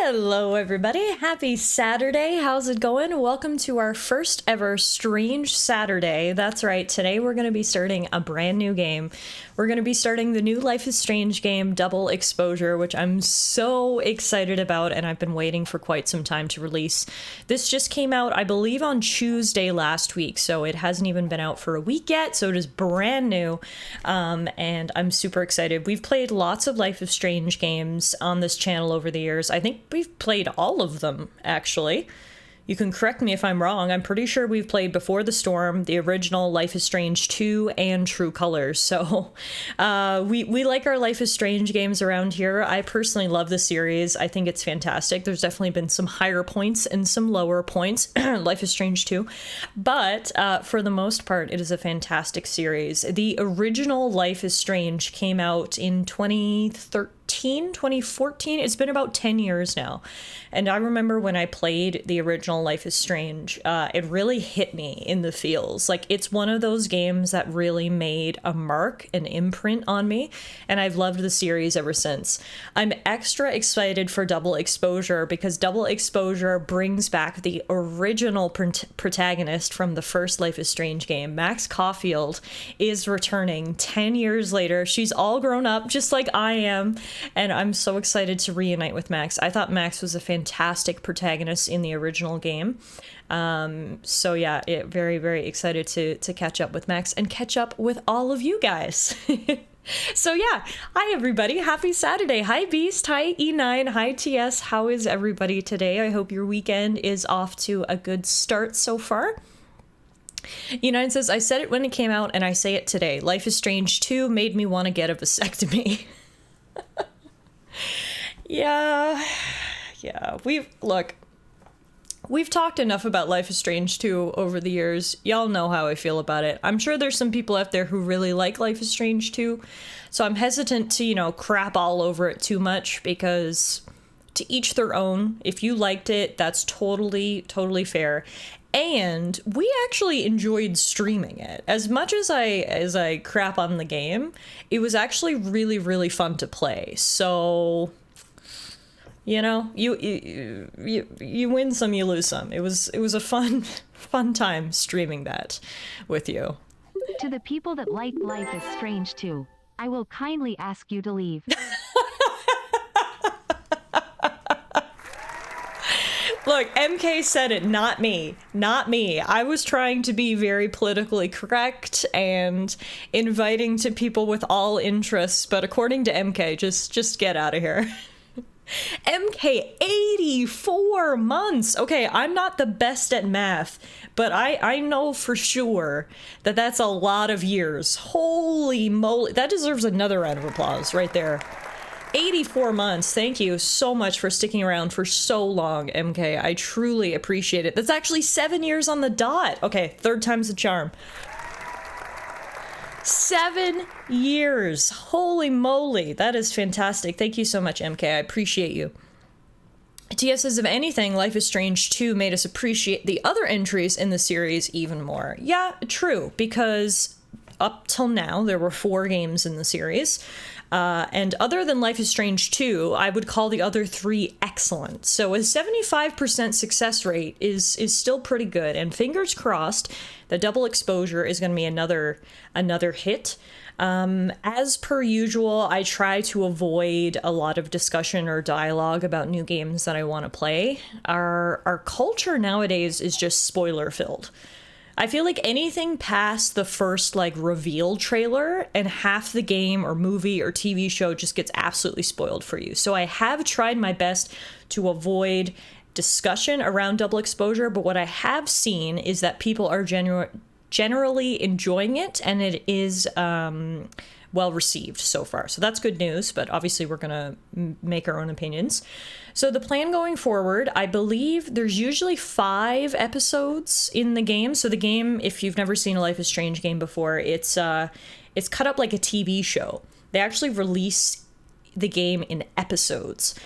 Hello, everybody. Happy Saturday. How's it going? Welcome to our first ever Strange Saturday. That's right. Today we're going to be starting a brand new game. We're going to be starting the new Life is Strange game, Double Exposure, which I'm so excited about, and I've been waiting for quite some time to release. This just came out, I believe, on Tuesday last week, so it hasn't even been out for a week yet, so it is brand new, and I'm super excited. We've played lots of Life is Strange games on this channel over the years. I think we've played all of them, actually. You can correct me if I'm wrong. I'm pretty sure we've played Before the Storm, the original Life is Strange 2, and True Colors. So we like our Life is Strange games around here. I personally love the series. I think it's fantastic. There's definitely been some higher points and some lower points. Life is Strange 2. But for the most part, it is a fantastic series. The original Life is Strange came out in 2014. It's been about 10 years now. And I remember when I played the original Life is Strange, it really hit me in the feels. Like, it's one of those games that really made a mark, an imprint on me, and I've loved the series ever since. I'm extra excited for Double Exposure because Double Exposure brings back the original protagonist from the first Life is Strange game. Max Caulfield is returning 10 years later. She's all grown up, just like I am. And I'm so excited to reunite with Max. I thought Max was a fantastic protagonist in the original game. So yeah, very, very excited to catch up with Max and catch up with all of you guys. So yeah, hi everybody. Happy Saturday. Hi Beast. Hi E9. Hi TS. How is everybody today? I hope your weekend is off to a good start so far. E9 says, I said it when it came out and I say it today. Life is Strange 2 made me want to get a vasectomy. Yeah, we've talked enough about Life is Strange 2 over the years. Y'all know how I feel about it. I'm sure there's some people out there who really like Life is Strange 2, so I'm hesitant to, crap all over it too much, because to each their own. If you liked it, that's totally fair. And we actually enjoyed streaming it. As much as I crap on the game, it was actually really, really fun to play. So, you win some, you lose some. It was a fun time streaming that with you. To the people that like Life is Strange 2, I will kindly ask you to leave. Look, MK said it, not me. Not me. I was trying to be very politically correct and inviting to people with all interests, but according to MK, just get out of here. MK, 84 months. Okay, I'm not the best at math, but I know for sure that that's a lot of years. Holy moly. That deserves another round of applause right there. 84 months. Thank you so much for sticking around for so long, MK. I truly appreciate it. That's actually 7 years on the dot. Okay, third time's the charm. 7 years. Holy moly. That is fantastic. Thank you so much, MK. I appreciate you. TS says, if anything, Life is Strange 2 made us appreciate the other entries in the series even more. Yeah, true, because up till now, there were 4 games in the series. And other than Life is Strange 2, I would call the other 3 excellent. So a 75% success rate is still pretty good. And fingers crossed, the Double Exposure is going to be another hit. As per usual, I try to avoid a lot of discussion or dialogue about new games that I want to play. Our culture nowadays is just spoiler filled. I feel like anything past the first, reveal trailer and half the game or movie or TV show just gets absolutely spoiled for you. So I have tried my best to avoid discussion around Double Exposure, but what I have seen is that people are generally enjoying it, and it is well received so far. So that's good news, but obviously we're going to make our own opinions. So the plan going forward, I believe there's usually 5 episodes in the game. So the game, if you've never seen a Life is Strange game before, it's cut up like a TV show. They actually release the game in episodes.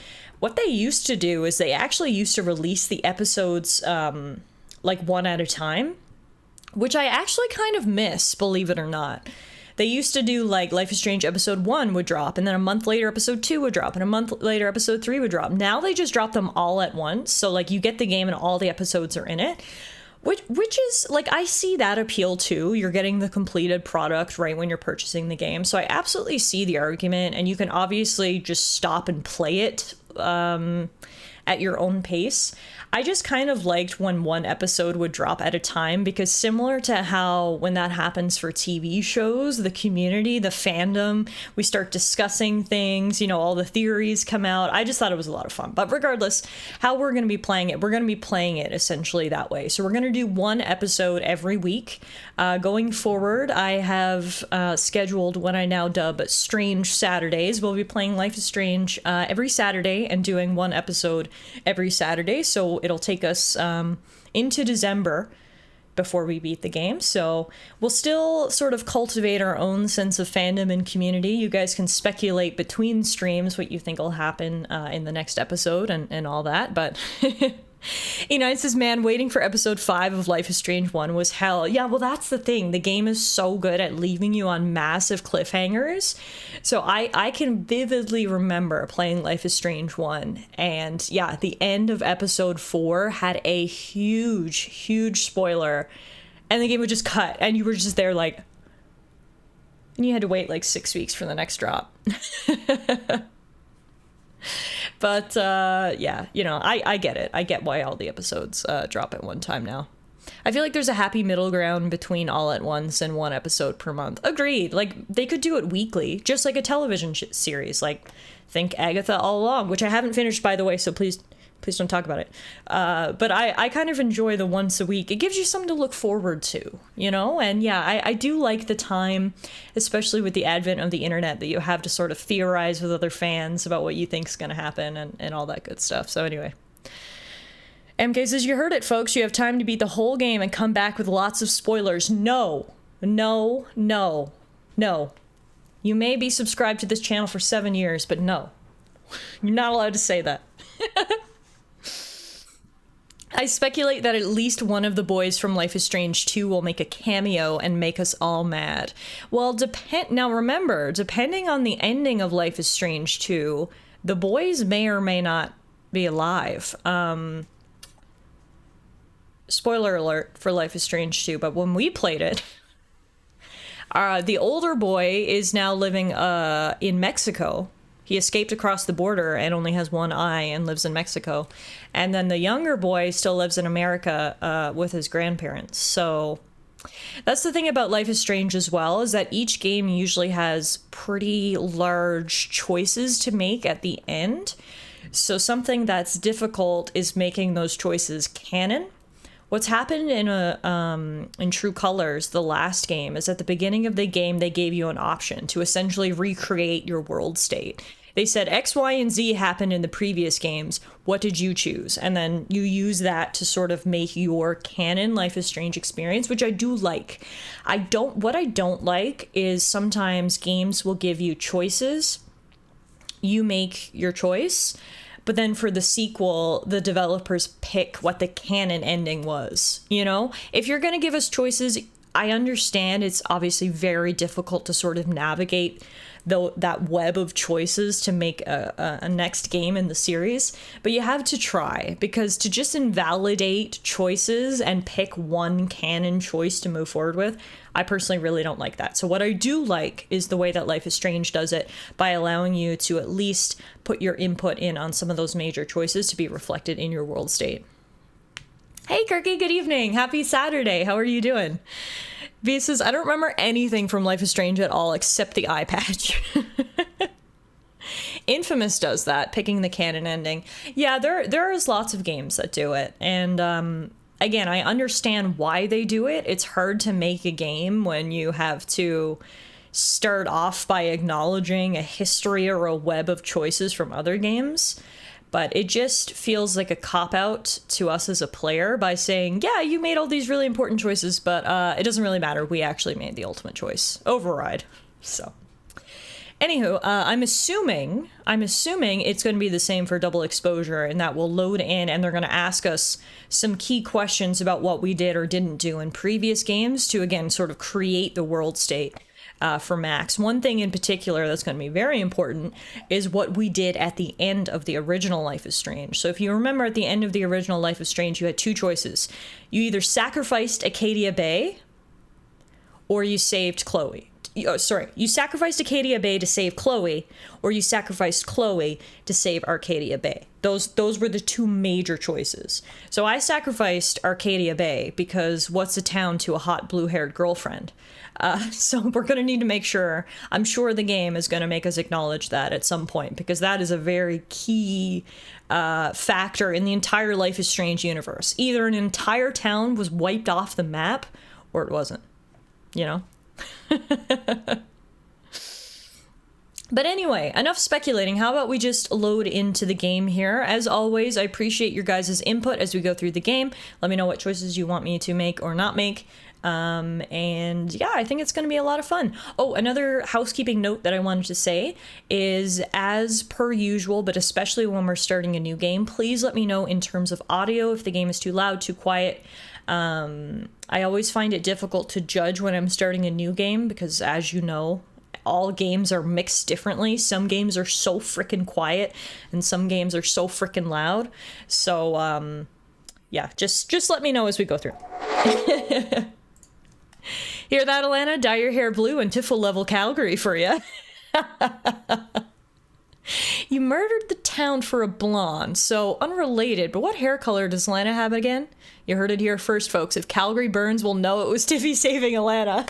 What they used to do is they actually used to release the episodes one at a time, which I actually kind of miss, believe it or not. They used to do like Life is Strange episode 1 would drop, and then a month later episode 2 would drop, and a month later episode 3 would drop. Now they just drop them all at once. So like you get the game and all the episodes are in it. Which is, like, I see that appeal too. You're getting the completed product right when you're purchasing the game. So I absolutely see the argument, and you can obviously just stop and play it at your own pace. I just kind of liked when one episode would drop at a time, because similar to how when that happens for TV shows, the community, the fandom, we start discussing things, you know, all the theories come out. I just thought it was a lot of fun. But regardless, how we're going to be playing it, we're going to be playing it essentially that way. So we're going to do one episode every week. Going forward, I have scheduled what I now dub Strange Saturdays. We'll be playing Life is Strange every Saturday and doing one episode every Saturday. So it'll take us into December before we beat the game. So we'll still sort of cultivate our own sense of fandom and community. You guys can speculate between streams what you think will happen in the next episode and all that. But it says, man, waiting for episode 5 of Life is Strange 1 was hell. Yeah, well, that's the thing. The game is so good at leaving you on massive cliffhangers. So I can vividly remember playing Life is Strange 1. And yeah, the end of episode 4 had a huge, huge spoiler. And the game would just cut. And you were just there like... And you had to wait like 6 weeks for the next drop. But, yeah, you know, I get it. I get why all the episodes drop at one time now. I feel like there's a happy middle ground between all at once and one episode per month. Agreed. Like, they could do it weekly, just like a television series. Like, think Agatha All Along, which I haven't finished, by the way, so please don't talk about it. But I kind of enjoy the once a week. It gives you something to look forward to, you know? And yeah, I do like the time, especially with the advent of the internet, that you have to sort of theorize with other fans about what you think's going to happen and all that good stuff. So anyway. MK says, you heard it, folks. You have time to beat the whole game and come back with lots of spoilers. No. No. No. No. You may be subscribed to this channel for 7 years, but no. You're not allowed to say that. I speculate that at least one of the boys from Life is Strange 2 will make a cameo and make us all mad. Well, now remember, depending on the ending of Life is Strange 2, the boys may or may not be alive. Spoiler alert for Life is Strange 2, but when we played it, the older boy is now living in Mexico. He escaped across the border and only has one eye and lives in Mexico. And then the younger boy still lives in America with his grandparents. So that's the thing about Life is Strange as well, is that each game usually has pretty large choices to make at the end. So something that's difficult is making those choices canon. What's happened in True Colors, the last game, is at the beginning of the game, they gave you an option to essentially recreate your world state. They said X, Y, and Z happened in the previous games. What did you choose? And then you use that to sort of make your canon Life is Strange experience, which I do like. What I don't like is sometimes games will give you choices. You make your choice. But then for the sequel, the developers pick what the canon ending was, you know? If you're going to give us choices, I understand it's obviously very difficult to sort of navigate that web of choices to make a next game in the series. But you have to try, because to just invalidate choices and pick one canon choice to move forward with, I personally really don't like that. So what I do like is the way that Life is Strange does it by allowing you to at least put your input in on some of those major choices to be reflected in your world state. Hey, Kirky, good evening. Happy Saturday. How are you doing? V says, I don't remember anything from Life is Strange at all except the eye patch. Infamous does that, picking the canon ending. Yeah, there is lots of games that do it. And again, I understand why they do it. It's hard to make a game when you have to start off by acknowledging a history or a web of choices from other games. But it just feels like a cop-out to us as a player by saying, yeah, you made all these really important choices, but it doesn't really matter. We actually made the ultimate choice. Override. So, anywho, I'm assuming it's going to be the same for Double Exposure, and that will load in, and they're going to ask us some key questions about what we did or didn't do in previous games to, again, sort of create the world state. for Max. One thing in particular that's going to be very important is what we did at the end of the original Life is Strange. So if you remember, at the end of the original Life is Strange, you had two choices. You either sacrificed Acadia Bay or you saved Chloe. You sacrificed Acadia Bay to save Chloe, or you sacrificed Chloe to save Arcadia Bay. Those were the two major choices. So I sacrificed Arcadia Bay because what's a town to a hot blue-haired girlfriend? So we're going to need to make sure, I'm sure the game is going to make us acknowledge that at some point, because that is a very key factor in the entire Life is Strange universe. Either an entire town was wiped off the map, or it wasn't, you know? But anyway, enough speculating. How about we just load into the game here? As always, I appreciate your guys' input as we go through the game. Let me know what choices you want me to make or not make. And yeah, I think it's going to be a lot of fun. Oh, another housekeeping note that I wanted to say is, as per usual, but especially when we're starting a new game, please let me know in terms of audio if the game is too loud, too quiet. I always find it difficult to judge when I'm starting a new game because, as you know, all games are mixed differently. Some games are so freaking quiet and some games are so freaking loud. So, yeah, just let me know as we go through. Hear that, Alana? Dye your hair blue and Tiffle level Calgary for you. You murdered the town for a blonde, so unrelated, but what hair color does Alana have again? You heard it here first, folks. If Calgary burns, we'll know it was Tiffy saving Alana.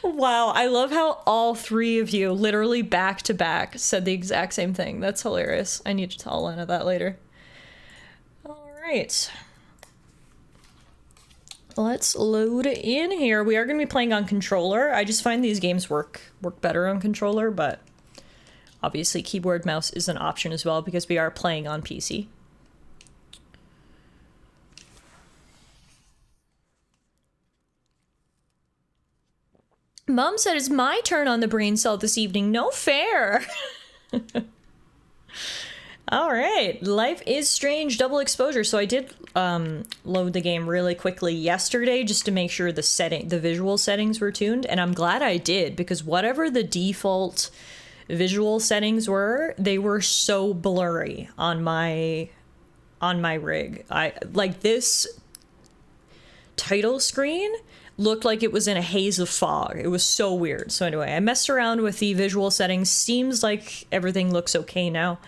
Wow, I love how all three of you, literally back to back, said the exact same thing. That's hilarious. I need to tell Alana that later. All right. Let's load in here. We are going to be playing on controller. I just find these games work better on controller, but obviously keyboard mouse is an option as well because we are playing on PC. Mom said it's my turn on the brain cell this evening. No fair. All right, Life is Strange double exposure. So I did load the game really quickly yesterday just to make sure the visual settings were tuned, and I'm glad I did, because whatever the default visual settings were, they were so blurry on my rig. I like this title screen looked like it was in a haze of fog. It was so weird. So anyway, I messed around with the visual settings. Seems like everything looks okay now.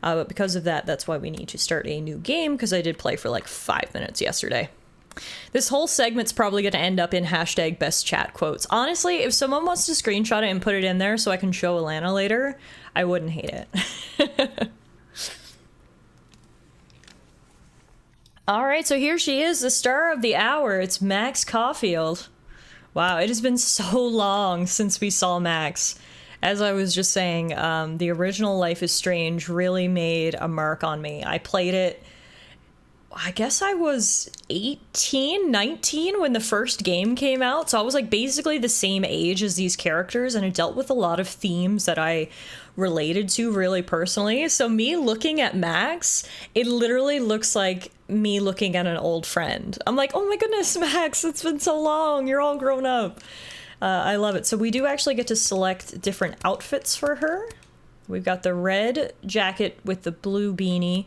But because of that, that's why we need to start a new game, because I did play for like 5 minutes yesterday. This whole segment's probably going to end up in hashtag best chat quotes. Honestly, if someone wants to screenshot it and put it in there so I can show Alana later, I wouldn't hate it. All right, so here she is, the star of the hour. It's Max Caulfield. Wow, it has been so long since we saw Max. As I was just saying, the original Life is Strange really made a mark on me. I played it, I guess I was 18, 19 when the first game came out. So I was like basically the same age as these characters, and it dealt with a lot of themes that I related to really personally. So me looking at Max, it literally looks like me looking at an old friend. I'm like, oh my goodness, Max, it's been so long. You're all grown up. I love it. So we do actually get to select different outfits for her. We've got the red jacket with the blue beanie,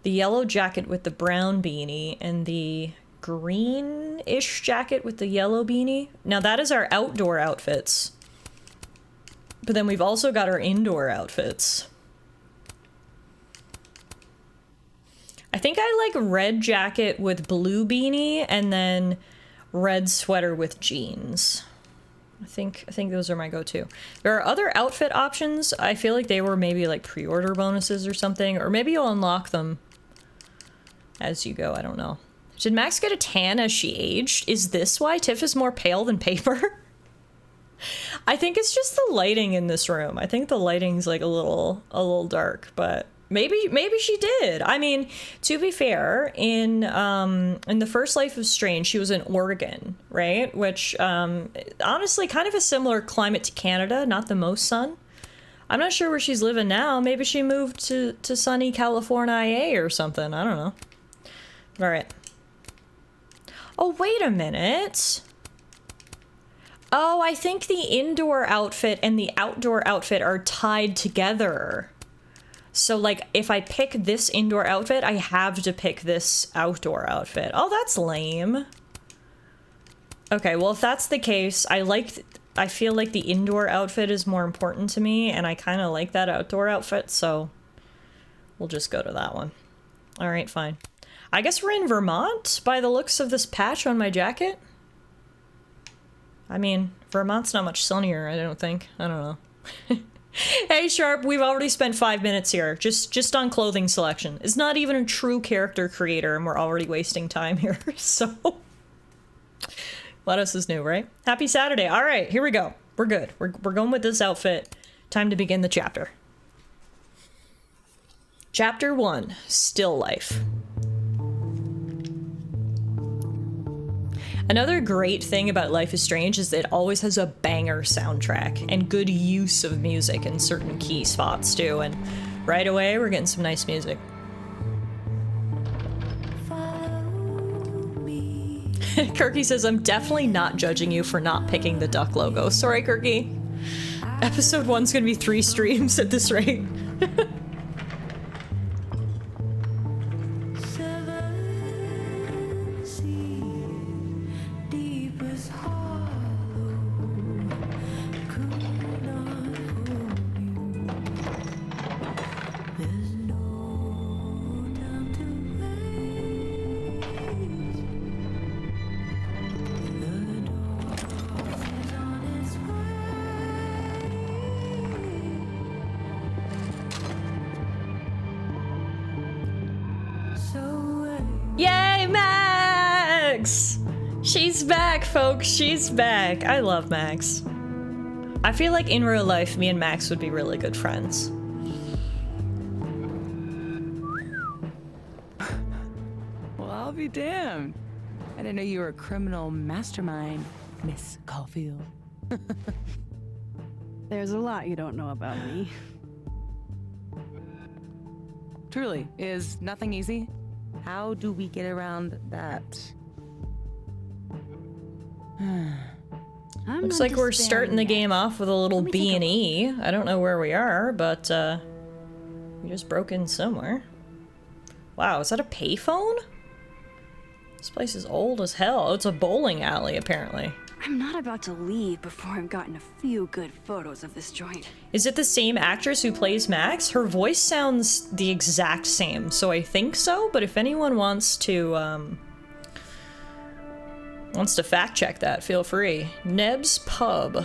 the yellow jacket with the brown beanie, and the green-ish jacket with the yellow beanie. Now that is our outdoor outfits. But then we've also got our indoor outfits. I think I like red jacket with blue beanie and then red sweater with jeans. I think those are my go-to. There are other outfit options. I feel like they were maybe like pre-order bonuses or something, or maybe you'll unlock them as you go. I don't know. Did Max get a tan as she aged? Is this why Tiff is more pale than paper? I think it's just the lighting in this room. I think the lighting's like a little dark, but maybe she did. I mean, to be fair, in the first Life is Strange, she was in Oregon, right? Which honestly kind of a similar climate to Canada, not the most sun. I'm not sure where she's living now. Maybe she moved to sunny California or something. I don't know. All right. Oh, wait a minute. Oh, I think the indoor outfit and the outdoor outfit are tied together. So, like, if I pick this indoor outfit, I have to pick this outdoor outfit. Oh, that's lame. Okay, well, if that's the case, I feel like the indoor outfit is more important to me, and I kind of like that outdoor outfit, so we'll just go to that one. All right, fine. I guess we're in Vermont by the looks of this patch on my jacket. I mean, Vermont's not much sunnier, I don't think. I don't know. Hey, Sharp, we've already spent 5 minutes here, just on clothing selection. It's not even a true character creator, and we're already wasting time here, so... What else is new, right? Happy Saturday. All right, here we go. We're good. We're going with this outfit. Time to begin the chapter. Chapter 1, Still Life. Another great thing about Life is Strange is that it always has a banger soundtrack and good use of music in certain key spots too, and right away we're getting some nice music. Kirky says, I'm definitely not judging you for not picking the duck logo. Sorry, Kirky. Episode 1's gonna be 3 streams at this rate. Yay, Max! She's back, folks. She's back. I love Max. I feel like in real life, me and Max would be really good friends. Well, I'll be damned. I didn't know you were a criminal mastermind, Miss Caulfield. There's a lot you don't know about me. Truly, is nothing easy? How do we get around that? Looks like we're starting the game off with a little B&E. I don't know where we are, but we just broke in somewhere. Wow, is that a payphone? This place is old as hell. Oh, it's a bowling alley, apparently. I'm not about to leave before I've gotten a few good photos of this joint. Is it the same actress who plays Max? Her voice sounds the exact same, so I think so, but if anyone wants to fact check that, feel free. Neb's Pub.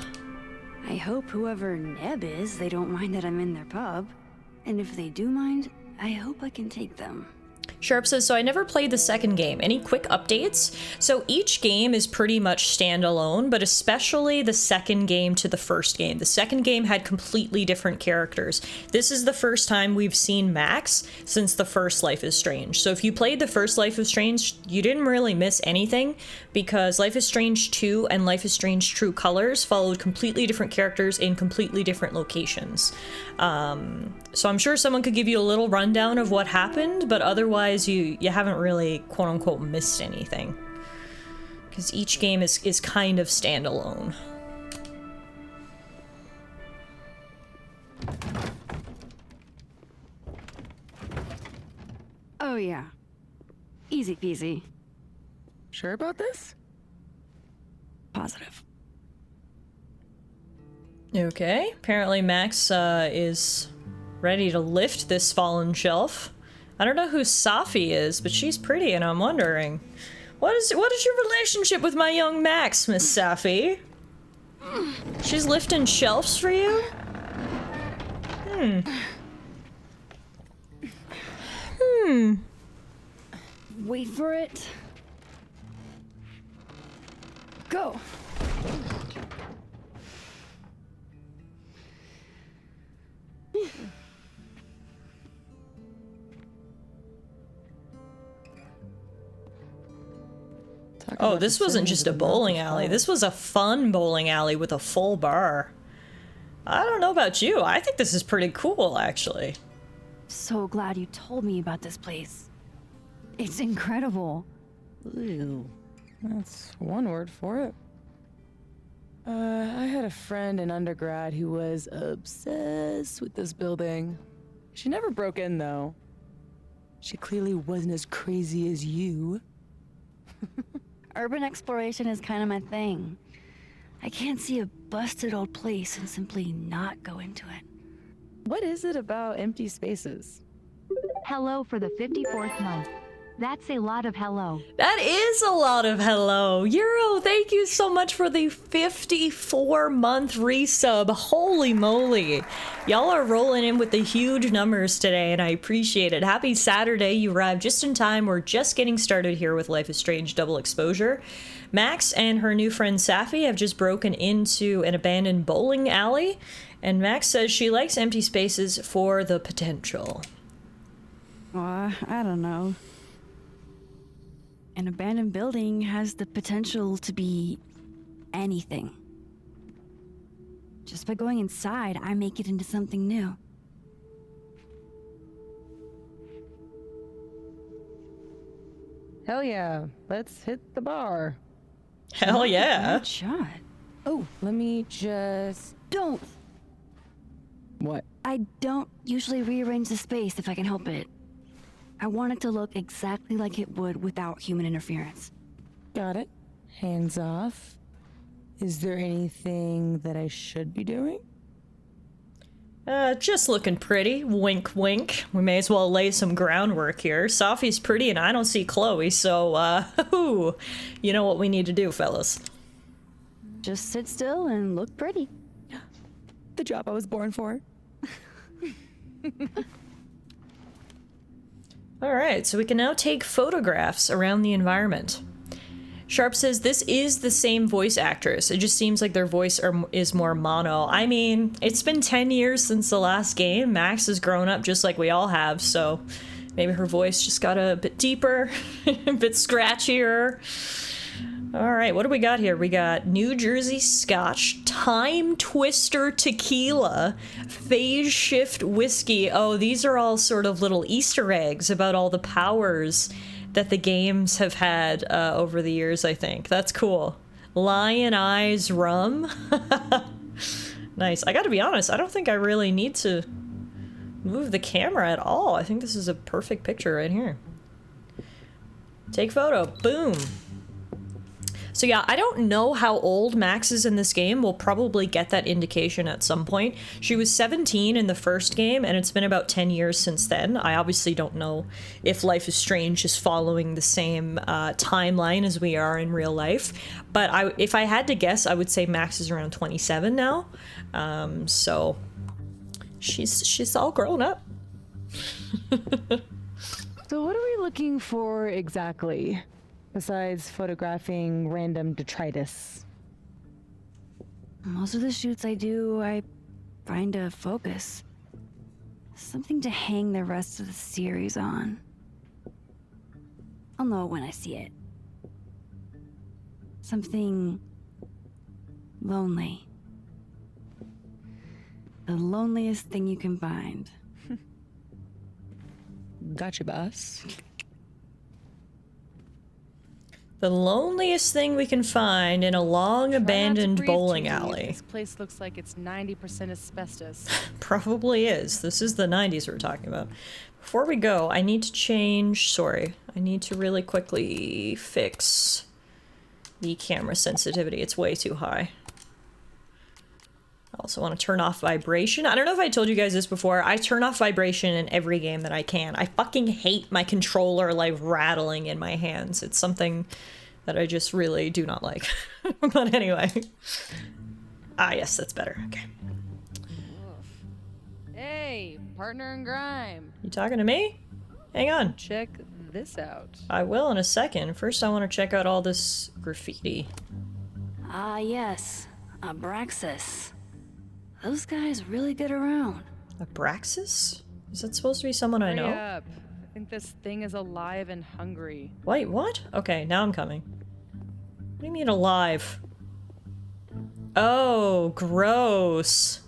I hope whoever Neb is, they don't mind that I'm in their pub. And if they do mind, I hope I can take them. Sharp says, so I never played the second game. Any quick updates? So each game is pretty much standalone, but especially the second game to the first game. The second game had completely different characters. This is the first time we've seen Max since the first Life is Strange. So if you played the first Life is Strange, you didn't really miss anything because Life is Strange 2 and Life is Strange True Colors followed completely different characters in completely different locations. So I'm sure someone could give you a little rundown of what happened, but otherwise you haven't really quote-unquote missed anything. Because each game is kind of standalone. Oh yeah. Easy peasy. Sure about this? Positive. Okay, apparently Max is ready to lift this fallen shelf. I don't know who Safi is, but she's pretty and I'm wondering, what is your relationship with my young Max, Miss Safi? She's lifting shelves for you? Wait for it. Go. Oh, this wasn't just a bowling alley. This was a fun bowling alley with a full bar. I don't know about you. I think this is pretty cool, actually. So glad you told me about this place. It's incredible. Ooh, that's one word for it. I had a friend in undergrad who was obsessed with this building. She never broke in, though. She clearly wasn't as crazy as you. Urban exploration is kind of my thing. I can't see a busted old place and simply not go into it. What is it about empty spaces? Hello for the 54th month. That's a lot of hello. That is a lot of hello. Euro, thank you so much for the 54-month resub. Holy moly. Y'all are rolling in with the huge numbers today, and I appreciate it. Happy Saturday. You arrived just in time. We're just getting started here with Life is Strange Double Exposure. Max and her new friend Safi have just broken into an abandoned bowling alley, and Max says she likes empty spaces for the potential. Well, I don't know. An abandoned building has the potential to be anything. Just by going inside, I make it into something new. Hell yeah, let's hit the bar. Hell yeah. Good shot. Oh, let me just... Don't! What? I don't usually rearrange the space if I can help it. I want it to look exactly like it would without human interference. Got it. Hands off. Is there anything that I should be doing? Just looking pretty. Wink, wink. We may as well lay some groundwork here. Safi's pretty and I don't see Chloe, so, you know what we need to do, fellas. Just sit still and look pretty. The job I was born for. Alright, so we can now take photographs around the environment. Sharp says this is the same voice actress. It just seems like their voice is more mono. I mean, it's been 10 years since the last game. Max has grown up just like we all have, so maybe her voice just got a bit deeper, a bit scratchier. Alright, what do we got here? We got New Jersey Scotch, Time Twister Tequila, Phase Shift Whiskey. Oh, these are all sort of little Easter eggs about all the powers that the games have had over the years, I think. That's cool. Lion Eyes Rum. Nice. I gotta be honest, I don't think I really need to move the camera at all. I think this is a perfect picture right here. Take photo. Boom. So yeah, I don't know how old Max is in this game. We'll probably get that indication at some point. She was 17 in the first game, and it's been about 10 years since then. I obviously don't know if Life is Strange is following the same timeline as we are in real life. But if I had to guess, I would say Max is around 27 now. So she's all grown up. So what are we looking for exactly? Besides photographing random detritus. Most of the shoots I do, I find a focus. Something to hang the rest of the series on. I'll know it when I see it. Something lonely. The loneliest thing you can find. Gotcha, boss. The loneliest thing we can find in a long abandoned bowling alley. This place looks like it's 90% asbestos. Probably is. This is the 90s we're talking about. Before we go, I need to change... Sorry. I need to really quickly fix the camera sensitivity. It's way too high. I also want to turn off vibration. I don't know if I told you guys this before. I turn off vibration in every game that I can. I fucking hate my controller, like, rattling in my hands. It's something that I just really do not like. But anyway. Ah, yes, that's better. Okay. Hey, partner in crime. You talking to me? Hang on. Check this out. I will in a second. First, I want to check out all this graffiti. Ah, yes. Abraxas. Those guys really get around. Abraxas? Is that supposed to be someone I know? Hurry up. I think this thing is alive and hungry. Wait, what? Okay, now I'm coming. What do you mean alive? Oh, gross.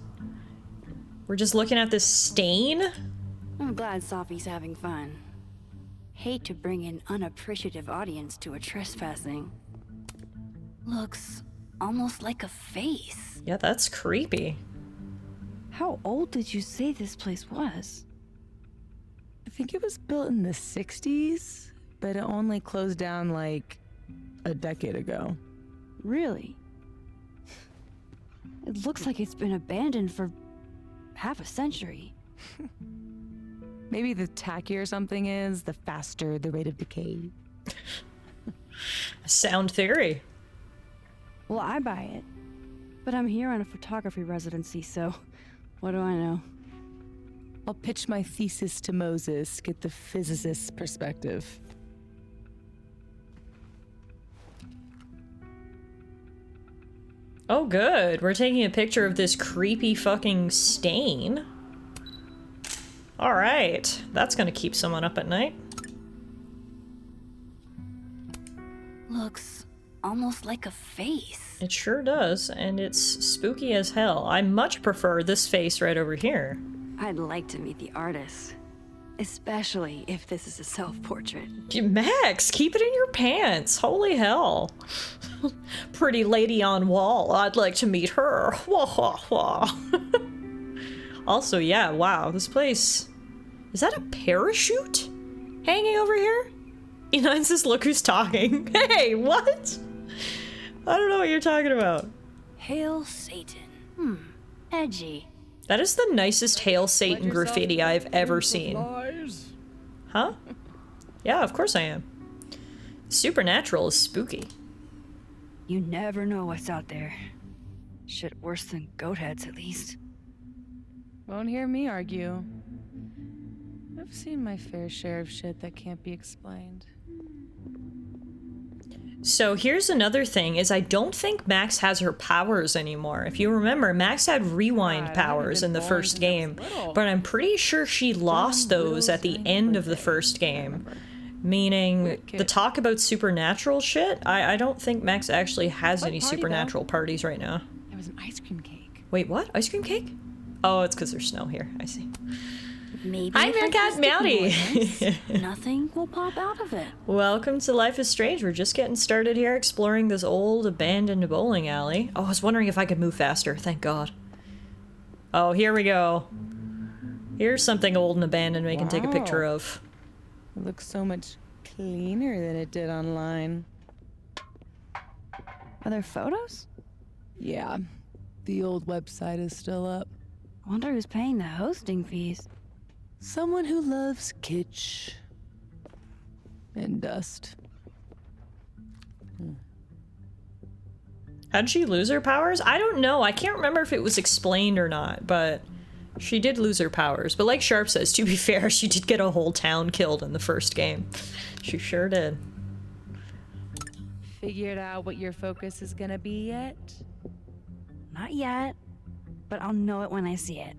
We're just looking at this stain? I'm glad Safi's having fun. Hate to bring an unappreciative audience to a trespassing. Looks almost like a face. Yeah, that's creepy. How old did you say this place was? I think it was built in the 60s, but it only closed down like a decade ago. Really? It looks like it's been abandoned for half a century. Maybe the tackier something is, the faster the rate of decay. Sound theory. Well, I buy it. But I'm here on a photography residency, so what do I know? I'll pitch my thesis to Moses, get the physicist's perspective. Oh, good. We're taking a picture of this creepy fucking stain. Alright. That's gonna keep someone up at night. Looks almost like a face. It sure does, and it's spooky as hell. I much prefer this face right over here. I'd like to meet the artist. Especially if this is a self-portrait. Max, keep it in your pants. Holy hell. Pretty lady on wall. I'd like to meet her. Wah, wah, wah. Also, yeah, wow, this place... Is that a parachute hanging over here? Enon says, look who's talking. Hey, what? I don't know what you're talking about. Hail Satan. Edgy. That is the nicest Hail Satan graffiti I've ever seen. Huh? Yeah, of course I am. Supernatural is spooky. You never know what's out there. Shit worse than goat heads, at least. Won't hear me argue. I've seen my fair share of shit that can't be explained. So here's another thing, is I don't think Max has her powers anymore. If you remember, Max had rewind powers in the first game, but I'm pretty sure she lost those at the end of the first game. Meaning, the talk about supernatural shit, I don't think Max actually has any supernatural parties right now. It was an ice cream cake. Wait, what? Ice cream cake? Oh, it's because there's snow here. I see. Maybe Hi, if I Meerkat just ignore Meowdy. this, nothing will pop out of it. Welcome to Life is Strange. We're just getting started here, exploring this old, abandoned bowling alley. Oh, I was wondering if I could move faster. Thank God. Oh, here we go. Here's something old and abandoned we can take a picture of. It looks so much cleaner than it did online. Are there photos? Yeah, the old website is still up. I wonder who's paying the hosting fees. Someone who loves kitsch and dust. How'd she lose her powers? I don't know. I can't remember if it was explained or not, but she did lose her powers. But like Sharp says, to be fair, she did get a whole town killed in the first game. She sure did. Figured out what your focus is gonna be yet? Not yet, but I'll know it when I see it.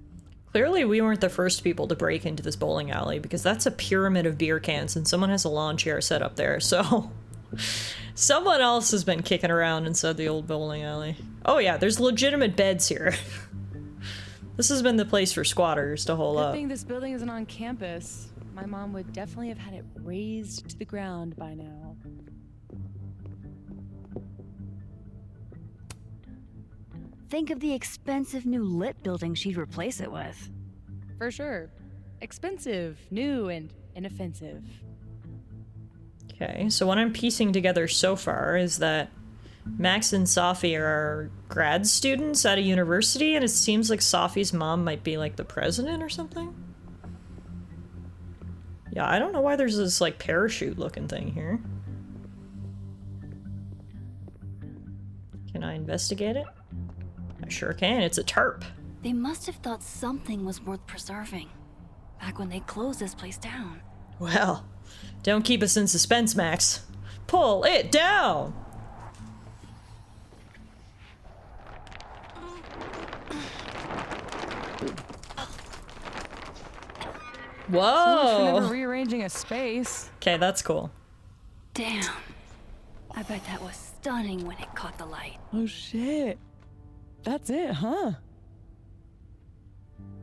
Clearly, we weren't the first people to break into this bowling alley, because that's a pyramid of beer cans, and someone has a lawn chair set up there, so... Someone else has been kicking around inside the old bowling alley. Oh yeah, there's legitimate beds here. This has been the place for squatters to hole Good up. thing this building isn't on campus. My mom would definitely have had it razed to the ground by now. Think of the expensive new lit building she'd replace it with. For sure. Expensive, new, and inoffensive. Okay, so what I'm piecing together so far is that Max and Safi are grad students at a university, and it seems like Safi's mom might be like the president or something. Yeah, I don't know why there's this like parachute looking thing here. Can I investigate it? I sure can. It's a tarp. They must have thought something was worth preserving. Back when they closed this place down. Well, don't keep us in suspense, Max. Pull it down! So much for never Whoa! rearranging a space. Okay, that's cool. Damn. I bet that was stunning when it caught the light. Oh shit. That's it, huh?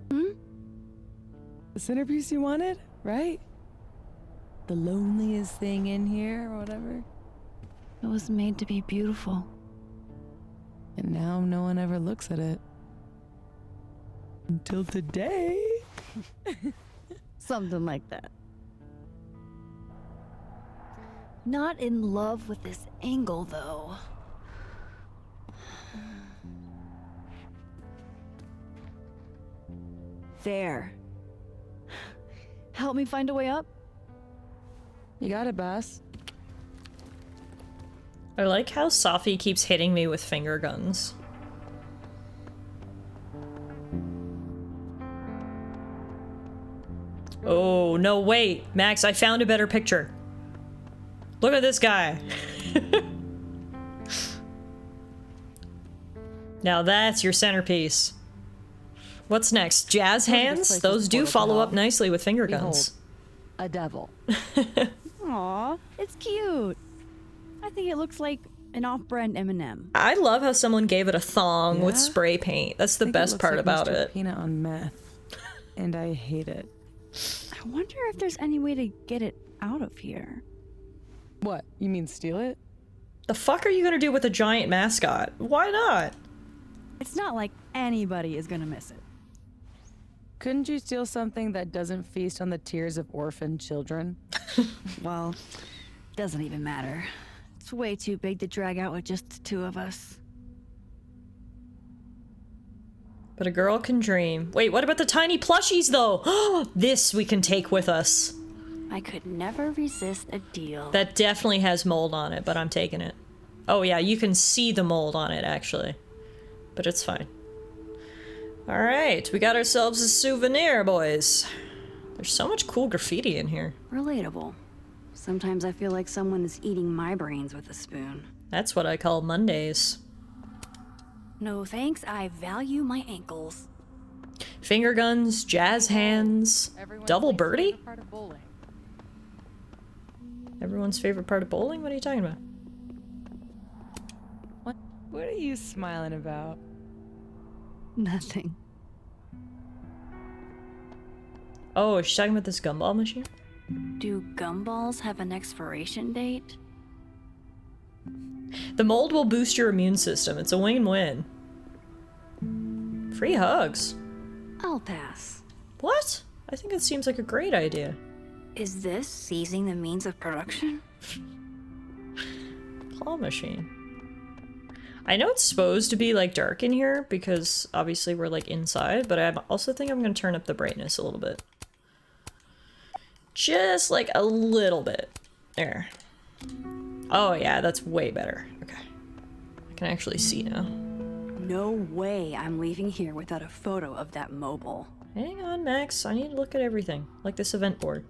The centerpiece you wanted, right? The loneliest thing in here, or whatever. It was made to be beautiful. And now no one ever looks at it. Until today. Something like that. Not in love with this angle, though. There. Help me find a way up? You got it, boss. I like how Safi keeps hitting me with finger guns. Oh, no, wait. Max, I found a better picture. Look at this guy. Now that's your centerpiece. What's next? Jazz hands? Those do follow up nicely with finger guns. A devil. Aw, it's cute. I think it looks like an off-brand M&M. I love how someone gave it a thong with spray paint. That's the best part about Mr. it. Peanut on meth. And I hate it. I wonder if there's any way to get it out of here. What? You mean steal it? The fuck are you gonna do with a giant mascot? Why not? It's not like anybody is gonna miss it. Couldn't you steal something that doesn't feast on the tears of orphaned children? Well, doesn't even matter. It's way too big to drag out with just the two of us. But a girl can dream. Wait, what about the tiny plushies, though? This we can take with us. I could never resist a deal. That definitely has mold on it, but I'm taking it. Oh yeah, you can see the mold on it, actually. But it's fine. Alright, we got ourselves a souvenir, boys. There's so much cool graffiti in here. Relatable. Sometimes I feel like someone is eating my brains with a spoon. That's what I call Mondays. No thanks, I value my ankles. Finger guns, jazz hands, double birdie? Part of bowling. Everyone's favorite part of bowling? What are you talking about? What are you smiling about? Nothing. Oh, is she talking about this gumball machine? Do gumballs have an expiration date? The mold will boost your immune system. It's a win-win. Free hugs. I'll pass. What? I think it seems like a great idea. Is this seizing the means of production? Claw machine. I know it's supposed to be like dark in here because obviously we're like inside, but I also think I'm gonna turn up the brightness a little bit. Just like a little bit. There. Oh yeah, that's way better. Okay. I can actually see now. No way I'm leaving here without a photo of that mobile. Hang on, Max. I need to look at everything. Like this event board.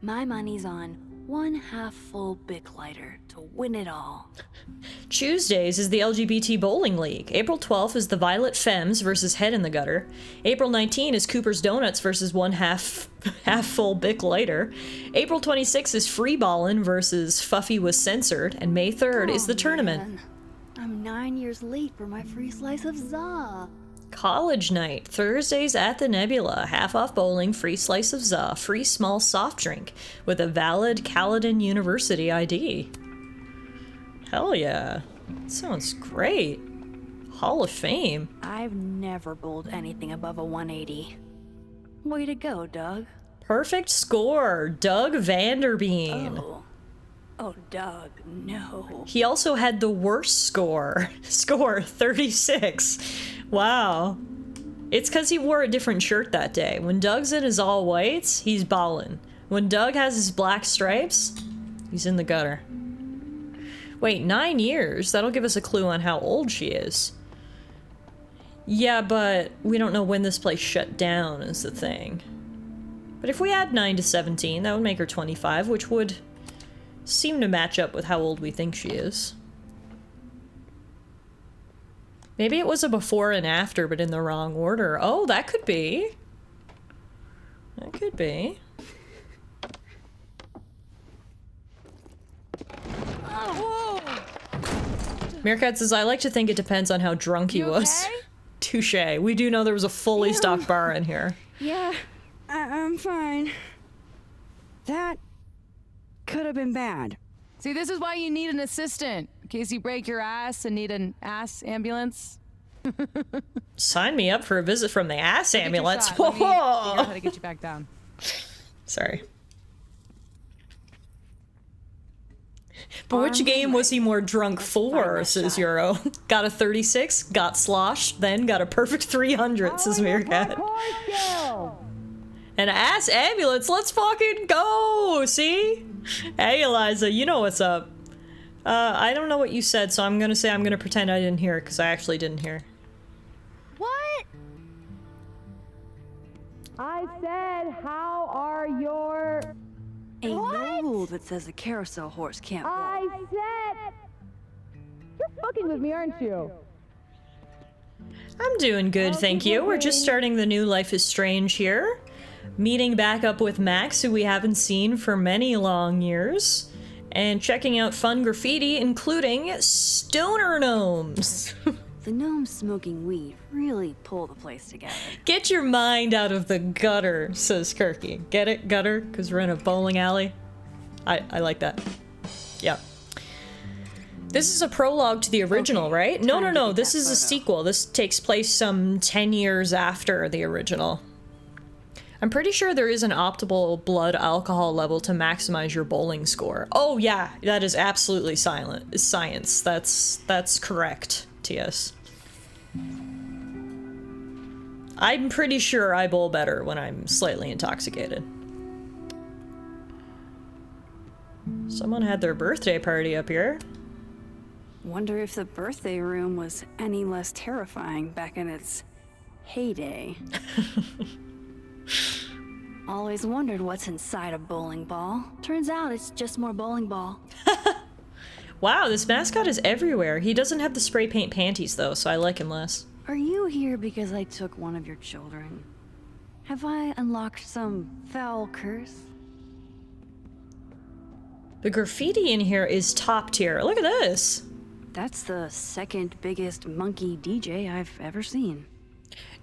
My money's on one half-full Bic lighter to win it all. Tuesdays is the LGBT Bowling League. April 12th is the Violet Femmes versus Head in the Gutter. April 19 is Cooper's Donuts versus one half-full Bic lighter. April 26th is Free Ballin' versus Fuffy Was Censored. And May 3rd is the tournament. Man. I'm 9 years late for my free slice of za. College night, Thursdays at the Nebula, half off bowling, free slice of za, free small soft drink with a valid Caledon University ID. Hell yeah. Sounds great. Hall of Fame. I've never bowled anything above a 180. Way to go, Doug. Perfect score, Doug Vanderbeen. Oh, Doug, no. He also had the worst score. Score 36. Wow. It's because he wore a different shirt that day. When Doug's in his all whites, he's ballin'. When Doug has his black stripes, he's in the gutter. Wait, 9 years? That'll give us a clue on how old she is. Yeah, but we don't know when this place shut down is the thing. But if we add 9 to 17, that would make her 25, which would seem to match up with how old we think she is. Maybe it was a before and after, but in the wrong order. Oh, that could be. That could be. Oh, Meerkat says, I like to think it depends on how drunk he was. okay? Touche. We do know there was a fully stocked bar in here. Yeah, I'm fine. That could have been bad. See, this is why you need an assistant. case you break your ass and need an ass ambulance. Sign me up for a visit from the ass ambulance. Whoa! Let me figure out Whoa! how to get you back down. Sorry. But which game was he more drunk for, says Euro? Got a 36, got sloshed, then got a perfect 300, says Meerkat. An ass ambulance, let's fucking go! See? Hey, Eliza, you know what's up. I don't know what you said, so I'm gonna pretend I didn't hear it, because I actually didn't hear. What? I said, how are your... Ain't no rule that says a carousel horse can't walk. I said... You're fucking with me, aren't you? I'm doing good, thank you. We're just starting the new Life is Strange here. Meeting back up with Max, who we haven't seen for many long years. And checking out fun graffiti, including stoner gnomes. The gnomes smoking weed really pull the place together. Get your mind out of the gutter, says Kirky. Get it, gutter? Because we're in a bowling alley? I like that. Yeah. This is a prologue to the original, Okay, right? No. This is a photo. sequel. This takes place some 10 years after the original. I'm pretty sure there is an optimal blood alcohol level to maximize your bowling score. Oh yeah, that is absolutely science. That's correct, TS. I'm pretty sure I bowl better when I'm slightly intoxicated. Someone had their birthday party up here. Wonder if the birthday room was any less terrifying back in its heyday. Always wondered what's inside a bowling ball. Turns out it's just more bowling ball. Wow, this mascot is everywhere. He doesn't have the spray paint panties though, so I like him less. Are you here because I took one of your children? Have I unlocked some foul curse? The graffiti in here is top tier. Look at this. That's the second biggest monkey DJ I've ever seen.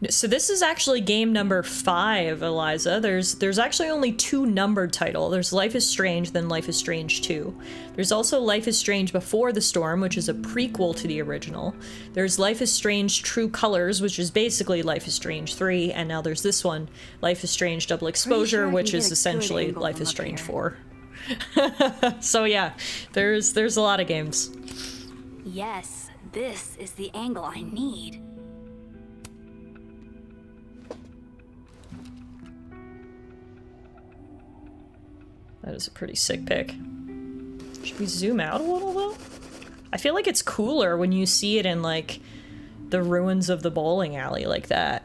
So this is actually game number 5, Eliza. There's actually only 2 numbered titles. There's Life is Strange, then Life is Strange 2. There's also Life is Strange Before the Storm, which is a prequel to the original. There's Life is Strange True Colors, which is basically Life is Strange 3, and now there's this one, Life is Strange Double Exposure, sure I which can is get a good essentially angle Life from is up Strange here? 4. So yeah, there's a lot of games. Yes, this is the angle I need. That is a pretty sick pic. Should we zoom out a little though? I feel like it's cooler when you see it in like the ruins of the bowling alley like that.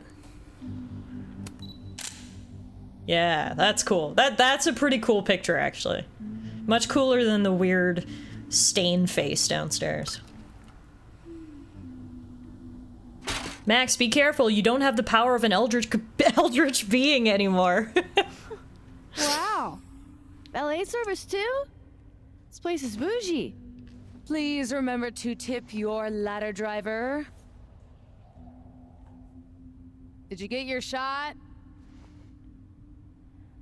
Yeah, that's cool. That's a pretty cool picture actually. Much cooler than the weird stain face downstairs. Max, be careful. You don't have the power of an eldritch being anymore. Wow. Valet service too? This place is bougie. Please remember to tip your ladder driver. Did you get your shot?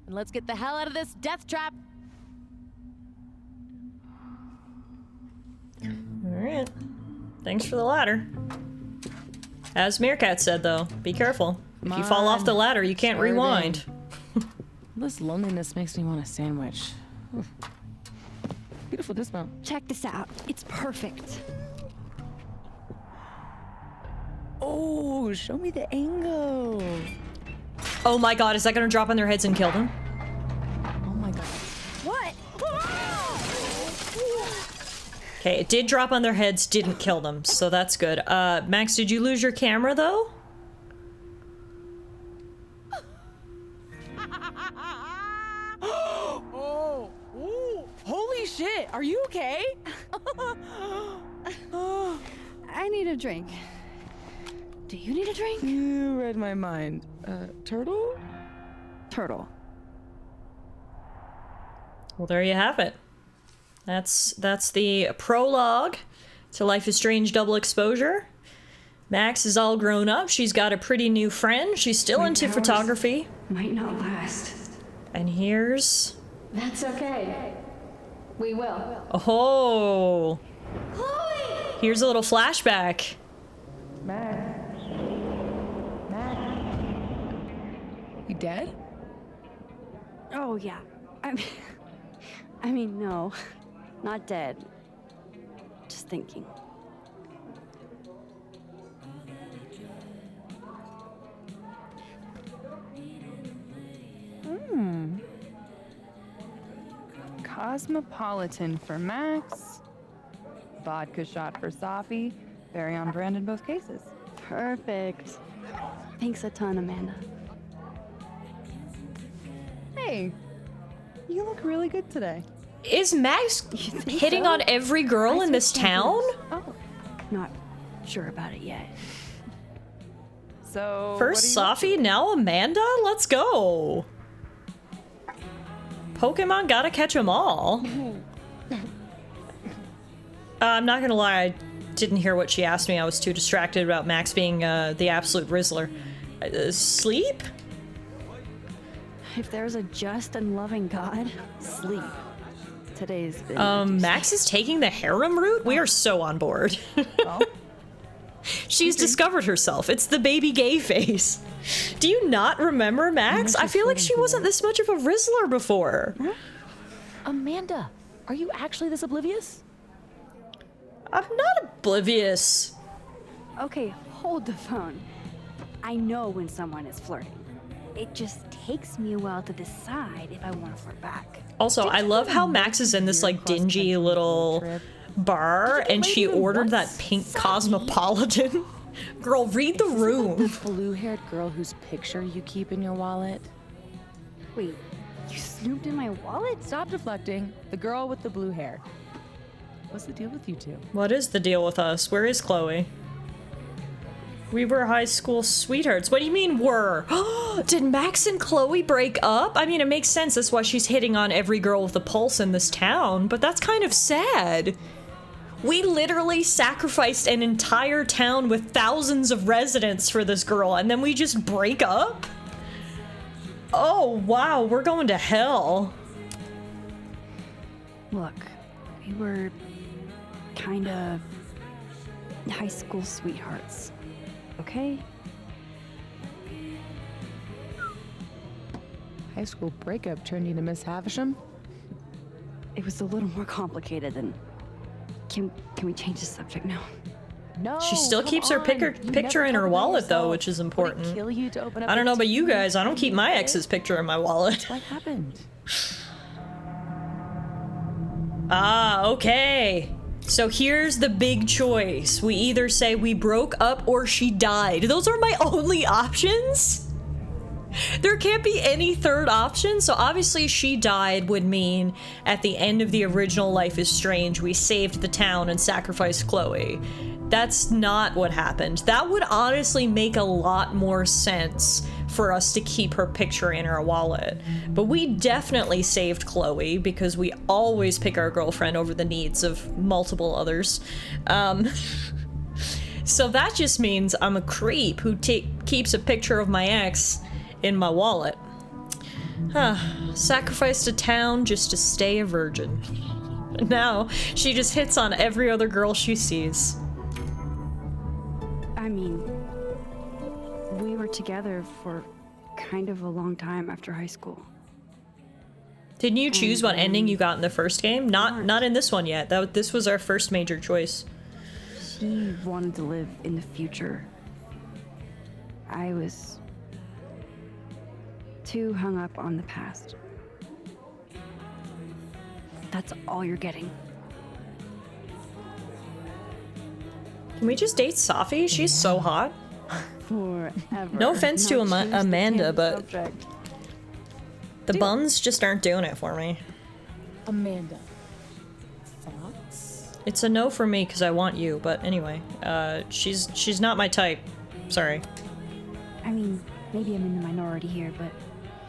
And let's get the hell out of this death trap. Alright. Thanks for the ladder. As Meerkat said, though, be careful. If you fall off the ladder, you can't Starting. rewind. This loneliness makes me want a sandwich. Beautiful dismount. Check this out. It's perfect. Oh, show me the angle. Oh my god, is that gonna drop on their heads and kill them? Oh my god. What? Okay, it did drop on their heads, didn't kill them, so that's good. Max, did you lose your camera, though? Oh, ooh, holy shit, are you okay? I need a drink. Do you need a drink? You read my mind. Turtle? Turtle. Well, there you have it. That's the prologue to Life is Strange Double Exposure. Max is all grown up. She's got a pretty new friend. She's still into photography. Might not last. And here's... That's okay. We will. Oh! Chloe! Here's a little flashback. Max. You dead? Oh, yeah. I mean, no. Not dead. Just thinking. Cosmopolitan for Max. Vodka shot for Safi. Very on brand in both cases. Perfect. Thanks a ton, Amanda. Hey, you look really good today. Is Max think hitting so? on every girl in this town? Oh, not sure about it yet. So First what are you- Safi, now Amanda? Let's go. Pokemon gotta catch 'em all. I'm not gonna lie, I didn't hear what she asked me. I was too distracted about Max being the absolute Rizzler. Sleep? If there's a just and loving God, sleep. Today's been Max is taking the harem route? We are so on board. She's discovered herself. It's the baby gay face. Do you not remember Max? I feel like she wasn't this much of a Rizzler before. Amanda, are you actually this oblivious? I'm not oblivious. Okay, hold the phone. I know when someone is flirting. It just takes me a while to decide if I want to flirt back. Also, I love how Max is in this like dingy little bar and she ordered that pink Cosmopolitan. Girl, read the room. The blue-haired girl whose picture you keep in your wallet? Wait, you snooped in my wallet? Stop deflecting. The girl with the blue hair. What's the deal with you two? What is the deal with us? Where is Chloe? We were high school sweethearts. What do you mean were? Did Max and Chloe break up? I mean, it makes sense. That's why she's hitting on every girl with a pulse in this town, but that's kind of sad. We literally sacrificed an entire town with thousands of residents for this girl, and then we just break up? Oh, wow, we're going to hell. Look, we were kinda high school sweethearts, okay? High school breakup turned you to Miss Havisham? It was a little more complicated than... Can we change the subject now? No. She still come keeps her on. picture You picture never in her talk about wallet, though, yourself. which is Would it important. kill you to open up I don't know a about you tea guys, I don't keep my bit? ex's picture in my wallet. What happened? Ah, okay. So here's the big choice. We either say we broke up or she died. Those are my only options? There can't be any third option, so obviously she died would mean at the end of the original Life is Strange, we saved the town and sacrificed Chloe. That's not what happened. That would honestly make a lot more sense for us to keep her picture in our wallet. But we definitely saved Chloe because we always pick our girlfriend over the needs of multiple others. So that just means I'm a creep who keeps a picture of my ex in my wallet. Sacrificed a town just to stay a virgin. Now she just hits on every other girl she sees. I mean, we were together for kind of a long time after high school. Didn't you choose what ending you got in the first game? Not in this one yet. This was our first major choice. She wanted to live in the future. I was too hung up on the past. That's all you're getting. Can we just date Safi? She's so hot. Forever. No offense to Not choose the Amanda, damn but subject. the buns just aren't doing it for me. Amanda. Thoughts? It's a no for me because I want you, but anyway, she's not my type. Sorry. I mean, maybe I'm in the minority here, but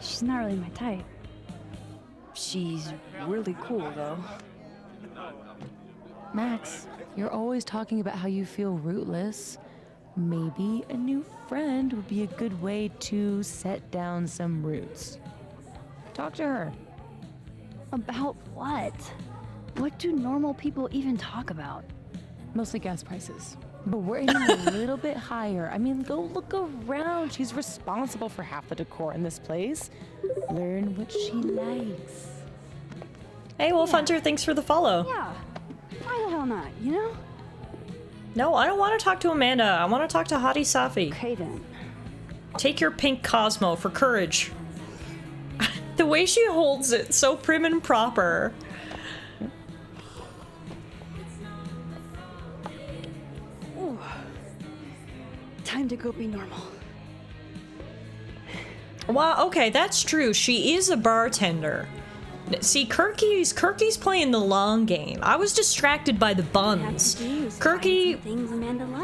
she's not really my type. She's really cool, though. Max, you're always talking about how you feel rootless. Maybe a new friend would be a good way to set down some roots. Talk to her. About what? What do normal people even talk about? Mostly gas prices. But we're aiming a little bit higher. I mean, go look around. She's responsible for half the decor in this place. Learn what she likes. Hey, Wolf Hunter, thanks for the follow. Yeah. Why the hell not, you know? No, I don't want to talk to Amanda. I want to talk to Hottie Safi. Okay then. Take your pink Cosmo for courage. The way she holds it, so prim and proper. Ooh. Time to go be normal. Wow, okay, that's true. She is a bartender. See, Kirky's playing the long game. I was distracted by the buns. Kirky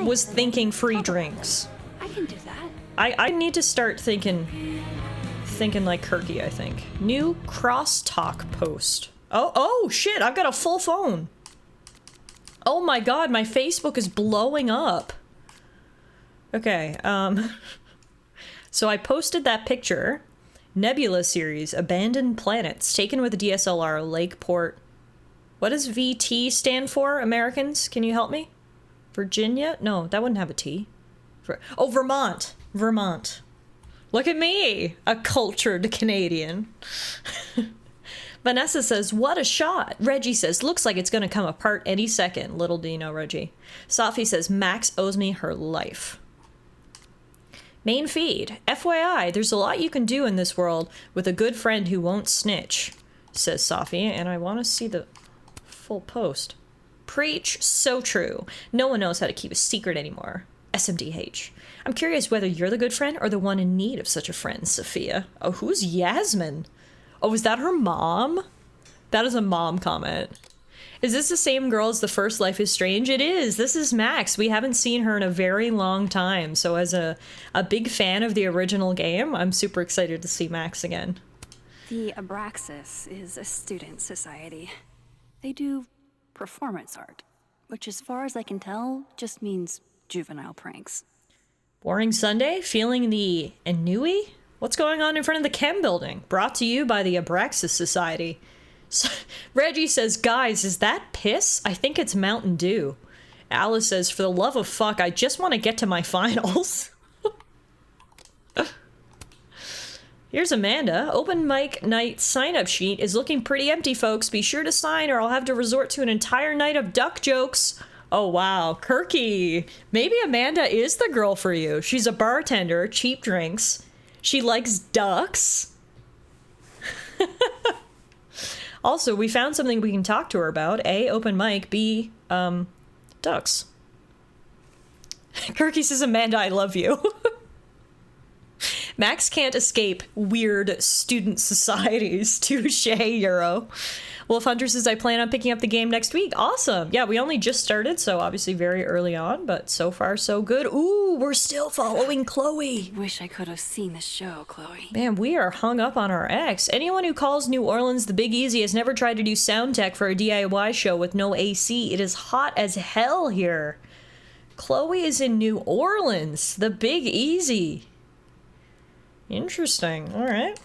was thinking free drinks. I can do that. I need to start thinking like Kirky, I think. New crosstalk post. Oh shit, I've got a full phone. Oh my god, my Facebook is blowing up. Okay, so I posted that picture. Nebula series, abandoned planets, taken with a DSLR, Lakeport. What does VT stand for, Americans? Can you help me? Virginia? No, that wouldn't have a T. Vermont. Vermont. Look at me, a cultured Canadian. Vanessa says, what a shot. Reggie says, looks like it's gonna come apart any second. Little do you know, Reggie. Safi says, Max owes me her life. Main feed. FYI, there's a lot you can do in this world with a good friend who won't snitch, says Safi, and I want to see the full post. Preach. So true. No one knows how to keep a secret anymore. SMDH. I'm curious whether you're the good friend or the one in need of such a friend, Sophia. Oh, who's Yasmin? Oh, is that her mom? That is a mom comment. Is this the same girl as the first Life is Strange? It is. This is Max. We haven't seen her in a very long time. So as a big fan of the original game, I'm super excited to see Max again. The Abraxas is a student society. They do performance art, which as far as I can tell, just means juvenile pranks. Boring Sunday? Feeling the ennui? What's going on in front of the chem building? Brought to you by the Abraxas Society. So, Reggie says, guys, is that piss? I think it's Mountain Dew. Alice says, for the love of fuck, I just want to get to my finals. Here's Amanda. Open mic night sign-up sheet is looking pretty empty, folks. Be sure to sign or I'll have to resort to an entire night of duck jokes. Oh, wow. Kirky. Maybe Amanda is the girl for you. She's a bartender, cheap drinks. She likes ducks. Also, we found something we can talk to her about. A, open mic. B, ducks. Kirky says, Amanda, I love you. Max can't escape weird student societies. Touche, Euro. Wolf Hunter says, I plan on picking up the game next week. Awesome. Yeah, we only just started, so obviously very early on, but so far so good. Ooh, we're still following Chloe. Wish I could have seen the show, Chloe. Man, we are hung up on our ex. Anyone who calls New Orleans the Big Easy has never tried to do sound tech for a DIY show with no AC. It is hot as hell here. Chloe is in New Orleans, the Big Easy. Interesting. All right.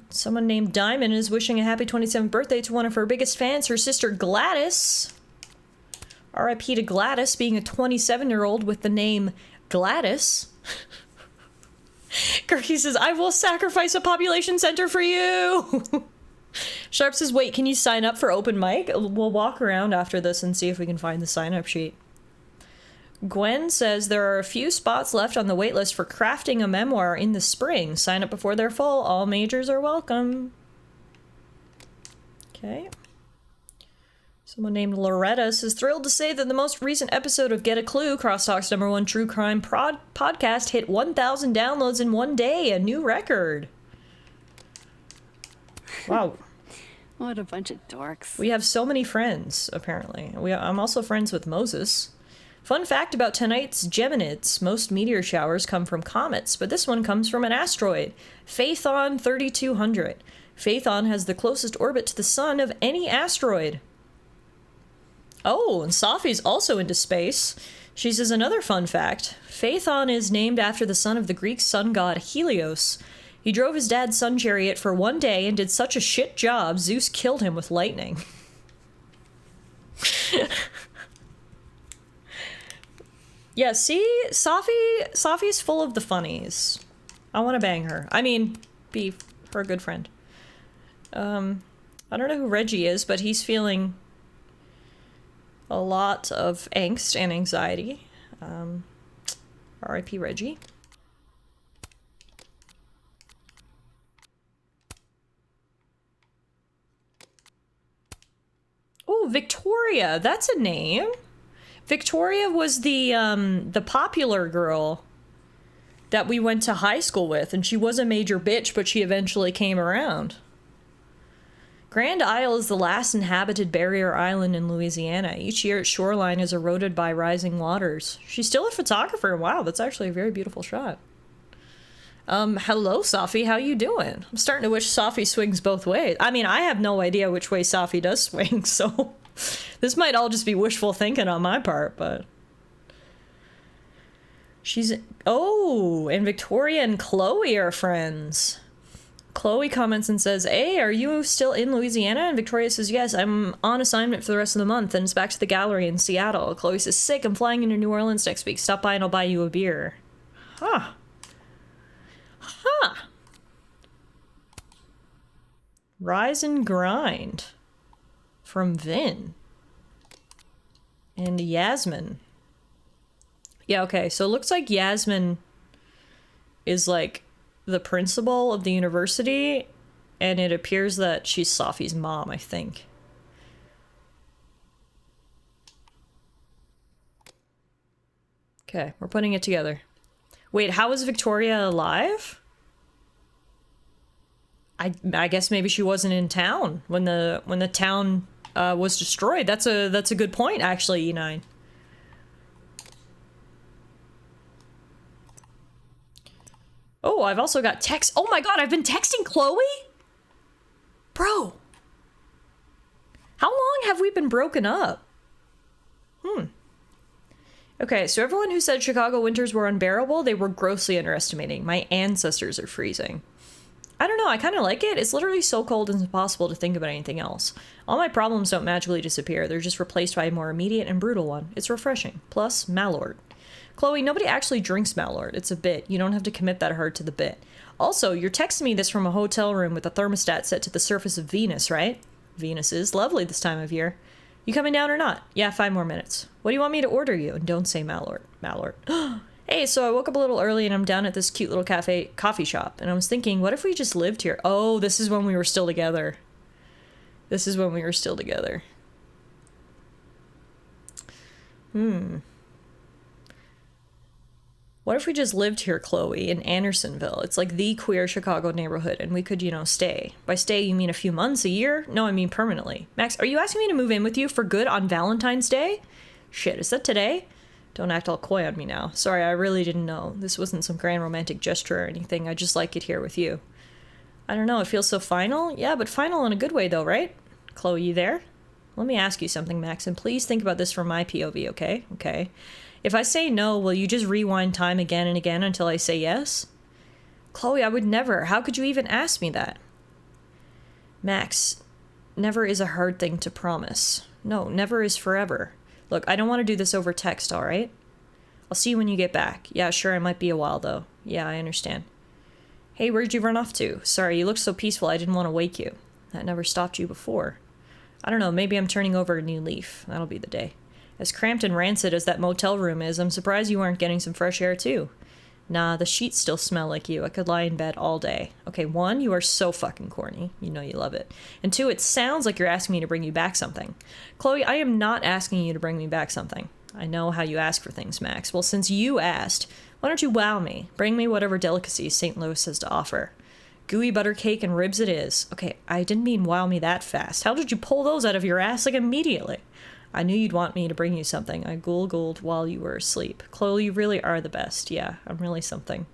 Someone named Diamond is wishing a happy 27th birthday to one of her biggest fans, her sister Gladys. RIP to Gladys, being a 27-year-old with the name Gladys. Kirky says, I will sacrifice a population center for you. Sharp says, wait, can you sign up for open mic? We'll walk around after this and see if we can find the sign-up sheet. Gwen says there are a few spots left on the waitlist for crafting a memoir in the spring. Sign up before they're full. All majors are welcome. Okay. Someone named Loretta says, thrilled to say that the most recent episode of Get a Clue, Crosstalk's #1 true crime podcast, hit 1,000 downloads in one day, a new record. Wow. What a bunch of dorks. We have so many friends, apparently. I'm also friends with Moses. Fun fact about tonight's Geminids, most meteor showers come from comets, but this one comes from an asteroid, Phaethon 3200. Phaethon has the closest orbit to the sun of any asteroid. Oh, and Safi's also into space. She says another fun fact. Phaethon is named after the son of the Greek sun god Helios. He drove his dad's sun chariot for one day and did such a shit job, Zeus killed him with lightning. Yeah, see? Safi's full of the funnies. I want to bang her. I mean, be her good friend. I don't know who Reggie is, but he's feeling a lot of angst and anxiety. R.I.P. Reggie. Oh, Victoria, that's a name. Victoria was the popular girl that we went to high school with, and she was a major bitch, but she eventually came around. Grand Isle is the last inhabited barrier island in Louisiana. Each year its shoreline is eroded by rising waters. She's still a photographer. Wow, that's actually a very beautiful shot. Hello, Safi. How you doing? I'm starting to wish Safi swings both ways. I mean, I have no idea which way Safi does swing, so this might all just be wishful thinking on my part, but... She's... Oh, and Victoria and Chloe are friends. Chloe comments and says, hey, are you still in Louisiana? And Victoria says, yes, I'm on assignment for the rest of the month, and it's back to the gallery in Seattle. Chloe says, sick, I'm flying into New Orleans next week. Stop by and I'll buy you a beer. Huh. Huh. Rise and Grind. From Vin. And Yasmin. Yeah, okay, so it looks like Yasmin is, like, the principal of the university, and it appears that she's Safi's mom, I think. Okay, we're putting it together. Wait, how is Victoria alive? I guess maybe she wasn't in town when the town was destroyed. That's a good point, actually, E9. Oh, I've also got text. Oh my god, I've been texting Chloe? Bro. How long have we been broken up? Okay, so everyone who said Chicago winters were unbearable, they were grossly underestimating. My ancestors are freezing. I don't know, I kind of like it. It's literally so cold it's impossible to think about anything else. All my problems don't magically disappear. They're just replaced by a more immediate and brutal one. It's refreshing. Plus, Malord. Chloe, nobody actually drinks Malord. It's a bit. You don't have to commit that hard to the bit. Also, you're texting me this from a hotel room with a thermostat set to the surface of Venus, right? Venus is lovely this time of year. You coming down or not? Yeah, 5 more minutes. What do you want me to order you? And don't say Malord. Malord. Hey, so I woke up a little early and I'm down at this cute little coffee shop. And I was thinking, what if we just lived here? Oh, this is when we were still together. This is when we were still together. What if we just lived here, Chloe, in Andersonville? It's like the queer Chicago neighborhood, and we could, you know, stay. By stay, you mean a few months, a year? No, I mean permanently. Max, are you asking me to move in with you for good on Valentine's Day? Shit, is that today? Don't act all coy on me now. Sorry, I really didn't know. This wasn't some grand romantic gesture or anything. I just like it here with you. I don't know, it feels so final? Yeah, but final in a good way though, right? Chloe, you there? Let me ask you something, Max, and please think about this from my POV, okay? Okay. If I say no, will you just rewind time again and again until I say yes? Chloe, I would never. How could you even ask me that? Max, never is a hard thing to promise. No, never is forever. Look, I don't want to do this over text, alright? I'll see you when you get back. Yeah, sure, it might be a while, though. Yeah, I understand. Hey, where'd you run off to? Sorry, you looked so peaceful I didn't want to wake you. That never stopped you before. I don't know, maybe I'm turning over a new leaf. That'll be the day. As cramped and rancid as that motel room is, I'm surprised you aren't getting some fresh air, too. Nah, the sheets still smell like you. I could lie in bed all day. Okay, 1, you are so fucking corny. You know you love it. And 2, it sounds like you're asking me to bring you back something. Chloe, I am not asking you to bring me back something. I know how you ask for things, Max. Well, since you asked, why don't you wow me? Bring me whatever delicacies St. Louis has to offer. Gooey butter cake and ribs it is. Okay, I didn't mean wow me that fast. How did you pull those out of your ass like immediately? I knew you'd want me to bring you something. I gulgled while you were asleep. Chloe, you really are the best. Yeah, I'm really something.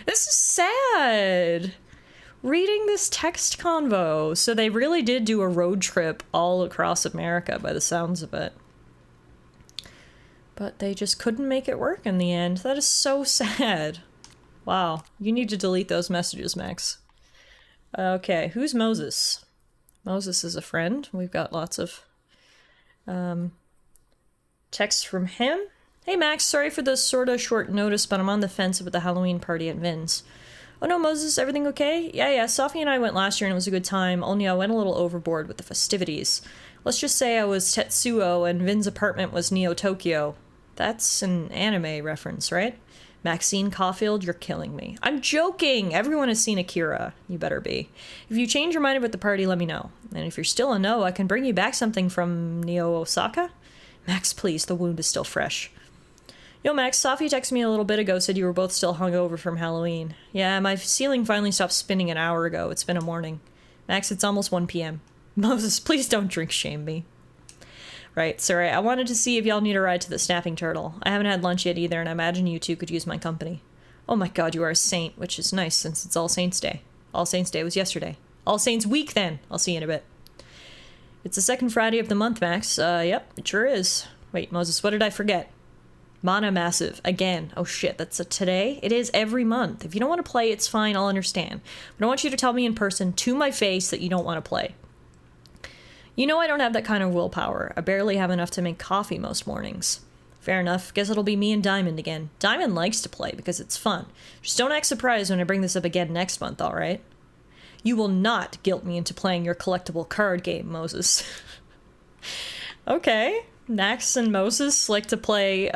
This is sad. Reading this text convo. So they really did do a road trip all across America by the sounds of it. But they just couldn't make it work in the end. That is so sad. Wow. You need to delete those messages, Max. Okay, who's Moses? Moses is a friend. We've got lots of Text from him. Hey Max, sorry for the sorta short notice, but I'm on the fence with the Halloween party at Vin's. Oh no, Moses, everything okay? Yeah, Sophie and I went last year and it was a good time, only I went a little overboard with the festivities. Let's just say I was Tetsuo and Vin's apartment was Neo Tokyo. That's an anime reference, right? Maxine Caulfield, you're killing me. I'm joking! Everyone has seen Akira. You better be. If you change your mind about the party, let me know. And if you're still a no, I can bring you back something from Neo Osaka? Max, please, the wound is still fresh. Yo, Max, Sophie texted me a little bit ago, said you were both still hungover from Halloween. Yeah, my ceiling finally stopped spinning an hour ago. It's been a morning. Max, it's almost 1 p.m. Moses, please don't drink shame me. Right, sorry, I wanted to see if y'all need a ride to the Snapping Turtle. I haven't had lunch yet either, and I imagine you two could use my company. Oh my god, you are a saint, which is nice since it's All Saints Day. All Saints Day was yesterday. All Saints Week, then. I'll see you in a bit. It's the second Friday of the month, Max. Yep, it sure is. Wait, Moses, what did I forget? Mana Massive. Again. Oh shit, that's a today? It is every month. If you don't want to play, it's fine, I'll understand. But I want you to tell me in person, to my face, that you don't want to play. You know I don't have that kind of willpower. I barely have enough to make coffee most mornings. Fair enough. Guess it'll be me and Diamond again. Diamond likes to play because it's fun. Just don't act surprised when I bring this up again next month, alright? You will not guilt me into playing your collectible card game, Moses. Okay. Max and Moses like to play,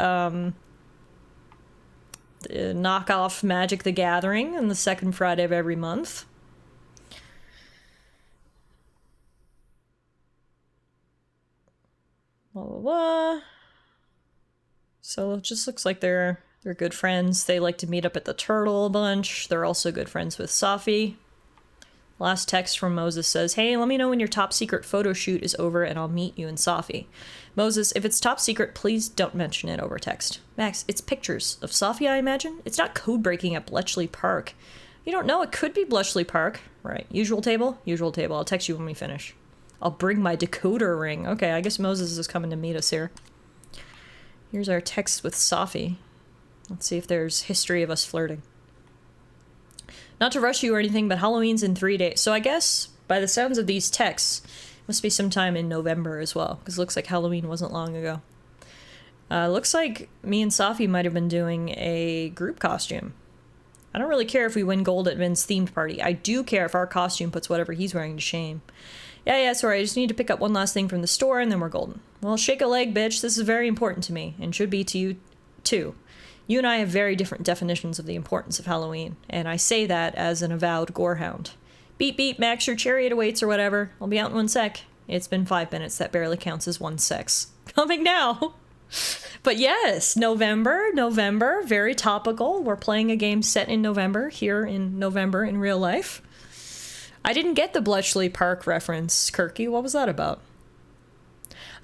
knockoff Magic the Gathering on the second Friday of every month. Blah, blah, blah. So it just looks like they're good friends. They like to meet up at the Turtle a bunch. They're also good friends with Sophie. Last text from Moses says, hey, let me know when your top secret photo shoot is over and I'll meet you and Sophie. Moses, if it's top secret, please don't mention it over text. Max, it's pictures of Sophie, I imagine? It's not code breaking at Bletchley Park. You don't know, it could be Bletchley Park. Right, usual table? Usual table. I'll text you when we finish. I'll bring my decoder ring. Okay, I guess Moses is coming to meet us here. Here's our text with Sophie. Let's see if there's history of us flirting. Not to rush you or anything, but Halloween's in 3 days. So I guess, by the sounds of these texts, must be sometime in November as well, because it looks like Halloween wasn't long ago. Looks like me and Sophie might have been doing a group costume. I don't really care if we win gold at Vin's themed party. I do care if our costume puts whatever he's wearing to shame. Yeah, sorry, I just need to pick up one last thing from the store and then we're golden. Well, shake a leg, bitch. This is very important to me, and should be to you, too. You and I have very different definitions of the importance of Halloween, and I say that as an avowed gorehound. Beep beep, Max, your chariot awaits or whatever. I'll be out in 1 sec. It's been 5 minutes. That barely counts as 1 sex. Coming now! But yes, November, very topical. We're playing a game set in November, here in November in real life. I didn't get the Bletchley Park reference, Kirky. What was that about?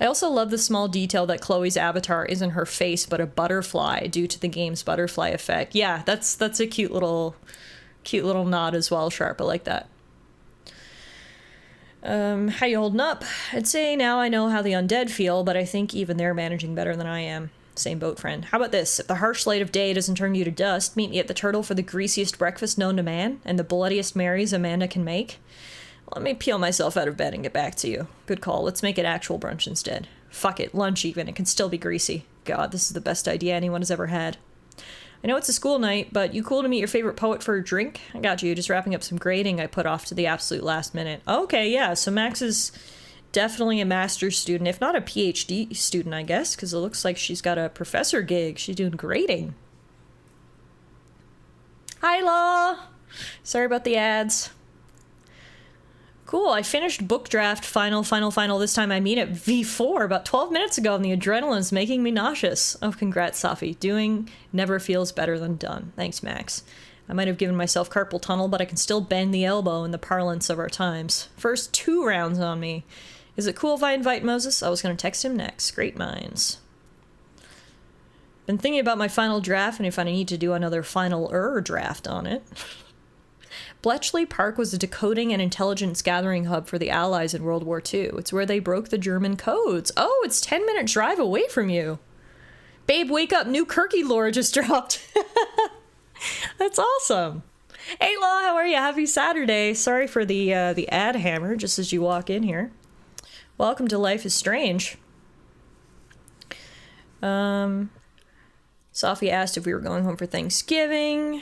I also love the small detail that Chloe's avatar isn't her face, but a butterfly due to the game's butterfly effect. Yeah, that's a cute little nod as well, Sharp. I like that. How you holding up? I'd say now I know how the undead feel, but I think even they're managing better than I am. Same boat, friend. How about this? If the harsh light of day doesn't turn you to dust, meet me at the Turtle for the greasiest breakfast known to man, and the bloodiest Marys Amanda can make. Let me peel myself out of bed and get back to you. Good call. Let's make it actual brunch instead. Fuck it. Lunch even. It can still be greasy. God, this is the best idea anyone has ever had. I know it's a school night, but you cool to meet your favorite poet for a drink? I got you. Just wrapping up some grading I put off to the absolute last minute. Okay, yeah. So Max is definitely a master's student, if not a PhD student, I guess, because it looks like she's got a professor gig. She's doing grading. Hi, Law! Sorry about the ads. Cool, I finished book draft final. This time I meet at V4 about 12 minutes ago and the adrenaline's making me nauseous. Oh, congrats, Sophie. Doing never feels better than done. Thanks, Max. I might have given myself carpal tunnel, but I can still bend the elbow in the parlance of our times. First 2 rounds on me. Is it cool if I invite Moses? I was going to text him next. Great minds. Been thinking about my final draft and if I need to do another final draft on it. Bletchley Park was a decoding and intelligence gathering hub for the Allies in World War II. It's where they broke the German codes. Oh, it's 10-minute drive away from you. Babe, wake up. New Kirky lore just dropped. That's awesome. Hey, Law, how are you? Happy Saturday. Sorry for the ad hammer just as you walk in here. Welcome to Life is Strange. Sophie asked if we were going home for Thanksgiving.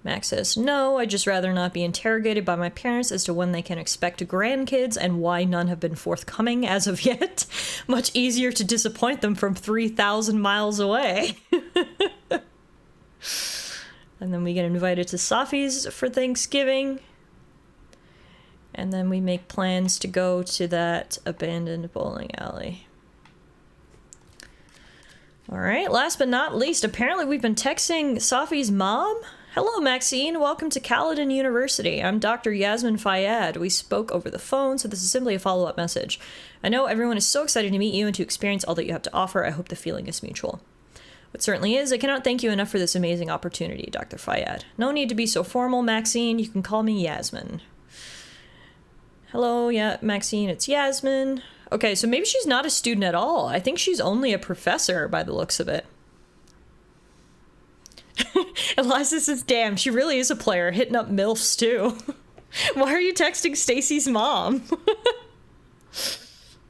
Max says, no, I'd just rather not be interrogated by my parents as to when they can expect grandkids and why none have been forthcoming as of yet. Much easier to disappoint them from 3,000 miles away. And then we get invited to Sophie's for Thanksgiving. And then we make plans to go to that abandoned bowling alley. Alright, last but not least, apparently we've been texting Sophie's mom. Hello, Maxine. Welcome to Caledon University. I'm Dr. Yasmin Fayyad. We spoke over the phone, so this is simply a follow-up message. I know everyone is so excited to meet you and to experience all that you have to offer. I hope the feeling is mutual. It certainly is. I cannot thank you enough for this amazing opportunity, Dr. Fayyad. No need to be so formal, Maxine. You can call me Yasmin. Hello, yeah, Maxine, it's Yasmin. Okay, so maybe she's not a student at all. I think she's only a professor by the looks of it. Eliza says, damn, she really is a player, hitting up MILFs too. Why are you texting Stacy's mom?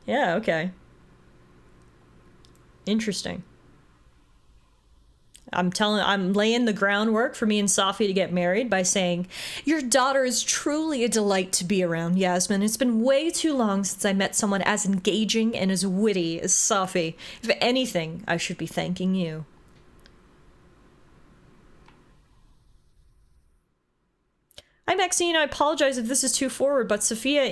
Yeah, okay. Interesting. I'm laying the groundwork for me and Sophie to get married by saying, your daughter is truly a delight to be around, Yasmin. It's been way too long since I met someone as engaging and as witty as Sophie. If anything, I should be thanking you. Hi, Maxine. I apologize if this is too forward, but Sophia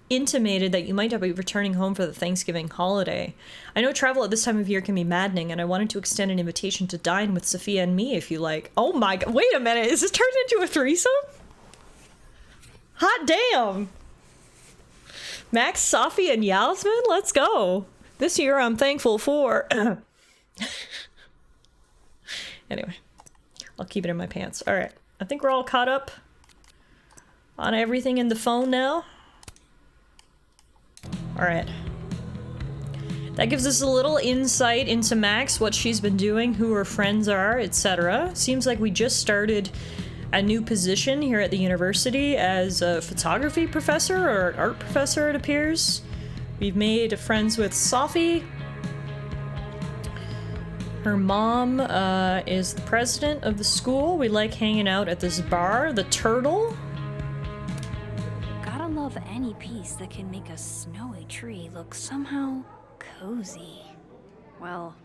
intimated that you might not be returning home for the Thanksgiving holiday. I know travel at this time of year can be maddening, and I wanted to extend an invitation to dine with Sophia and me if you like. Oh my god, wait a minute, is this turned into a threesome? Hot damn! Max, Sophie, and Yasmin, let's go! This year I'm thankful for... Anyway, I'll keep it in my pants. Alright, I think we're all caught up on everything in the phone now. Alright. That gives us a little insight into Max, what she's been doing, who her friends are, etc. Seems like we just started a new position here at the university as a photography professor, or an art professor, it appears. We've made friends with Sophie. Her mom is the president of the school. We like hanging out at this bar, the Turtle. Gotta love any piece that can make a snowy tree look somehow cozy. Well,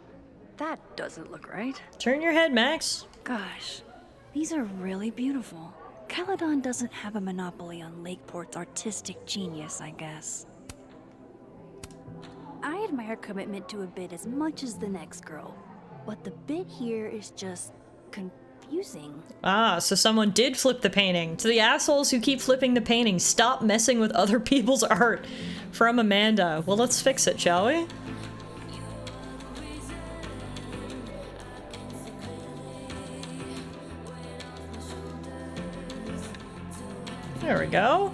that doesn't look right. Turn your head, Max. Gosh, these are really beautiful. Caledon doesn't have a monopoly on Lakeport's artistic genius, I guess. I admire commitment to a bit as much as the next girl, but the bit here is just confusing. Ah, so someone did flip the painting. To the assholes who keep flipping the painting, stop messing with other people's art. From Amanda. Well, let's fix it, shall we? There we go.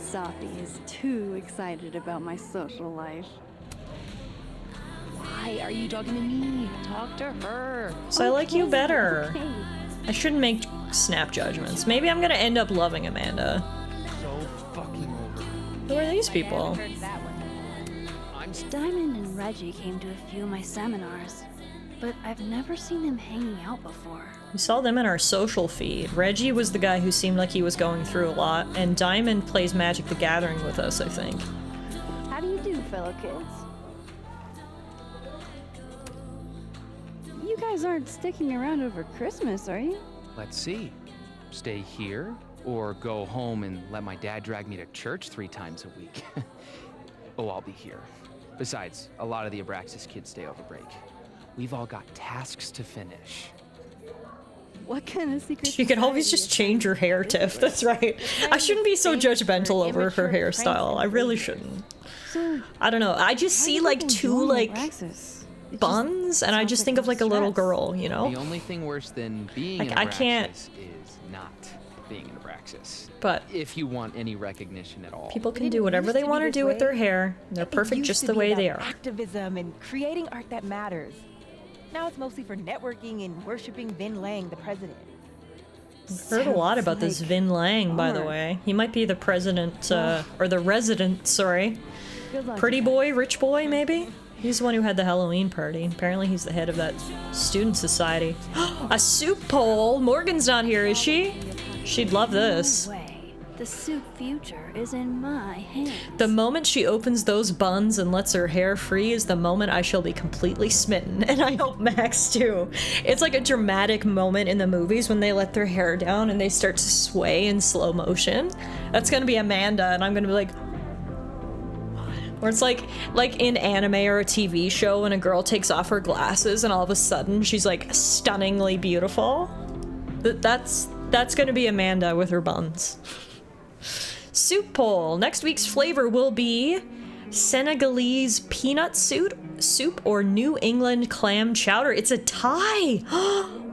Sophie is too excited about my social life. Why are you talking to me? Talk to her. So I like you better. Okay. I shouldn't make snap judgments. Maybe I'm gonna end up loving Amanda. So fucking over. Who are these people? Diamond and Reggie came to a few of my seminars, but I've never seen them hanging out before. We saw them in our social feed. Reggie was the guy who seemed like he was going through a lot, and Diamond plays Magic the Gathering with us, I think. How do you do, fellow kids? You guys aren't sticking around over Christmas, are you? Let's see. Stay here, or go home and let my dad drag me to church 3 times a week. Oh, I'll be here. Besides, a lot of the Abraxas kids stay over break. We've all got tasks to finish. What kind of secret? You can always just change your hair, Tiff. That's right. I shouldn't be so judgmental over her hairstyle. I really shouldn't. So, I don't know. I just see like 2 like buns, and I just think of like a little girl, you know? The only thing worse than being Like, an Abraxas I can't- is not being an Abraxas. But If you want any recognition at all. people can do whatever they want to do with their hair. They're perfect just the way they are. Activism and creating art that matters. Now it's mostly for networking and worshiping Vin Lang, the president. Heard a lot about this like Vin Lang, by the art. way. He might be the president, or the resident, sorry. Good luck. Pretty boy, rich boy, maybe? He's the one who had the Halloween party. Apparently he's the head of that student society. A soup pole! Morgan's not here, is she? She'd love this. No way. The soup future is in my hands. The moment she opens those buns and lets her hair free is the moment I shall be completely smitten. And I hope Max too. It's like a dramatic moment in the movies when they let their hair down and they start to sway in slow motion. That's gonna be Amanda, and I'm gonna be like... Or it's like in anime or a TV show when a girl takes off her glasses and all of a sudden she's like stunningly beautiful. That's gonna be Amanda with her buns. Soup poll. Next week's flavor will be Senegalese peanut soup or New England clam chowder. It's a tie.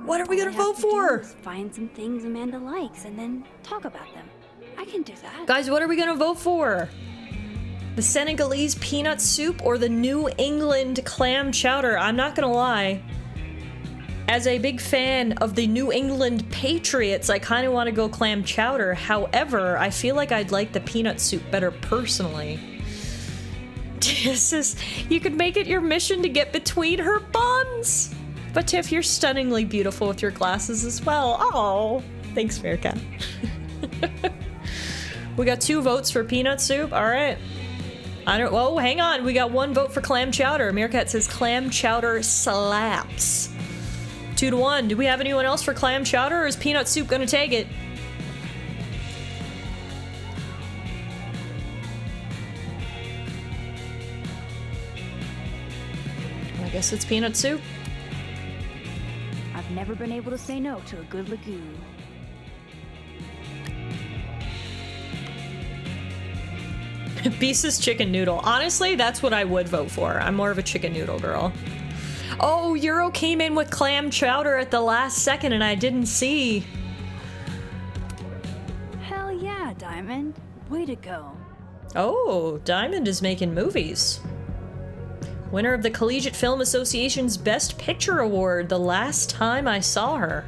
What are we gonna vote for? Find some things Amanda likes and then talk about them. I can do that. Guys, what are we gonna vote for? The Senegalese peanut soup or the New England clam chowder? I'm not gonna lie. As a big fan of the New England Patriots, I kind of want to go clam chowder. However, I feel like I'd like the peanut soup better personally. You could make it your mission to get between her buns. But Tiff, you're stunningly beautiful with your glasses as well. Oh, thanks, Meerkat. We got 2 votes for peanut soup. All right. Oh, hang on. We got 1 vote for clam chowder. Meerkat says clam chowder slaps. 2-1. Do we have anyone else for clam chowder, or is peanut soup gonna take it? I guess it's peanut soup. I've never been able to say no to a good lagoon. Beast's chicken noodle. Honestly, that's what I would vote for. I'm more of a chicken noodle girl. Oh, Euro came in with clam chowder at the last second and I didn't see. Hell yeah, Diamond. Way to go. Oh, Diamond is making movies. Winner of the Collegiate Film Association's Best Picture Award the last time I saw her.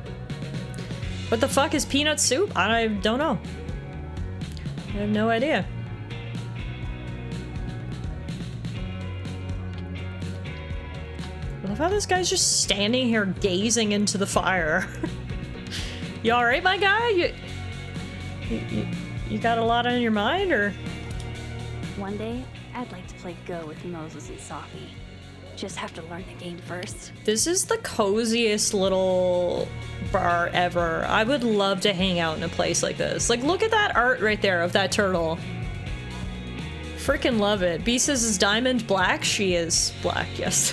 What the fuck is peanut soup? I don't know. I have no idea. I love how this guy's just standing here gazing into the fire. You alright, my guy? You got a lot on your mind, or? One day, I'd like to play Go with Moses and Safi. Just have to learn the game first. This is the coziest little bar ever. I would love to hang out in a place like this. Like, look at that art right there of that turtle. Freaking love it. B says, is Diamond black? She is black, yes.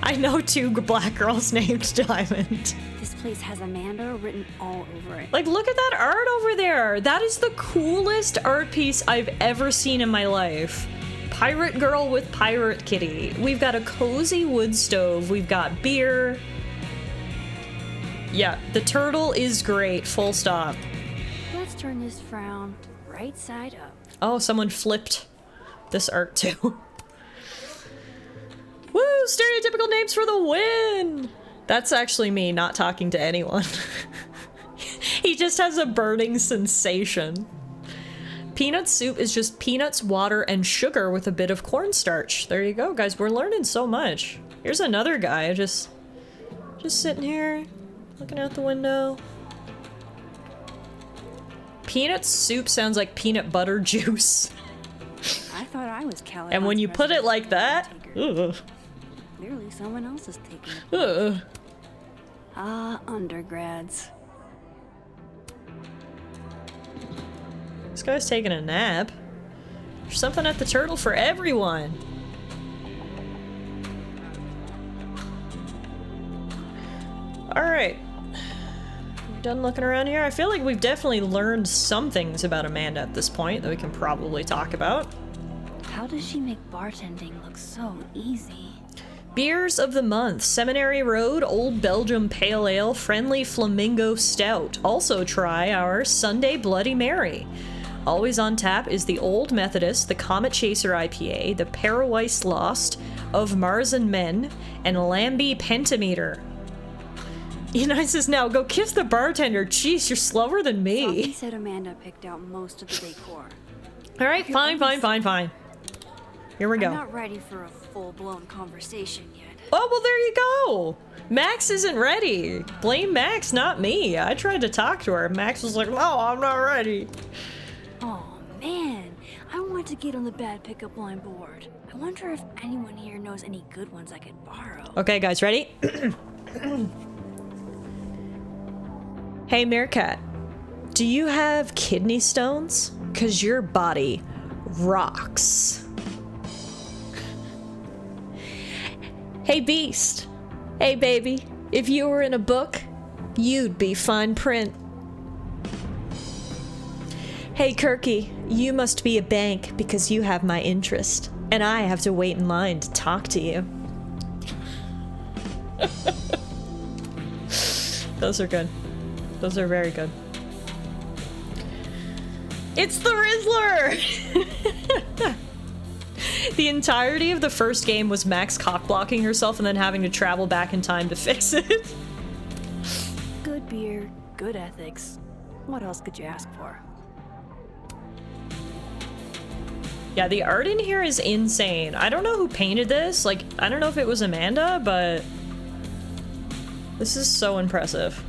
I know 2 black girls named Diamond. This place has Amanda written all over it. Like, look at that art over there. That is the coolest art piece I've ever seen in my life. Pirate girl with pirate kitty. We've got a cozy wood stove. We've got beer. Yeah, the turtle is great, full stop. Let's turn this frown right side up. Oh, someone flipped this art too. Woo! Stereotypical names for the win! That's actually me not talking to anyone. He just has a burning sensation. Peanut soup is just peanuts, water, and sugar with a bit of cornstarch. There you go, guys. We're learning so much. Here's another guy just sitting here, looking out the window. Peanut soup sounds like peanut butter juice. I thought I was Callie. And when you put it like that, ugh. Clearly someone else is taking it. Ugh. Ah, undergrads. This guy's taking a nap. There's something at the turtle for everyone. Alright. We're done looking around here. I feel like we've definitely learned some things about Amanda at this point that we can probably talk about. How does she make bartending look so easy? Beers of the month: Seminary Road Old Belgium Pale Ale Friendly Flamingo Stout. Also try our Sunday Bloody Mary. Always on tap is the Old Methodist, the Comet Chaser IPA, the Paraweiss Lost of Mars and Men, and Lambie Pentameter. Enai says, now go kiss the bartender. Jeez, you're slower than Sophie me. said Amanda picked out most of the decor. All right, fine. Here we I'm go. not ready for a full-blown conversation yet. Oh, well, there you go. Max isn't ready. Blame Max, not me. I tried to talk to her. Max was like, no, I'm not ready. Oh man, I want to get on the bad pickup line board. I wonder if anyone here knows any good ones I could borrow. Okay, guys, ready? Hey, Meerkat, do you have kidney stones? 'Cause your body rocks. Hey, Beast. Hey, baby. If you were in a book, you'd be fine print. Hey, Kirky, you must be a bank because you have my interest, and I have to wait in line to talk to you. Those are good. Those are very good. It's the Rizzler! The entirety of the first game was Max cock-blocking herself and then having to travel back in time to fix it. Good beer, good ethics. What else could you ask for? Yeah, the art in here is insane. I don't know who painted this. Like, I don't know if it was Amanda, but this is so impressive.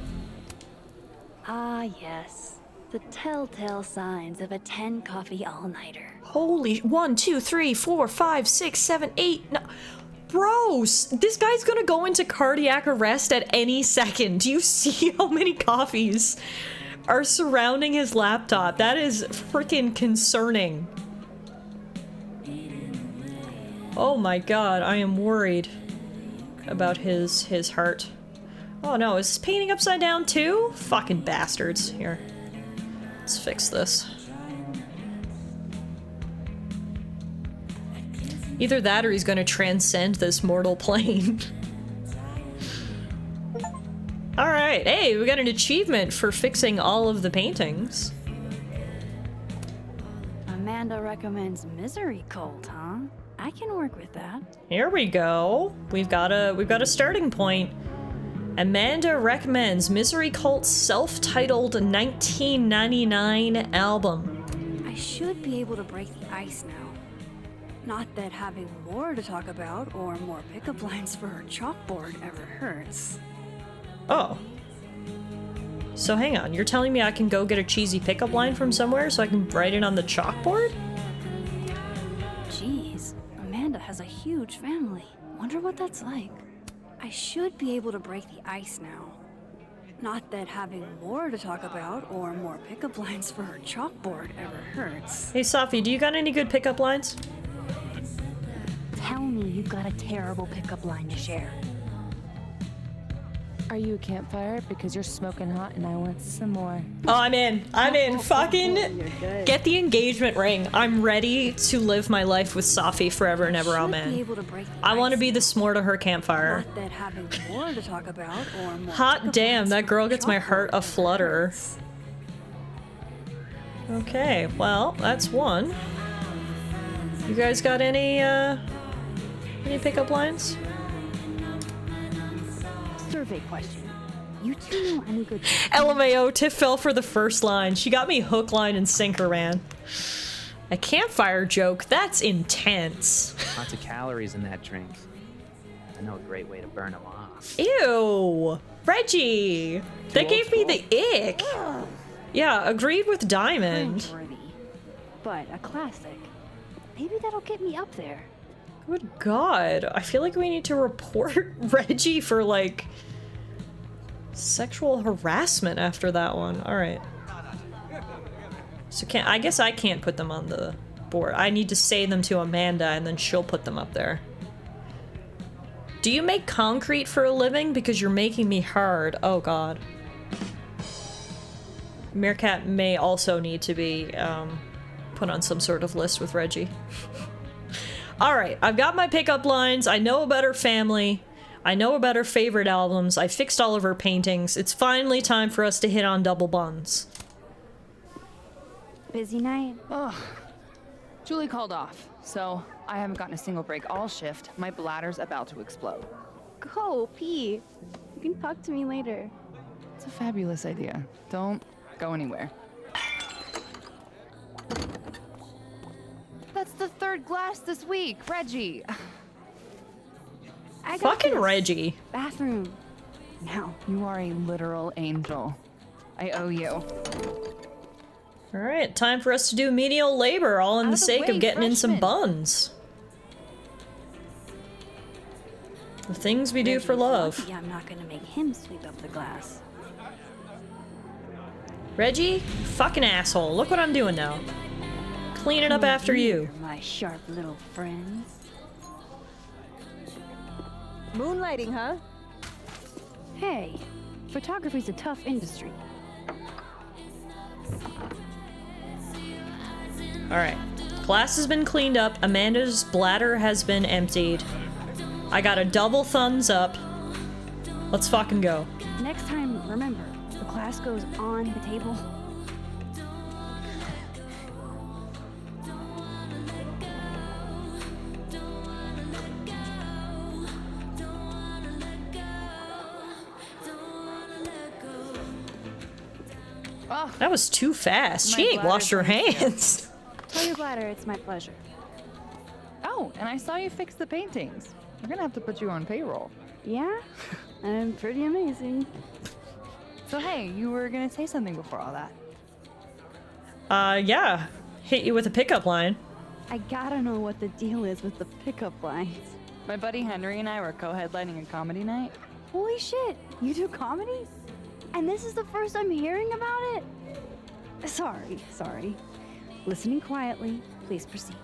Ah, yes. The telltale signs of a 10 coffee all-nighter. Holy 1, 2, 3, 4, 5, 6, 7, 8. No. Bros, this guy's gonna go into cardiac arrest at any second. Do you see how many coffees are surrounding his laptop? That is freaking concerning. Oh my god, I am worried about his heart. Oh no, is this painting upside down too? Fucking bastards. Here. Let's fix this. Either that or he's gonna transcend this mortal plane. Alright, hey, we got an achievement for fixing all of the paintings. Amanda recommends Misery Cult, huh? I can work with that. Here we go. We've got a starting point. Amanda recommends Misery Cult's self-titled 1999 album. I should be able to break the ice now. Not that having more to talk about or more pickup lines for her chalkboard ever hurts. Oh. So hang on, you're telling me I can go get a cheesy pickup line from somewhere so I can write it on the chalkboard? Jeez, Amanda has a huge family. Wonder what that's like. I should be able to break the ice now. Not that having more to talk about or more pickup lines for her chalkboard ever hurts. Hey Safi, do you got any good pickup lines? Tell me you've got a terrible pickup line to share. Are you a campfire? Because you're smoking hot and I want some more. Oh, I'm in. I'm in. Fucking get the engagement ring. I'm ready to live my life with Safi forever and ever. Amen. I want to be the s'more to her campfire. Not that having more to talk about or more Hot damn, that girl gets my heart aflutter. Okay, well, that's one. You guys got any pickup lines? Survey question. You two know any good... LMAO, Tiff fell for the first line. She got me hook, line, and sinker, man. A campfire joke? That's intense. Lots of calories in that drink. I know a great way to burn them off. Ew. Reggie. That gave me the ick. Yeah, agreed with Diamond. Cringeworthy, but a classic. Maybe that'll get me up there. Good God. I feel like we need to report Reggie for, like, sexual harassment after that one. Alright. So I guess I can't put them on the board. I need to say them to Amanda and then she'll put them up there. Do you make concrete for a living? Because you're making me hard. Oh God. Meerkat may also need to be put on some sort of list with Reggie. Alright, I've got my pickup lines. I know about her family. I know about her favorite albums. I fixed all of her paintings. It's finally time for us to hit on double buns. Busy night? Ugh. Julie called off, so I haven't gotten a single break all shift. My bladder's about to explode. Go pee. You can talk to me later. It's a fabulous idea. Don't go anywhere. That's the third glass this week, Reggie. I got Fucking this. Reggie. Bathroom. Now. You are a literal angel. I owe you. Alright, time for us to do menial labor, all in Out the of the sake of way, getting in some freshman. buns. The things we do for Reggie's love. lucky I'm not gonna make him sweep up the glass. Reggie, fucking asshole. Look what I'm doing now. Cleaning up after you. My sharp little friends. Moonlighting, huh? Hey, photography's a tough industry. Alright. Glass has been cleaned up. Amanda's bladder has been emptied. I got a double thumbs up. Let's fucking go. Next time, remember, the glass goes on the table. Oh, That was too fast. My She ain't washed her bladder's empty. hands. Tell your bladder it's my pleasure. oh, and I saw you fix the paintings. We're gonna have to put you on payroll. Yeah? I'm pretty amazing. So hey, you were gonna say something before all that. Yeah. Hit you with a pickup line. I gotta know what the deal is with the pickup lines. My buddy Henry and I were co-headlining a comedy night. Holy shit, you do comedy? And this is the first I'm hearing about it? Sorry. Listening quietly, please proceed.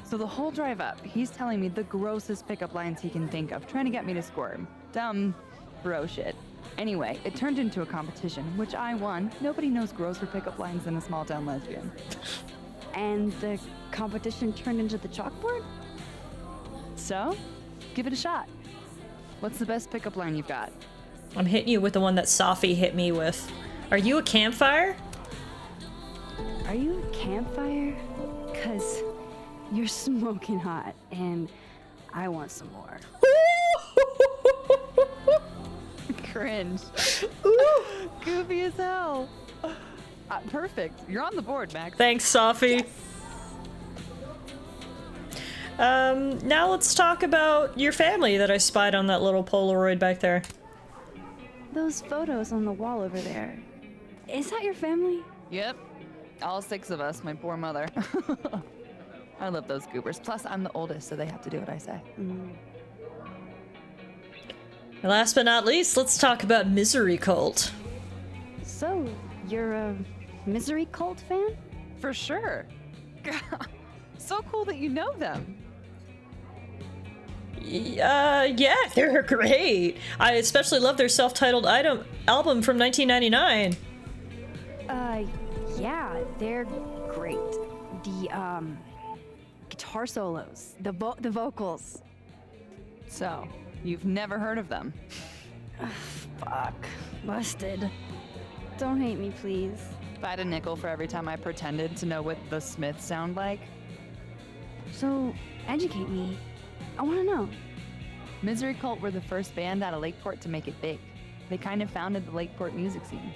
So the whole drive up, he's telling me the grossest pickup lines he can think of, trying to get me to squirm. Dumb bro shit. Anyway, it turned into a competition, which I won. Nobody knows grosser pickup lines than a small town lesbian. And the competition turned into the chalkboard? So, give it a shot. What's the best pickup line you've got? I'm hitting you with the one that Safi hit me with. Are you a campfire? Are you a campfire? Cause you're smoking hot and I want some more. Cringe. Goofy as hell. Perfect. You're on the board, Max. Thanks, Safi. Now let's talk about your family that I spied on that little Polaroid back there. Those photos on the wall over there. Is that your family? Yep. All 6 of us, my poor mother. I love those goobers. Plus, I'm the oldest, so they have to do what I say. And last but not least, let's talk about Misery Cult. So, you're a Misery Cult fan? For sure. So cool that you know them. Yeah, they're great. I especially love their self-titled album from 1999. Yeah, they're great. The, guitar solos, the vocals. So, you've never heard of them? Fuck. Busted. Don't hate me, please. If I had a nickel for every time I pretended to know what the Smiths sound like. So, educate me. I want to know. Misery Cult were the first band out of Lakeport to make it big. They kind of founded the Lakeport music scene.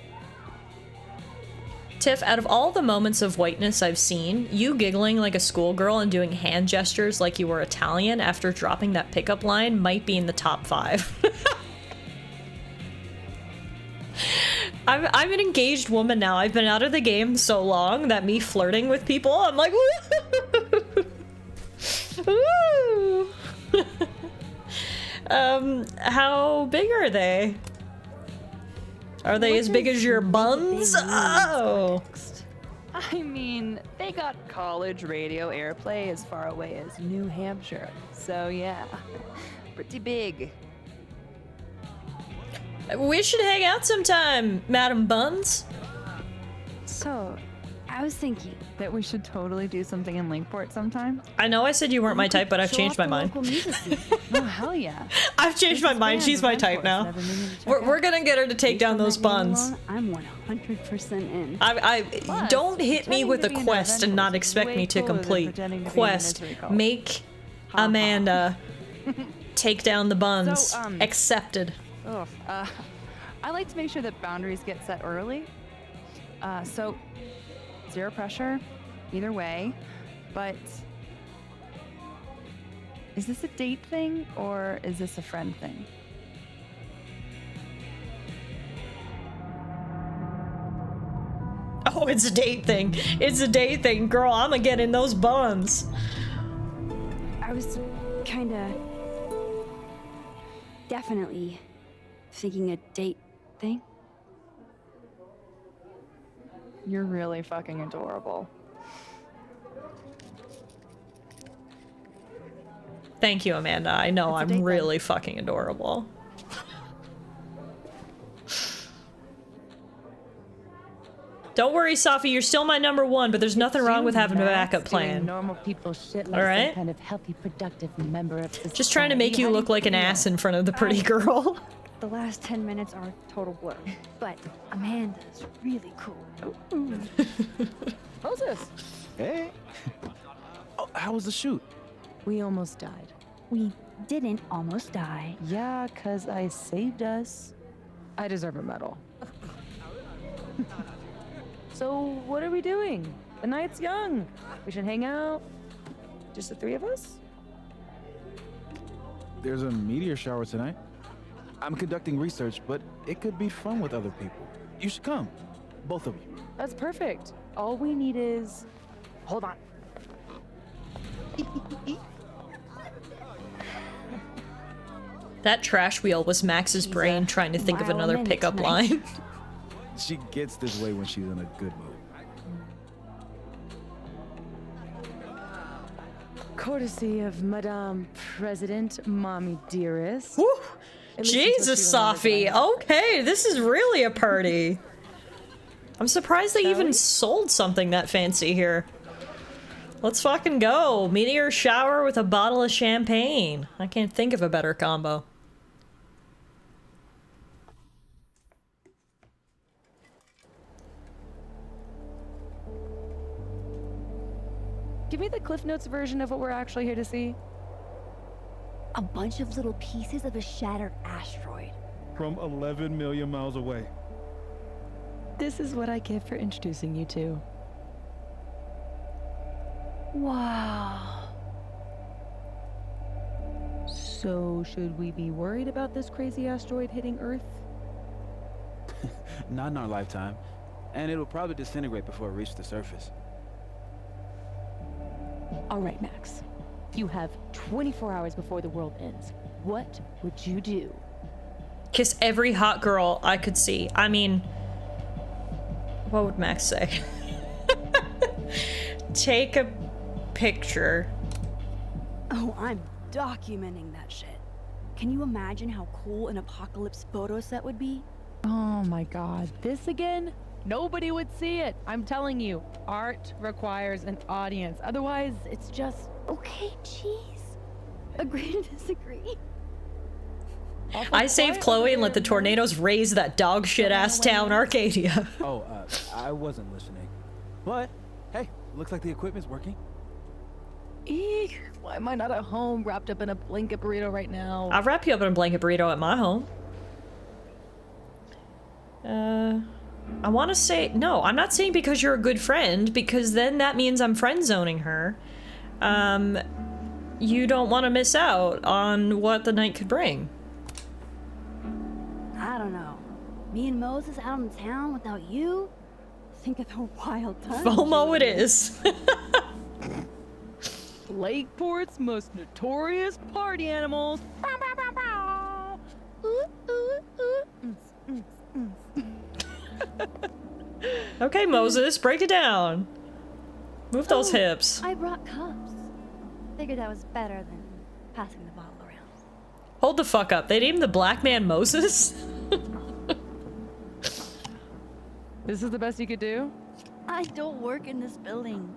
Tiff, out of all the moments of whiteness I've seen, you giggling like a schoolgirl and doing hand gestures like you were Italian after dropping that pickup line might be in the top 5. I'm an engaged woman now. I've been out of the game so long that me flirting with people, I'm like, woo! How big are they? Are they as big as your buns? Oh! I mean, they got college radio airplay as far away as New Hampshire. So yeah, pretty big. We should hang out sometime, Madam Buns. So, I was thinking. That we should totally do something in Lakeport sometime? I know I said you weren't my type, but I've show changed off my the mind. local music scene. Oh, hell yeah. I've changed my mind. She's my type now. We're gonna get her to take down those buns. I'm 100% in. I don't hit me with a quest and not expect me to complete. Quest. Make Amanda take down the buns. So, Accepted. Ugh. I like to make sure that boundaries get set early. So, zero pressure, either way. But is this a date thing or is this a friend thing? Oh, it's a date thing. It's a date thing. Girl, I'ma get in those buns. I was kinda... definitely thinking a date thing. You're really fucking adorable. Thank you, Amanda. I know It's a I'm date really fucking adorable. Don't worry, Safi, you're still my number one, but there's nothing wrong with having a backup plan. Normal people shit like All right? some kind of healthy, productive member of society. Just trying to make you look like an ass in front of the pretty girl. The last 10 minutes are a total blur, but Amanda's really cool. Moses, Hey. Oh, how was the shoot? we almost died. We didn't almost die. Yeah, 'cause I saved us. I deserve a medal. So, what are we doing? The night's young. We should hang out. Just the three of us? There's a meteor shower tonight. I'm conducting research, but it could be fun with other people. You should come. Both of you. That's perfect. All we need is... Hold on. That trash wheel was Max's brain trying to think of mile a another minute pickup tonight. line. She gets this way when she's in a good mood. Courtesy of Madame President, Mommy Dearest. Woo! At least until Jesus, she remembers Safi. my- Okay, this is really a party. I'm surprised they even sold something that fancy here. Let's fucking go. Meteor shower with a bottle of champagne. I can't think of a better combo. Give me the Cliff Notes version of what we're actually here to see. A bunch of little pieces of a shattered asteroid. From 11 million miles away. This is what I get for introducing you to. Wow. So, should we be worried about this crazy asteroid hitting Earth? Not in our lifetime. And it'll probably disintegrate before it reaches the surface. All right, Max. You have 24 hours before the world ends. What would you do? Kiss every hot girl I could see. I mean, what would Max say? Take a picture. Oh, I'm documenting that shit. Can you imagine how cool an apocalypse photo set would be? Oh my god, this again? Nobody would see it. I'm telling you, art requires an audience. Otherwise, it's just... Okay, jeez. Agree to disagree. I saved Chloe and let the tornadoes raise that dog shit ass town, Arcadia. Oh, I wasn't listening. But, hey, looks like the equipment's working. Eek, why am I not at home wrapped up in a blanket burrito right now? I'll wrap you up in a blanket burrito at my home. I want to say, no, I'm not saying because you're a good friend, because then that means I'm friend zoning her. You don't want to miss out on what the night could bring. I don't know. Me and Moses out in town without you? Think of the wild times. FOMO it is. Lakeport's most notorious party animals. Okay, Moses, break it down. Move those hips. I brought cups. Figured that was better than passing the bottle around. Hold the fuck up. They named the black man Moses? This is the best you could do? I don't work in this building.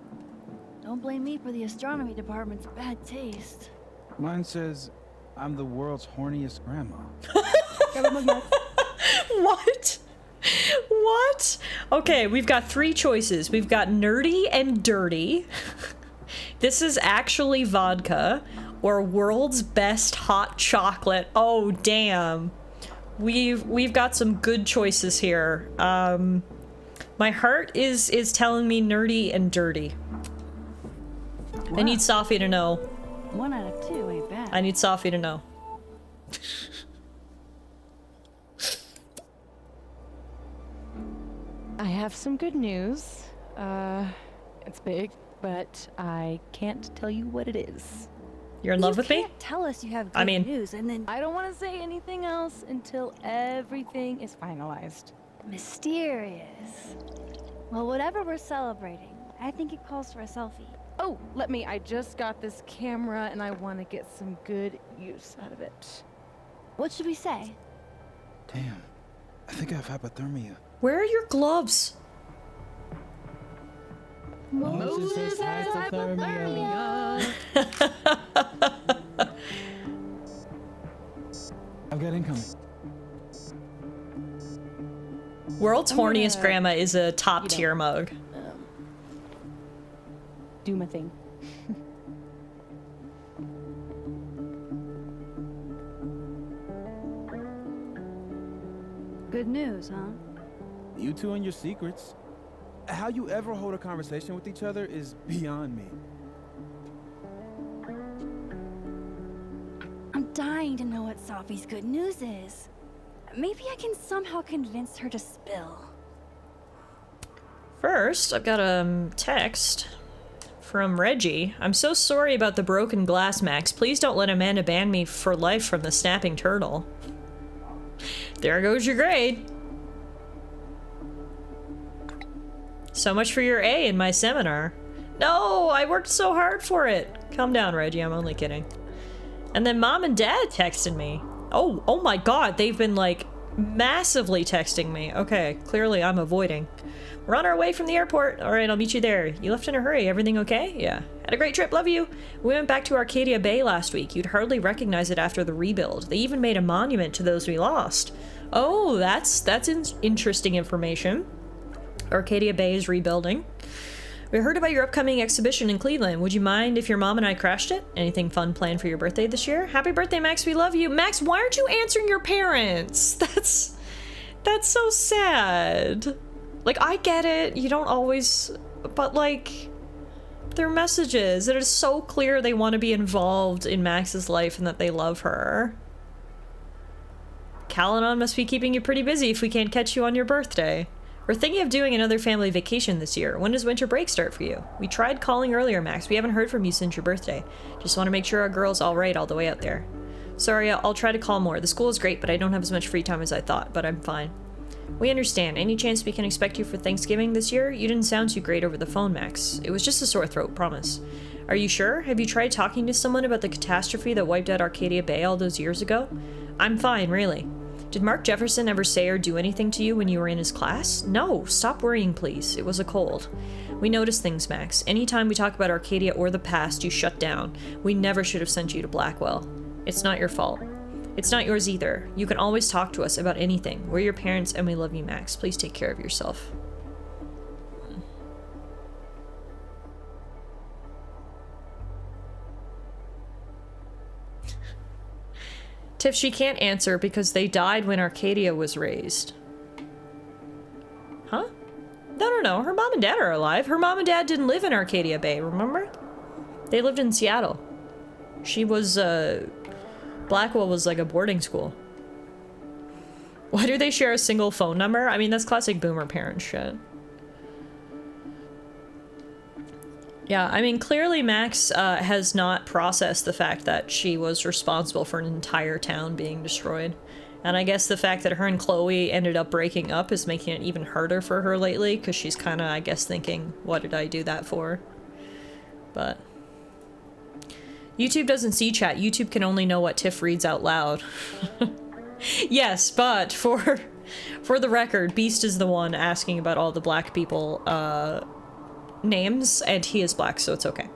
Don't blame me for the astronomy department's bad taste. Mine says, I'm the world's horniest grandma. What? What? Okay, we've got three choices. We've got nerdy and dirty. This is actually vodka or world's best hot chocolate. Oh, damn. We've got some good choices here. My heart is telling me nerdy and dirty. Wow. I need Safi to know. 1 out of 2 ain't bad. I need Safi to know. I have some good news. It's big, but I can't tell you what it is. You're in love with me? You can't tell us you have good I mean, news and then... I don't want to say anything else until everything is finalized. Mysterious. Well, whatever we're celebrating, I think it calls for a selfie. Oh, I just got this camera and I want to get some good use out of it. What should we say? Damn. I think I have hypothermia. where are your gloves? Moses has hypothermia. I've got incoming. World's I'm horniest gonna, grandma is a top tier mug. Do my thing. Good news, huh? You two and your secrets. How you ever hold a conversation with each other is beyond me. I'm dying to know what Safi's good news is. Maybe I can somehow convince her to spill. First, I've got a text from Reggie. I'm so sorry about the broken glass, Max. Please don't let Amanda ban me for life from the snapping turtle. There goes your grade. So much for your A in my seminar. No, I worked so hard for it. Calm down, Reggie. I'm only kidding. And then Mom and Dad texted me. Oh my God. They've been like massively texting me. Okay, clearly I'm avoiding. We're on our way from the airport. All right, I'll meet you there. You left in a hurry. Everything okay? Yeah. Had a great trip. Love you. We went back to Arcadia Bay last week. You'd hardly recognize it after the rebuild. They even made a monument to those we lost. Oh, that's interesting information. Arcadia Bay is rebuilding. We heard about your upcoming exhibition in Cleveland. Would you mind if your mom and I crashed it? Anything fun planned for your birthday this year? Happy birthday, Max. We love you. Max, why aren't you answering your parents? That's so sad. Like, I get it. You don't always... But, like, their messages. It is so clear they want to be involved in Max's life and that they love her. Calanon must be keeping you pretty busy if we can't catch you on your birthday. We're thinking of doing another family vacation this year. When does winter break start for you? We tried calling earlier, Max. We haven't heard from you since your birthday. Just want to make sure our girl's all right all the way out there. Sorry, I'll try to call more. The school is great, but I don't have as much free time as I thought, but I'm fine. We understand. Any chance we can expect you for Thanksgiving this year? You didn't sound too great over the phone, Max. It was just a sore throat, promise. Are you sure? Have you tried talking to someone about the catastrophe that wiped out Arcadia Bay all those years ago? I'm fine, really. Did Mark Jefferson ever say or do anything to you when you were in his class? No, stop worrying, please. It was a cold. We notice things, Max. Anytime we talk about Arcadia or the past, you shut down. We never should have sent you to Blackwell. It's not your fault. It's not yours either. You can always talk to us about anything. We're your parents and we love you, Max. Please take care of yourself. Tiff, she can't answer because they died when Arcadia was raised. Huh? No. Her mom and dad are alive. Her mom and dad didn't live in Arcadia Bay, remember? They lived in Seattle. She was, Blackwell was like a boarding school. Why do they share a single phone number? I mean, that's classic boomer parent shit. Yeah, I mean, clearly Max has not processed the fact that she was responsible for an entire town being destroyed. And I guess the fact that her and Chloe ended up breaking up is making it even harder for her lately, because she's kind of, I guess, thinking, what did I do that for? But... YouTube doesn't see chat. YouTube can only know what Tiff reads out loud. Yes, but for the record, Beast is the one asking about all the black people, names, and he is black, so it's okay.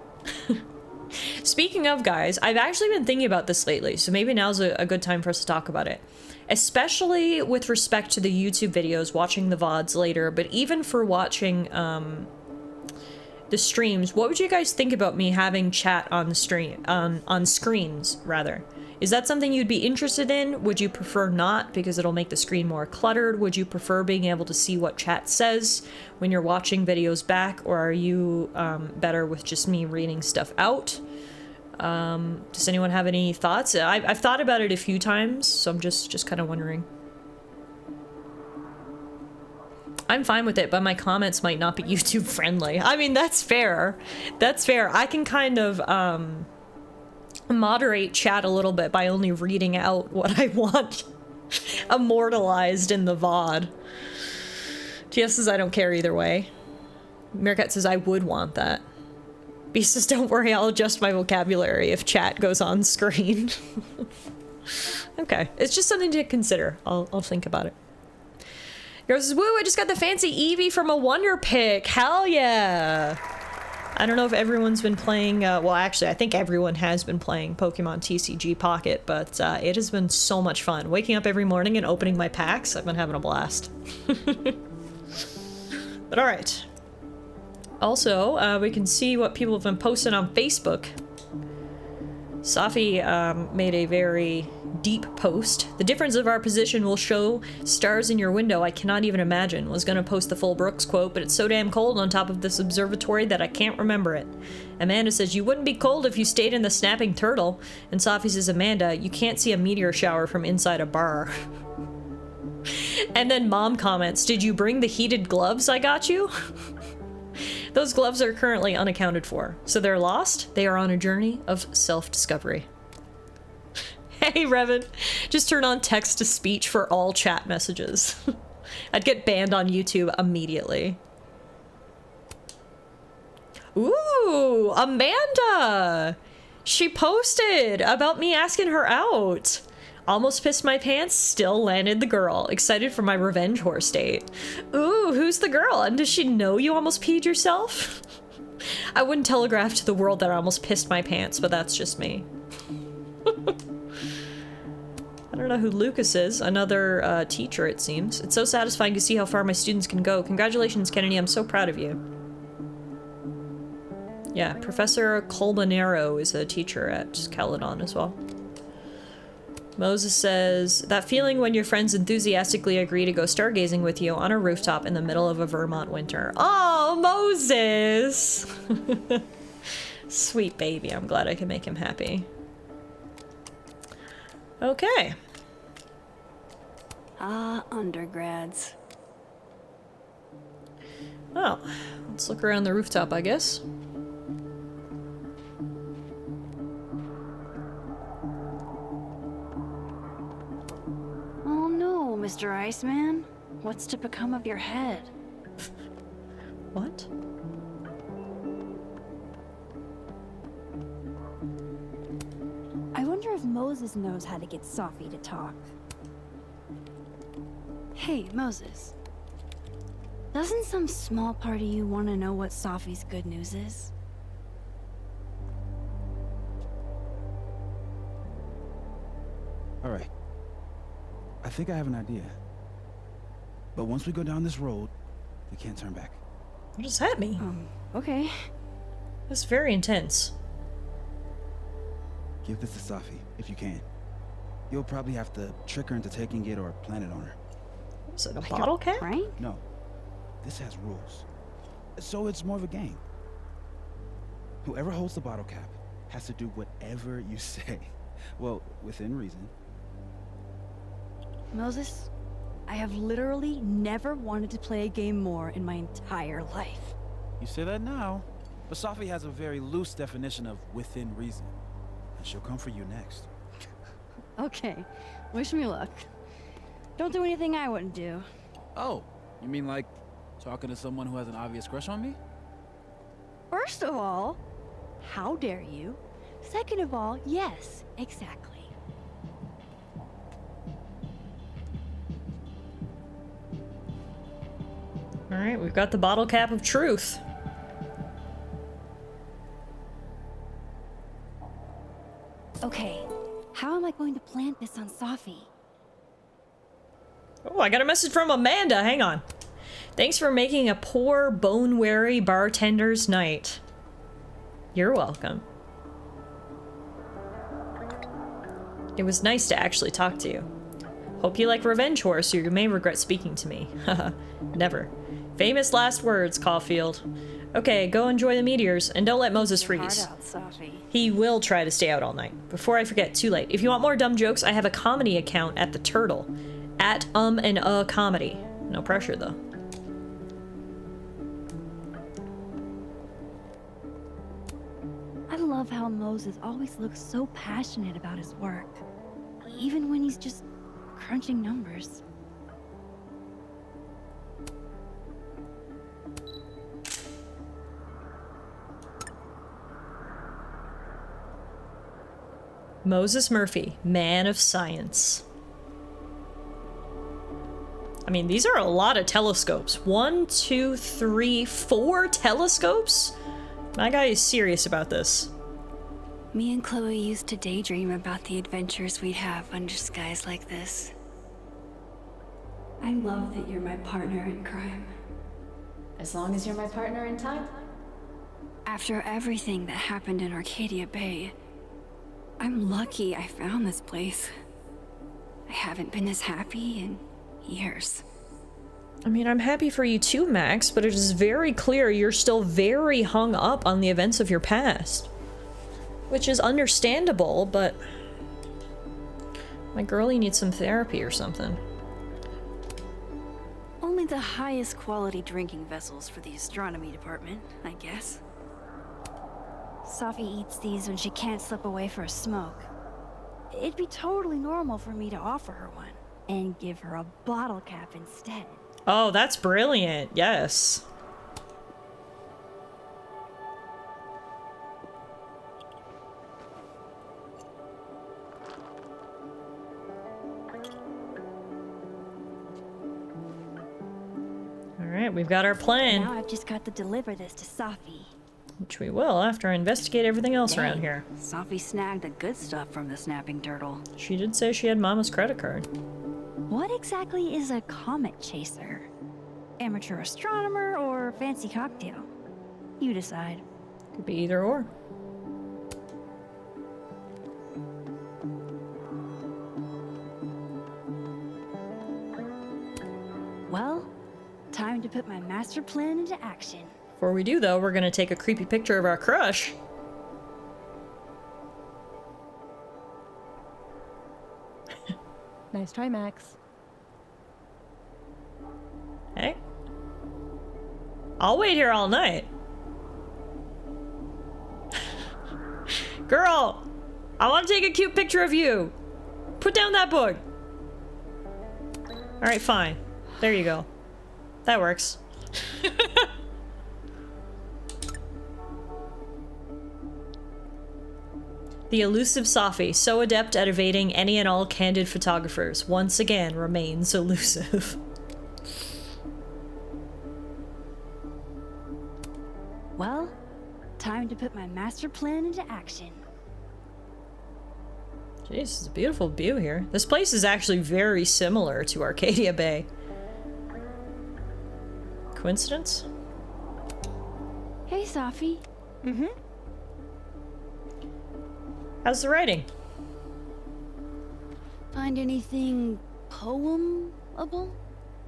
Speaking of, guys, I've actually been thinking about this lately, so maybe now's a good time for us to talk about it. Especially with respect to the YouTube videos, watching the VODs later, but even for watching the streams, what would you guys think about me having chat on the stream, on screens, rather? Is that something you'd be interested in? Would you prefer not because it'll make the screen more cluttered? Would you prefer being able to see what chat says when you're watching videos back, or are you better with just me reading stuff out? Does anyone have any thoughts? I've thought about it a few times, so I'm just kind of wondering. I'm fine with it, but my comments might not be YouTube friendly. I mean, that's fair. That's fair. I can kind of moderate chat a little bit by only reading out what I want immortalized in the VOD. TS says I don't care either way. Meerkat says I would want that. B says don't worry, I'll adjust my vocabulary if chat goes on screen. Okay, it's just something to consider. I'll think about it. Girl says, woo, I just got the fancy Eevee from a Wonder Pick. Hell yeah. I don't know if everyone's been playing, well, actually, I think everyone has been playing Pokemon TCG Pocket, but it has been so much fun. Waking up every morning and opening my packs, I've been having a blast. But alright. Also, we can see what people have been posting on Facebook. Safi made a very deep post. The difference of our position will show stars in your window I cannot even imagine. Was gonna post the full Brooks quote, but it's so damn cold on top of this observatory that I can't remember it. Amanda says, you wouldn't be cold if you stayed in the snapping turtle. And Safi says, Amanda, you can't see a meteor shower from inside a bar. And then Mom comments, did you bring the heated gloves I got you? Those gloves are currently unaccounted for. So they're lost. They are on a journey of self-discovery. Hey, Revan. Just turn on text-to-speech for all chat messages. I'd get banned on YouTube immediately. Ooh, Amanda! She posted about me asking her out. Almost pissed my pants, still landed the girl. Excited for my revenge horse date. Ooh, who's the girl? And does she know you almost peed yourself? I wouldn't telegraph to the world that I almost pissed my pants, but that's just me. I don't know who Lucas is. Another teacher, it seems. It's so satisfying to see how far my students can go. Congratulations, Kennedy. I'm so proud of you. Yeah, Professor Colbanero is a teacher at Caledon as well. Moses says, that feeling when your friends enthusiastically agree to go stargazing with you on a rooftop in the middle of a Vermont winter. Oh, Moses! Sweet baby. I'm glad I can make him happy. Okay. Ah, undergrads. Well, let's look around the rooftop, I guess. Oh no, Mr. Iceman. What's to become of your head? What? I wonder if Moses knows how to get Safi to talk. Hey, Moses. Doesn't some small part of you want to know what Safi's good news is? All right. I think I have an idea. But once we go down this road, we can't turn back. What does that mean? Okay. That's very intense. Give this to Safi, if you can. You'll probably have to trick her into taking it or plant it on her. Is it a bottle cap? Right? No. This has rules. So it's more of a game. Whoever holds the bottle cap has to do whatever you say. Well, within reason. Moses, I have literally never wanted to play a game more in my entire life. You say that now, but Safi has a very loose definition of within reason. And she'll come for you next. Okay, wish me luck. Don't do anything I wouldn't do. Oh, you mean like talking to someone who has an obvious crush on me? First of all, how dare you? Second of all, yes, exactly. All right, we've got the bottle cap of truth. Okay, how am I going to plant this on Safi? Oh, I got a message from Amanda. Hang on. Thanks for making a poor, bone-weary bartender's night. You're welcome. It was nice to actually talk to you. Hope you like Revenge Horse, or you may regret speaking to me. Haha, never. Famous last words, Caulfield. Okay, go enjoy the meteors, and don't let Moses freeze. Hard out, Safi. He will try to stay out all night. Before I forget, too late. If you want more dumb jokes, I have a comedy account at The Turtle. At and comedy. No pressure, though. I love how Moses always looks so passionate about his work, even when he's just crunching numbers. Moses Murphy, man of science. I mean, these are a lot of telescopes. 1, 2, 3, 4 telescopes? My guy is serious about this. Me and Chloe used to daydream about the adventures we'd have under skies like this. I love that you're my partner in crime. As long as you're my partner in time. After everything that happened in Arcadia Bay, I'm lucky I found this place. I haven't been as happy in years. I mean, I'm happy for you too, Max, but it is very clear you're still very hung up on the events of your past. Which is understandable, but my girlie needs some therapy or something. Only the highest quality drinking vessels for the astronomy department, I guess. Safi eats these when she can't slip away for a smoke. It'd be totally normal for me to offer her one and give her a bottle cap instead. Oh, that's brilliant. Yes. All right, we've got our plan. Now I've just got to deliver this to Safi. Which we will after I investigate everything else around here. Safi snagged the good stuff from the snapping turtle. She did say she had Mama's credit card. What exactly is a comet chaser? Amateur astronomer or fancy cocktail? You decide. Could be either or. Well, time to put my master plan into action. Before we do, though, we're gonna take a creepy picture of our crush. Nice try, Max. Hey. I'll wait here all night. Girl, I want to take a cute picture of you. Put down that book. All right, fine. There you go. That works. The elusive Safi, so adept at evading any and all candid photographers, once again remains elusive. Well, time to put my master plan into action. Jeez, it's a beautiful view here. This place is actually very similar to Arcadia Bay. Coincidence? Hey, Safi. Mm-hmm. How's the writing? Find anything poemable?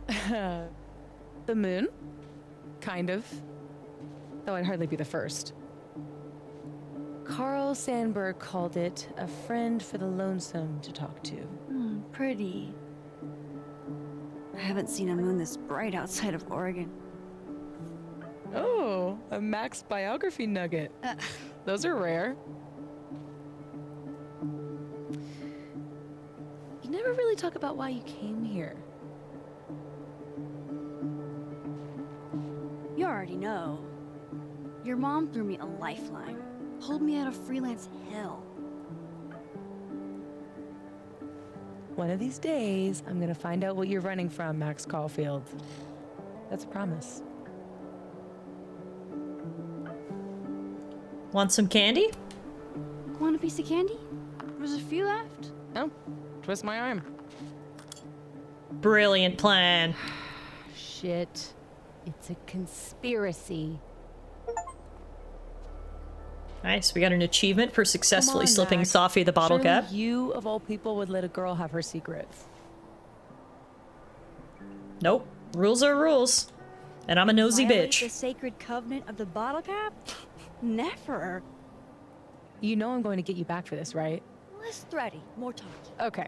The moon? Kind of. Though I'd hardly be the first. Carl Sandburg called it a friend for the lonesome to talk to. Pretty. I haven't seen a moon this bright outside of Oregon. Oh, a Max biography nugget. Those are rare. You never really talk about why you came here. You already know. Your mom threw me a lifeline. Pulled me out of freelance hell. One of these days, I'm gonna find out what you're running from, Max Caulfield. That's a promise. Want some candy? Want a piece of candy? There's a few left. Oh, twist my arm. Brilliant plan. Shit. It's a conspiracy. Nice, we got an achievement for successfully Come on, slipping Max. Safi the bottle Surely cap. you, of all people, would let a girl have her secrets. Nope. Rules are rules. And I'm a nosy Violate bitch. the sacred covenant of the bottle cap? Never. You know I'm going to get you back for this, right? Less thready, more talky. Okay.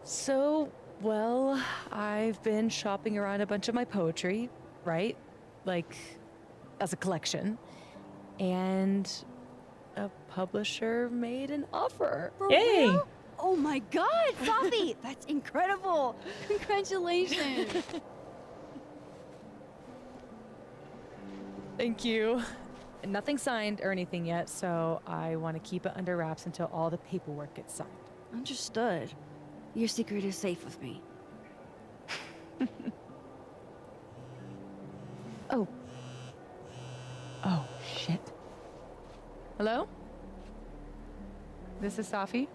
So, well, I've been shopping around a bunch of my poetry, right? Like, as a collection. And a publisher made an offer. For Yay! real? Oh my god, Safi! That's incredible! Congratulations! Thank you. Nothing signed or anything yet, so I want to keep it under wraps until all the paperwork gets signed. Understood. Your secret is safe with me. Oh. Oh, shit. Hello? This is Safi?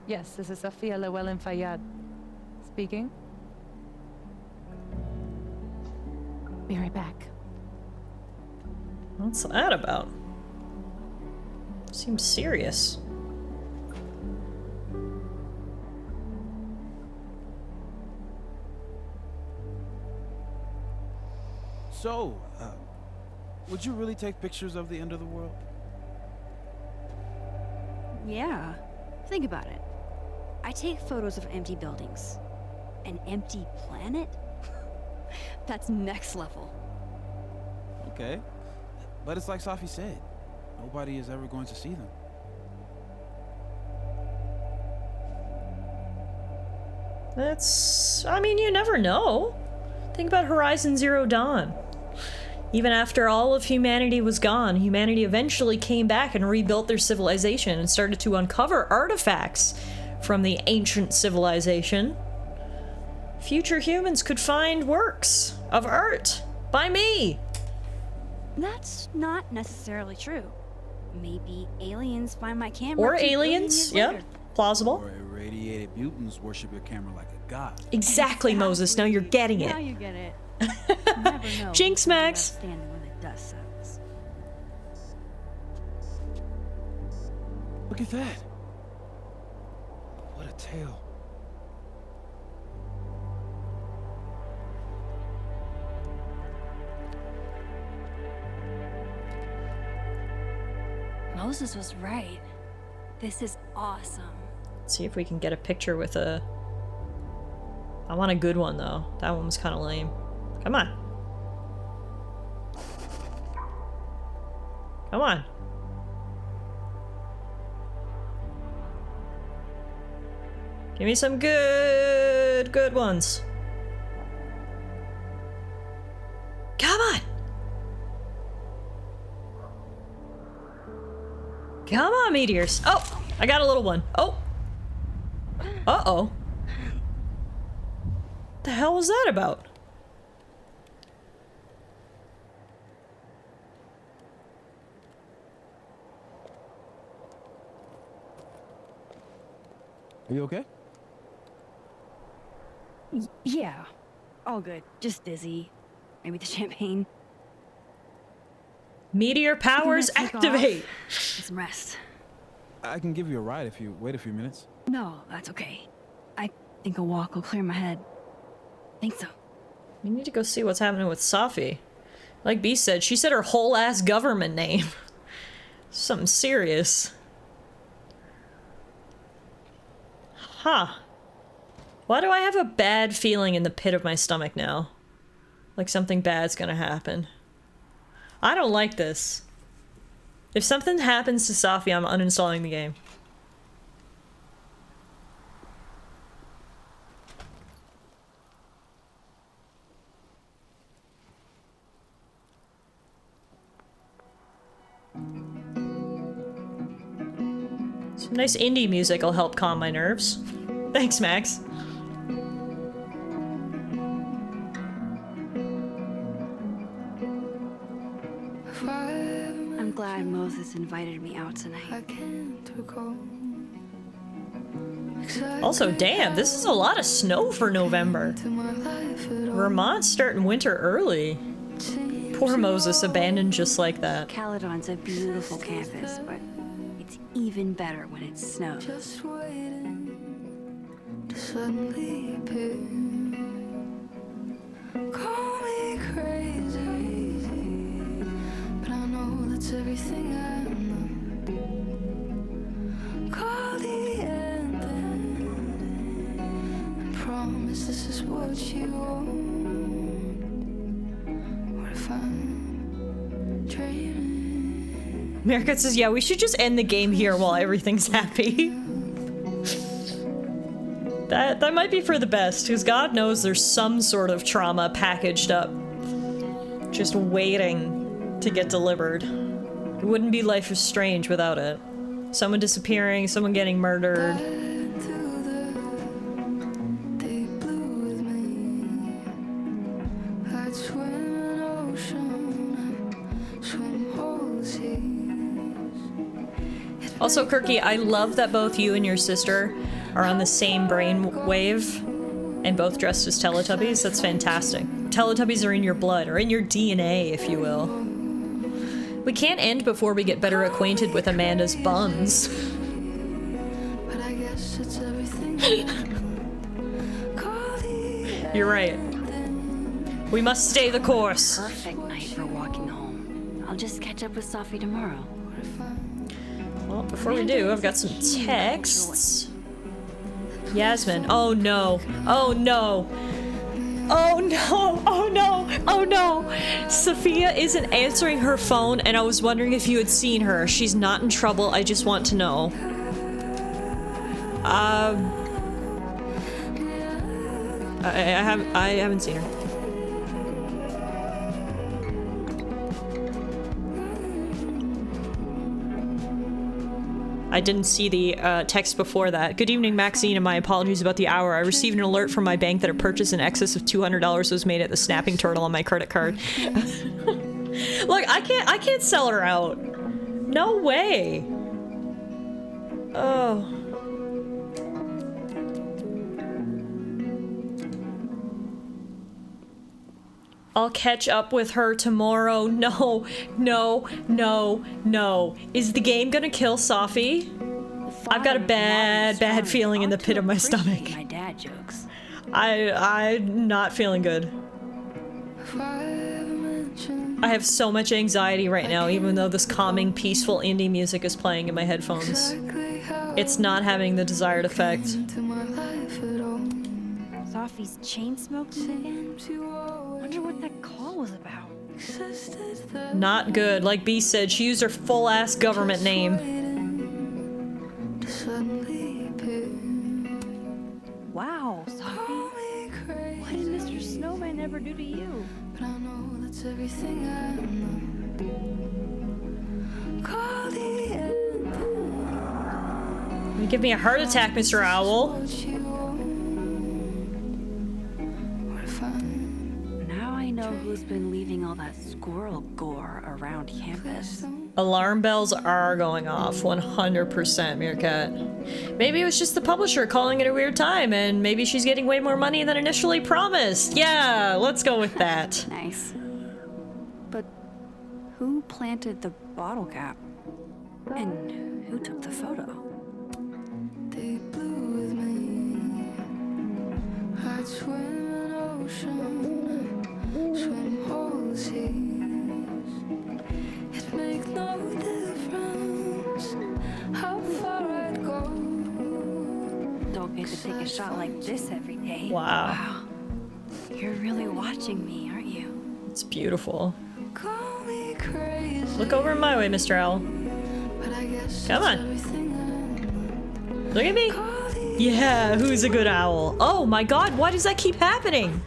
Yes, this is Safia Llewellyn Fayyad. Speaking. Be right back. What's that about? Seems serious. So, would you really take pictures of the end of the world? Yeah. Think about it. I take photos of empty buildings. An empty planet? That's next level. Okay. But it's like Safi said, nobody is ever going to see them. I mean, you never know. Think about Horizon Zero Dawn. Even after all of humanity was gone, humanity eventually came back and rebuilt their civilization and started to uncover artifacts from the ancient civilization. Future humans could find works of art by me. That's not necessarily true. Maybe aliens find my camera. Or 2 billion aliens, years yeah, later. plausible. Or irradiated mutants worship your camera like a god. Exactly, Moses. Now you're getting Now it. you get it. Never know Jinx, who's Max. standing when the dust settles. Look at that. What a tale. Moses was right. This is awesome. Let's see if we can get a picture with a... I want a good one, though. That one was kind of lame. Come on. Come on. Give me some good ones. Come on. Come on, meteors. Oh, I got a little one. Oh. Uh-oh. The hell was that about? Are you okay? Yeah. All good. Just dizzy. Maybe the champagne. Meteor powers Take off. activate. Get some rest. I can give you a ride if you wait a few minutes. No, that's okay. I think a walk will clear my head. Think so. We need to go see what's happening with Safi. Like B said, she said her whole ass government name. Something serious. Huh. Why do I have a bad feeling in the pit of my stomach now? Like something bad's gonna happen. I don't like this. If something happens to Safi, I'm uninstalling the game. Some nice indie music will help calm my nerves. Thanks, Max. I'm glad Moses invited me out tonight. Also, damn, this is a lot of snow for November. Vermont's starting winter early. Poor Moses, abandoned just like that. Caledon's a beautiful campus, but it's even better when it snows. Just waiting to suddenly appear. Call me crazy, but I know that's everything I know. Call the end, and promise this is what you want. What if I'm dreaming? America says, yeah, we should just end the game here while everything's happy. That might be for the best, because God knows there's some sort of trauma packaged up, just waiting to get delivered. It wouldn't be Life is Strange without it. Someone disappearing, someone getting murdered. Also, Kirky, I love that both you and your sister are on the same brain wave and both dressed as Teletubbies. That's fantastic. Teletubbies are in your blood, or in your DNA, if you will. We can't end before we get better acquainted with Amanda's buns. You're right. We must stay the course. Perfect night for walking home. I'll just catch up with Sophie tomorrow. Well, before we do, I've got some texts. Yasmin. Oh no. Oh no. Oh no. Oh no. Oh no. Sophia isn't answering her phone, and I was wondering if you had seen her. She's not in trouble. I just want to know. I haven't seen her. I didn't see the text before that. Good evening, Maxine, and my apologies about the hour. I received an alert from my bank that a purchase in excess of $200 was made at the Snapping Turtle on my credit card. Look, I can't sell her out. No way. Oh. I'll catch up with her tomorrow. No, no, no, no. Is the game gonna kill Sophie? I've got a bad feeling in the pit of my stomach. My dad jokes. I'm not feeling good. I have so much anxiety right now, even though this calming, peaceful indie music is playing in my headphones. It's not having the desired effect. Sophie's chain smoking again? Wonder what that call was about. Not good. Like B said, she used her full-ass government name. Wow, Sophie. What did Mr. Snowman ever do to you? But I know that's everything I know. Call the end. You give me a heart attack, Mr. Owl. Now I know who's been leaving all that squirrel gore around campus. Alarm bells are going off, 100%, Meerkat. Maybe it was just the publisher calling it a weird time, and maybe she's getting way more money than initially promised. Yeah, let's go with that. Nice. But who planted the bottle cap? And who took the photo? Deep blue with me. I'd swim an ocean, swim all the seas. It'd make no difference how far I'd go. Don't get to take a shot like this every day. Wow. You're really watching me, aren't you? It's beautiful. Call me crazy, Look over my way, Mr. Owl. but I guess Come that's on. everything I Look at me. Yeah, who's a good owl? Oh my god, why does that keep happening?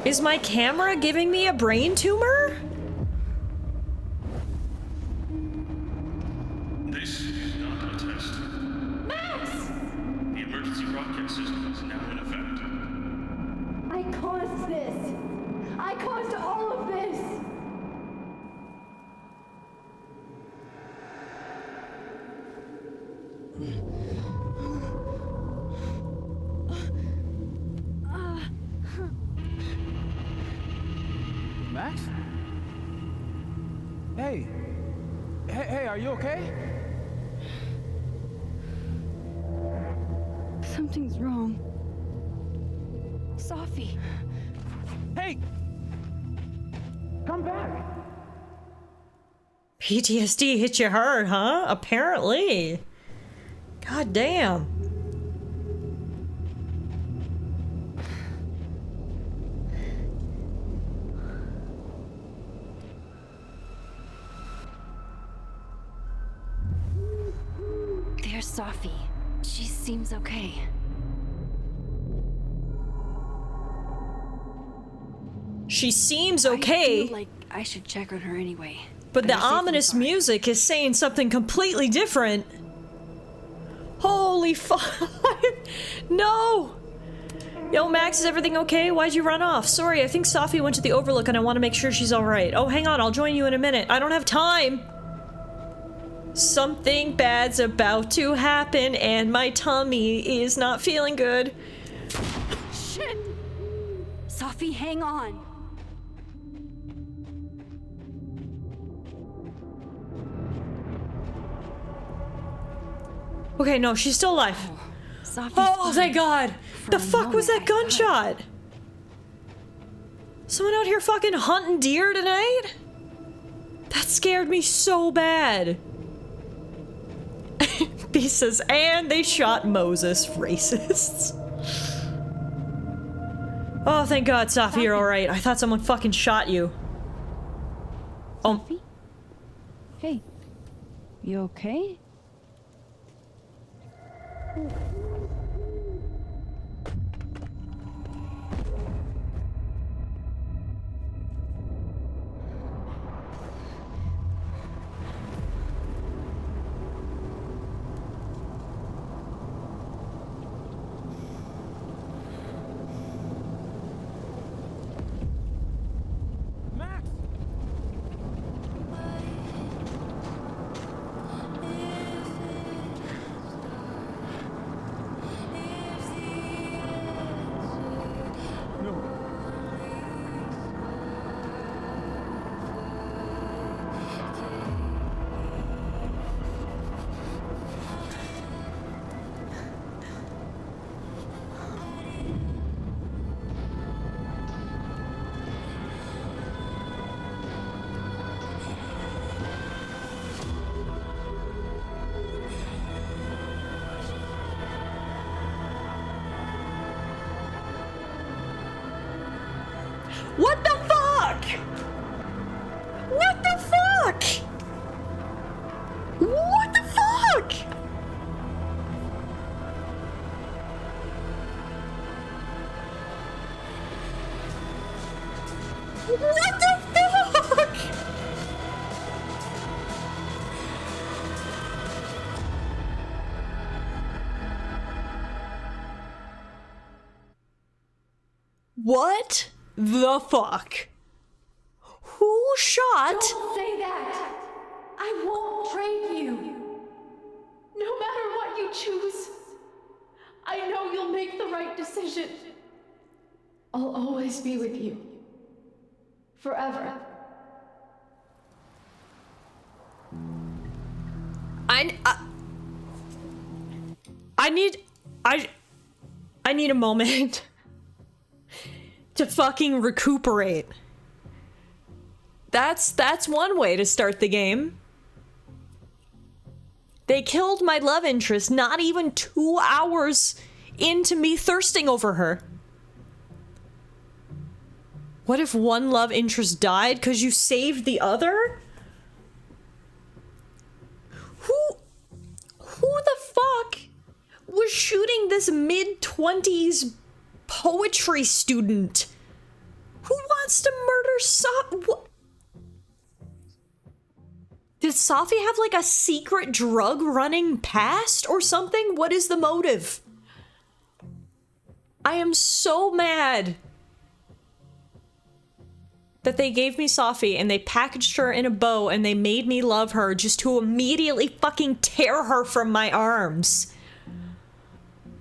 Is my camera giving me a brain tumor? This is not a test. Max! The emergency broadcast system is now in effect. I caused this! I caused all of this! Max? Hey. Hey, are you okay? Something's wrong. Sophie. Hey! Come back! PTSD hit you hard, huh? Apparently. God damn. There's Sophie. She seems okay. She seems okay. I feel like I should check on her anyway. But the ominous music is saying something completely different. Holy fuck. No! Yo, Max, is everything okay? Why'd you run off? Sorry, I think Sophie went to the Overlook and I want to make sure she's alright. Oh, hang on, I'll join you in a minute. I don't have time! Something bad's about to happen and my tummy is not feeling good. Shit! Sophie, hang on! Okay, no, she's still alive. Oh, thank God! The fuck was that gunshot? Someone out here fucking hunting deer tonight? That scared me so bad. B says, and they shot Moses, racists. Oh, thank God, Sophie, you're alright. I thought someone fucking shot you. Sophie? Hey. You okay? What the fuck? What the fuck? What the fuck? What the fuck? What the fuck? Who shot? Don't say that! I won't trade you! No matter what you choose, I know you'll make the right decision. I'll always be with you. Forever. I need a moment to fucking recuperate. That's one way to start the game. They killed my love interest not even 2 hours into me thirsting over her. What if one love interest died because you saved the other? Who the fuck was shooting this mid-20s poetry student? Who wants to murder what? Did Sophie have like a secret drug running past or something? What is the motive? I am so mad that they gave me Sophie and they packaged her in a bow and they made me love her just to immediately fucking tear her from my arms.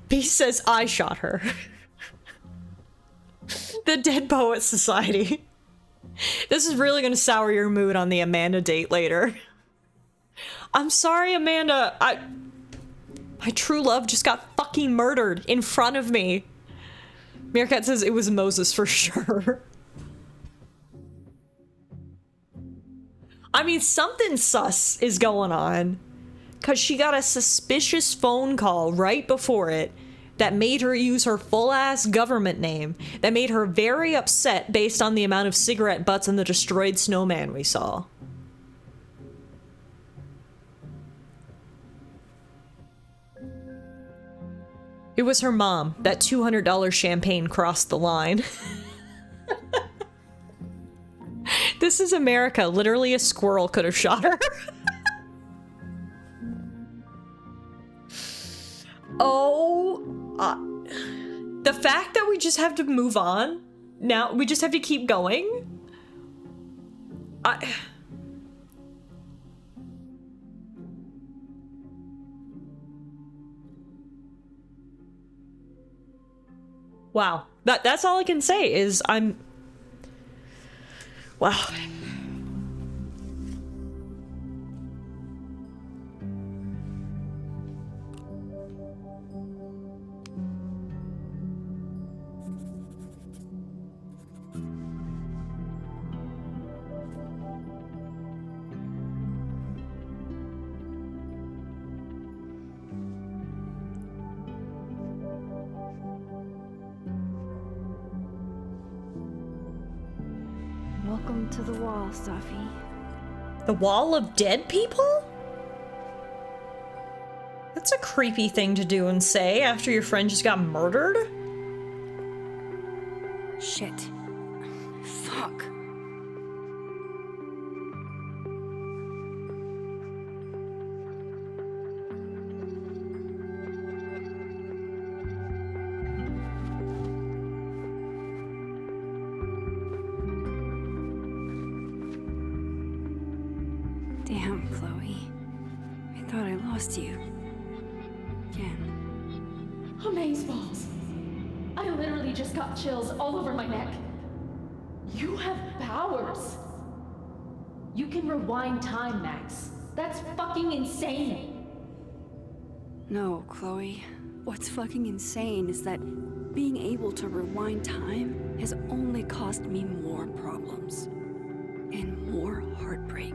B says I shot her. The Dead Poet Society. This is really gonna sour your mood on the Amanda date later. I'm sorry, Amanda. My true love just got fucking murdered in front of me. Meerkat says it was Moses for sure. I mean, something sus is going on. Because she got a suspicious phone call right before it that made her use her full-ass government name, that made her very upset based on the amount of cigarette butts and the destroyed snowman we saw. It was her mom. That $200 champagne crossed the line. This is America. Literally a squirrel could have shot her. The fact that we just have to move on now, we just have to keep going. Wow, that's all I can say is wow. Welcome to the wall, Safi. The wall of dead people? That's a creepy thing to do and say after your friend just got murdered. Shit. Fuck. Damn, Chloe. I thought I lost you. Again. Amazeballs. I literally just got chills all over my neck. You have powers. You can rewind time, Max. That's fucking insane. No, Chloe. What's fucking insane is that being able to rewind time has only caused me more problems. And more heartbreak.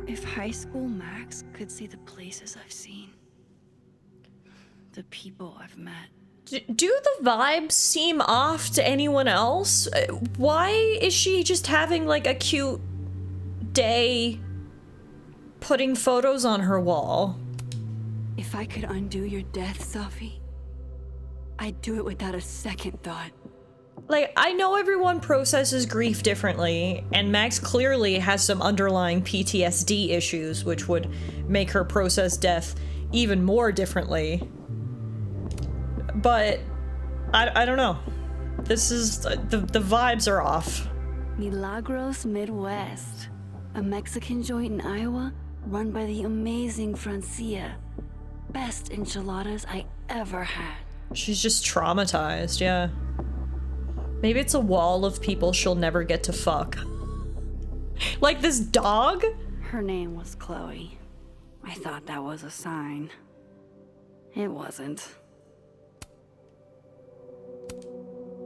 If high school Max could see the places I've seen, the people I've met. Do the vibes seem off to anyone else? Why is she just having like a cute day putting photos on her wall? If I could undo your death, Safi, I'd do it without a second thought. Like, I know everyone processes grief differently, and Max clearly has some underlying PTSD issues, which would make her process death even more differently. But, I don't know. This is, the vibes are off. Milagros Midwest, a Mexican joint in Iowa run by the amazing Francia. Best enchiladas I ever had. She's just traumatized, yeah. Maybe it's a wall of people she'll never get to fuck. Like this dog? Her name was Chloe. I thought that was a sign. It wasn't.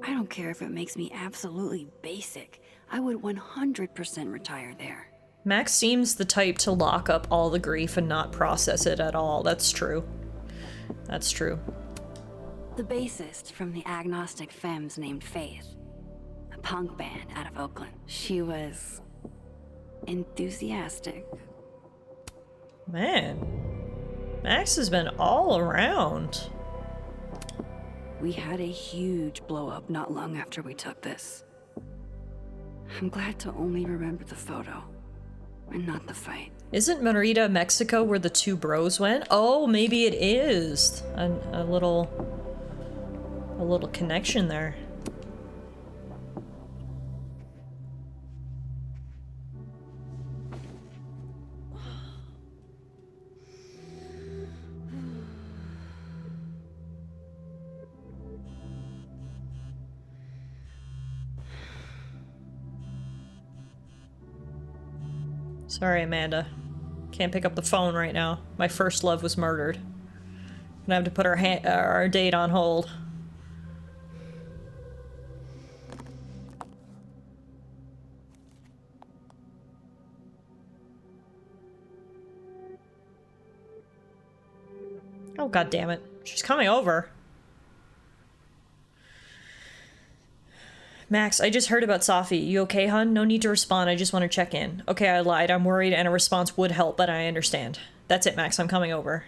I don't care if it makes me absolutely basic. I would 100% retire there. Max seems the type to lock up all the grief and not process it at all. That's true. That's true. The bassist from the Agnostic Femmes named Faith. A punk band out of Oakland. She was enthusiastic. Man. Max has been all around. We had a huge blow up not long after we took this. I'm glad to only remember the photo and not the fight. Isn't Merida, Mexico where the two bros went? Oh, maybe it is. A little connection there. Sorry, Amanda. Can't pick up the phone right now. My first love was murdered. Gonna have to put our date on hold. Oh, god damn it. She's coming over. Max, I just heard about Safi. You okay, hun? No need to respond. I just want to check in. Okay, I lied. I'm worried and a response would help, but I understand. That's it, Max. I'm coming over.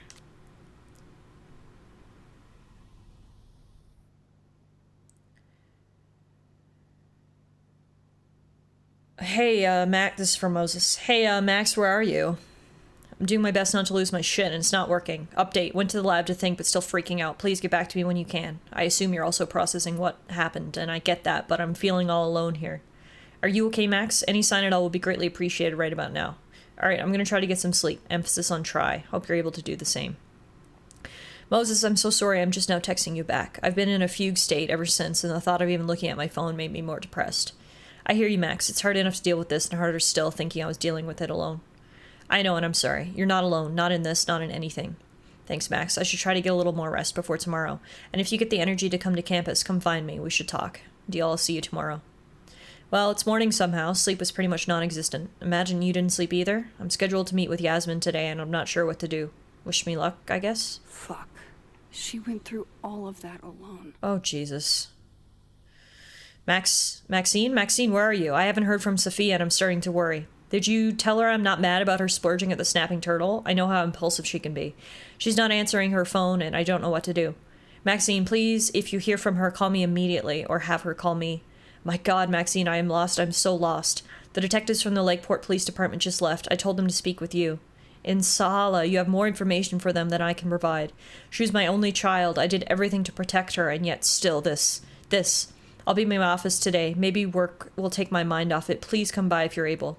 Hey, Max. This is from Moses. Hey, Max, where are you? I'm doing my best not to lose my shit, and it's not working. Update. Went to the lab to think, but still freaking out. Please get back to me when you can. I assume you're also processing what happened, and I get that, but I'm feeling all alone here. Are you okay, Max? Any sign at all would be greatly appreciated right about now. Alright, I'm gonna try to get some sleep. Emphasis on try. Hope you're able to do the same. Moses, I'm so sorry. I'm just now texting you back. I've been in a fugue state ever since, and the thought of even looking at my phone made me more depressed. I hear you, Max. It's hard enough to deal with this, and harder still thinking I was dealing with it alone. I know, and I'm sorry. You're not alone. Not in this, not in anything. Thanks, Max. I should try to get a little more rest before tomorrow. And if you get the energy to come to campus, come find me. We should talk. Deal, I'll see you tomorrow. Well, it's morning somehow. Sleep was pretty much non-existent. Imagine you didn't sleep either. I'm scheduled to meet with Yasmin today, and I'm not sure what to do. Wish me luck, I guess? Fuck. She went through all of that alone. Oh, Jesus. Maxine, where are you? I haven't heard from Sophia, and I'm starting to worry. Did you tell her I'm not mad about her splurging at the snapping turtle? I know how impulsive she can be. She's not answering her phone, and I don't know what to do. Maxine, please, if you hear from her, call me immediately, or have her call me. My God, Maxine, I am lost. I'm so lost. The detectives from the Lakeport Police Department just left. I told them to speak with you. In Sahala, you have more information for them than I can provide. She was my only child. I did everything to protect her, and yet still this. I'll be in my office today. Maybe work will take my mind off it. Please come by if you're able.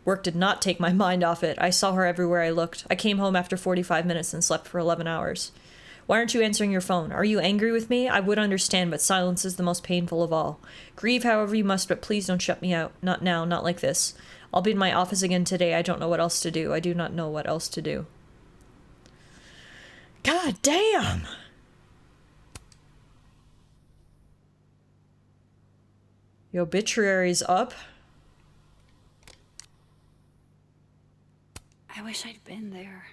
Work did not take my mind off it. I saw her everywhere I looked. I came home after 45 minutes and slept for 11 hours. Why aren't you answering your phone? Are you angry with me? I would understand, but silence is the most painful of all. Grieve however you must, but please don't shut me out. Not now, not like this. I'll be in my office again today. I don't know what else to do. I do not know what else to do. God damn! The obituary's up. I wish I'd been there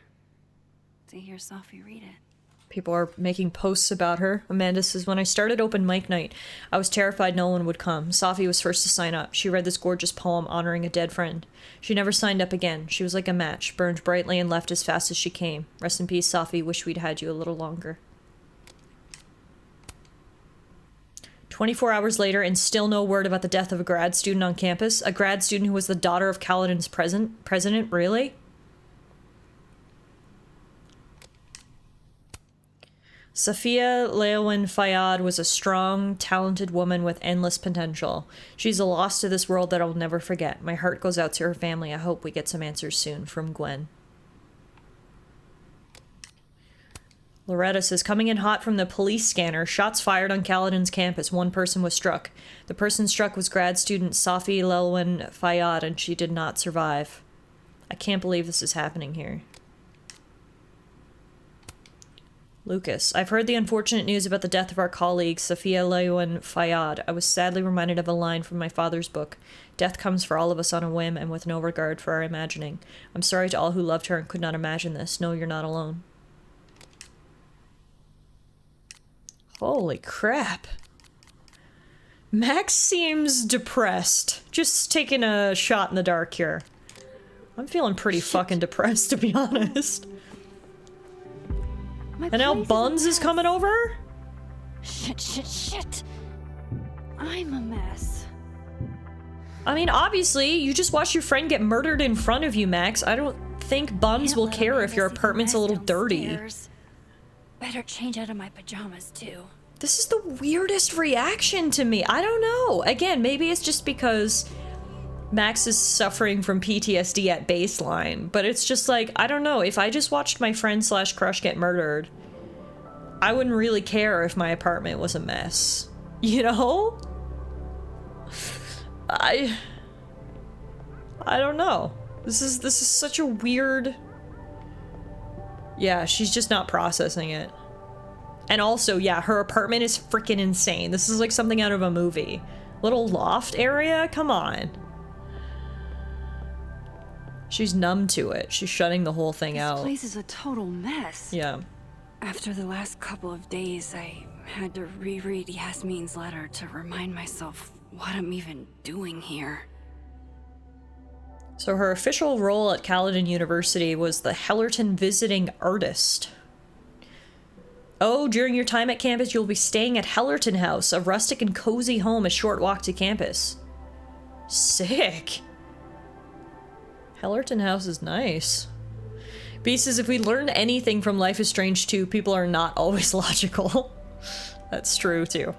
to hear Safi read it. People are making posts about her. Amanda says, when I started open mic night, I was terrified no one would come. Safi was first to sign up. She read this gorgeous poem honoring a dead friend. She never signed up again. She was like a match, burned brightly and left as fast as she came. Rest in peace, Safi. Wish we'd had you a little longer. 24 hours later, and still no word about the death of a grad student on campus. A grad student who was the daughter of Kaladin's president? Really? Safia Leowin Fayyad was a strong, talented woman with endless potential. She's a loss to this world that I'll never forget. My heart goes out to her family. I hope we get some answers soon. From Gwen. Loretta says, coming in hot from the police scanner. Shots fired on Kaladin's campus. One person was struck. The person struck was grad student Safi Leowin Fayyad, and she did not survive. I can't believe this is happening here. Lucas, I've heard the unfortunate news about the death of our colleague, Safia Leowin Fayyad. I was sadly reminded of a line from my father's book. Death comes for all of us on a whim and with no regard for our imagining. I'm sorry to all who loved her and could not imagine this. No, you're not alone. Holy crap. Max seems depressed. Just taking a shot in the dark here. I'm feeling pretty fucking depressed, to be honest. And now Buns is coming over? Shit. I'm a mess. I mean, obviously, you just watched your friend get murdered in front of you, Max. I don't think Buns will care if your apartment's a little dirty. Better change out of my pajamas, too. This is the weirdest reaction to me. I don't know. Again, maybe it's just because Max is suffering from PTSD at baseline, but it's just like, I don't know, if I just watched my friend / crush get murdered, I wouldn't really care if my apartment was a mess. You know? I don't know. This is such a weird... Yeah, she's just not processing it. And also, yeah, her apartment is freaking insane. This is like something out of a movie. Little loft area? Come on. She's numb to it. She's shutting the whole thing out. This place is a total mess. Yeah. After the last couple of days, I had to reread Yasmin's letter to remind myself what I'm even doing here. So her official role at Caledon University was the Hellerton Visiting Artist. Oh, during your time at campus, you'll be staying at Hellerton House, a rustic and cozy home a short walk to campus. Sick. Hellerton House is nice. B says, if we learn anything from Life is Strange 2, people are not always logical. That's true, too.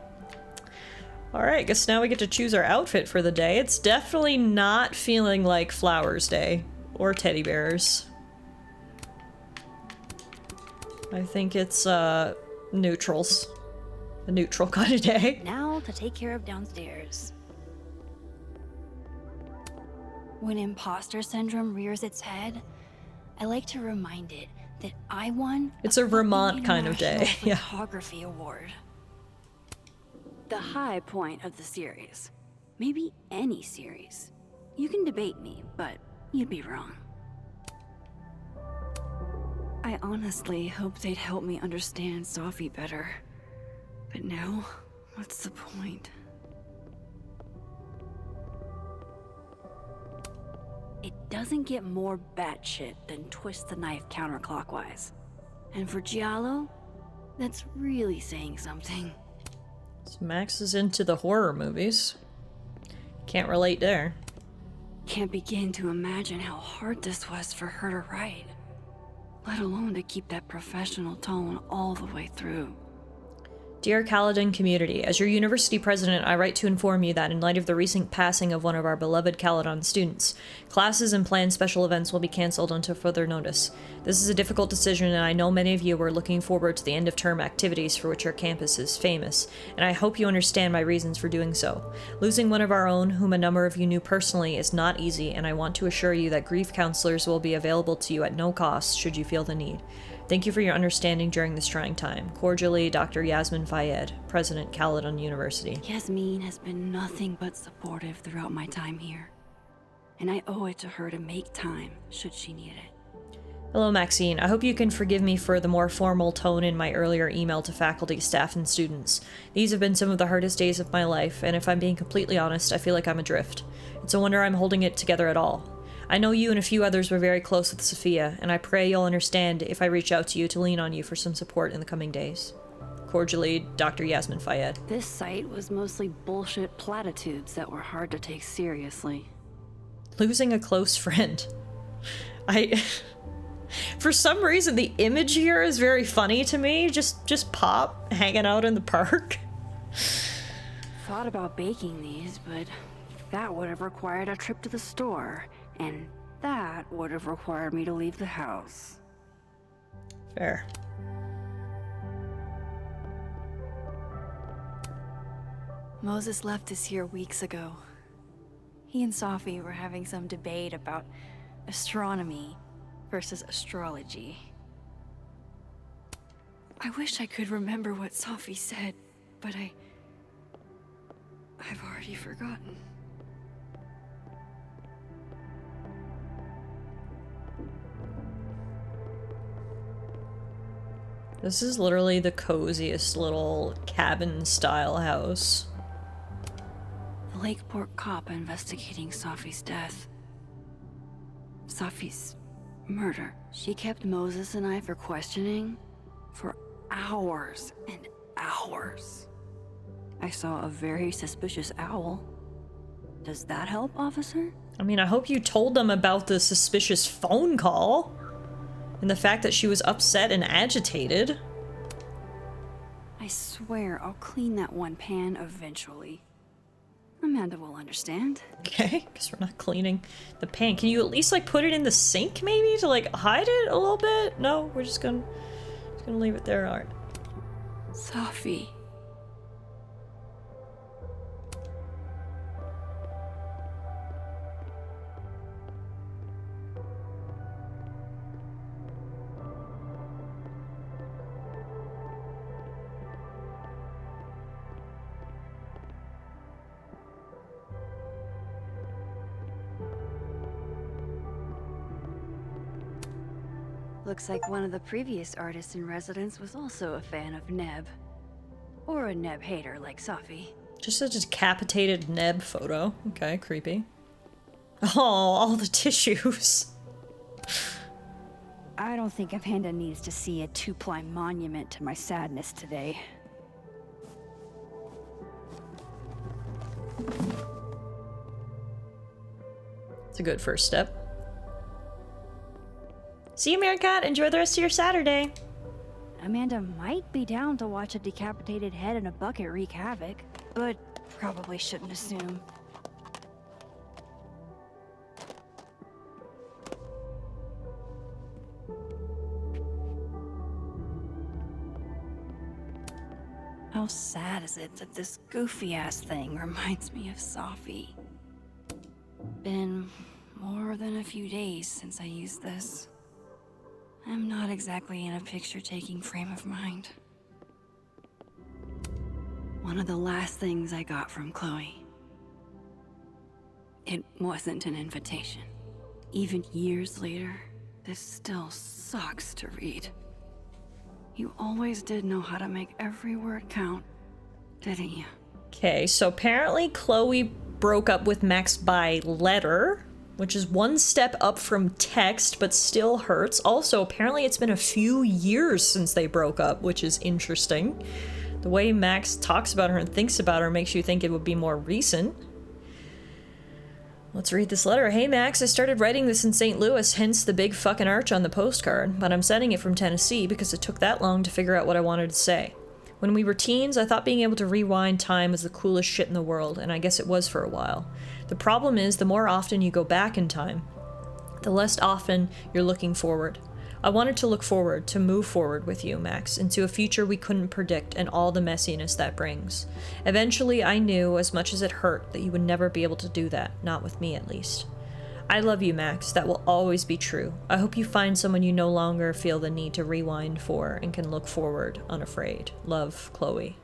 Alright, guess now we get to choose our outfit for the day. It's definitely not feeling like Flowers Day. Or teddy bears. I think it's, neutrals. A neutral kind of day. Now to take care of downstairs. When imposter syndrome rears its head, I like to remind it that I won It's a Vermont kind of day. Yeah. Photography award. The high point of the series. Maybe any series. You can debate me, but you'd be wrong. I honestly hoped they'd help me understand Sophie better. But now, what's the point? It doesn't get more batshit than twist the knife counterclockwise. And for Giallo, that's really saying something. So Max is into the horror movies. Can't relate there. Can't begin to imagine how hard this was for her to write. Let alone to keep that professional tone all the way through. Dear Caledon community, as your university president, I write to inform you that in light of the recent passing of one of our beloved Caledon students, classes and planned special events will be cancelled until further notice. This is a difficult decision, and I know many of you are looking forward to the end-of-term activities for which our campus is famous, and I hope you understand my reasons for doing so. Losing one of our own, whom a number of you knew personally, is not easy, and I want to assure you that grief counselors will be available to you at no cost should you feel the need. Thank you for your understanding during this trying time. Cordially, Dr. Yasmin Fayed, President, Caledon University. Yasmin has been nothing but supportive throughout my time here. And I owe it to her to make time, should she need it. Hello, Maxine. I hope you can forgive me for the more formal tone in my earlier email to faculty, staff, and students. These have been some of the hardest days of my life, and if I'm being completely honest, I feel like I'm adrift. It's a wonder I'm holding it together at all. I know you and a few others were very close with Sophia, and I pray you'll understand if I reach out to you to lean on you for some support in the coming days. Cordially, Dr. Yasmin Fayed. This site was mostly bullshit platitudes that were hard to take seriously. Losing a close friend. For some reason, the image here is very funny to me. Just Pop hanging out in the park. Thought about baking these, but that would have required a trip to the store. And that would have required me to leave the house. Fair. Moses left us here weeks ago. He and Sophie were having some debate about astronomy versus astrology. I wish I could remember what Sophie said, but I've already forgotten. This is literally the coziest little cabin-style house. The Lakeport cop investigating Sophie's death. Sophie's murder. She kept Moses and I for questioning for hours and hours. I saw a very suspicious owl. Does that help, officer? I mean, I hope you told them about the suspicious phone call. And the fact that she was upset and agitated. I swear I'll clean that one pan eventually. Amanda will understand. Okay, because we're not cleaning the pan. Can you at least, like, put it in the sink, maybe? To, like, hide it a little bit? No, we're just gonna leave it there. Alright. Sophie. Looks like one of the previous artists in residence was also a fan of Neb. Or a Neb hater like Safi. Just a decapitated Neb photo. Okay, creepy. Oh, all the tissues. I don't think Amanda needs to see a 2-ply monument to my sadness today. It's a good first step. See you, Meerkat. Enjoy the rest of your Saturday. Amanda might be down to watch a decapitated head in a bucket wreak havoc, but probably shouldn't assume. How sad is it that this goofy-ass thing reminds me of Safi? Been more than a few days since I used this. I'm not exactly in a picture-taking frame of mind. One of the last things I got from Chloe. It wasn't an invitation. Even years later, this still sucks to read. You always did know how to make every word count, didn't you? Okay, so apparently Chloe broke up with Max by letter, which is one step up from text, but still hurts. Also, apparently it's been a few years since they broke up, which is interesting. The way Max talks about her and thinks about her makes you think it would be more recent. Let's read this letter. Hey Max, I started writing this in St. Louis, hence the big fucking arch on the postcard, but I'm sending it from Tennessee because it took that long to figure out what I wanted to say. When we were teens, I thought being able to rewind time was the coolest shit in the world, and I guess it was for a while. The problem is, the more often you go back in time, the less often you're looking forward. I wanted to look forward, to move forward with you, Max, into a future we couldn't predict and all the messiness that brings. Eventually, I knew, as much as it hurt, that you would never be able to do that, not with me at least. I love you, Max. That will always be true. I hope you find someone you no longer feel the need to rewind for and can look forward unafraid. Love, Chloe.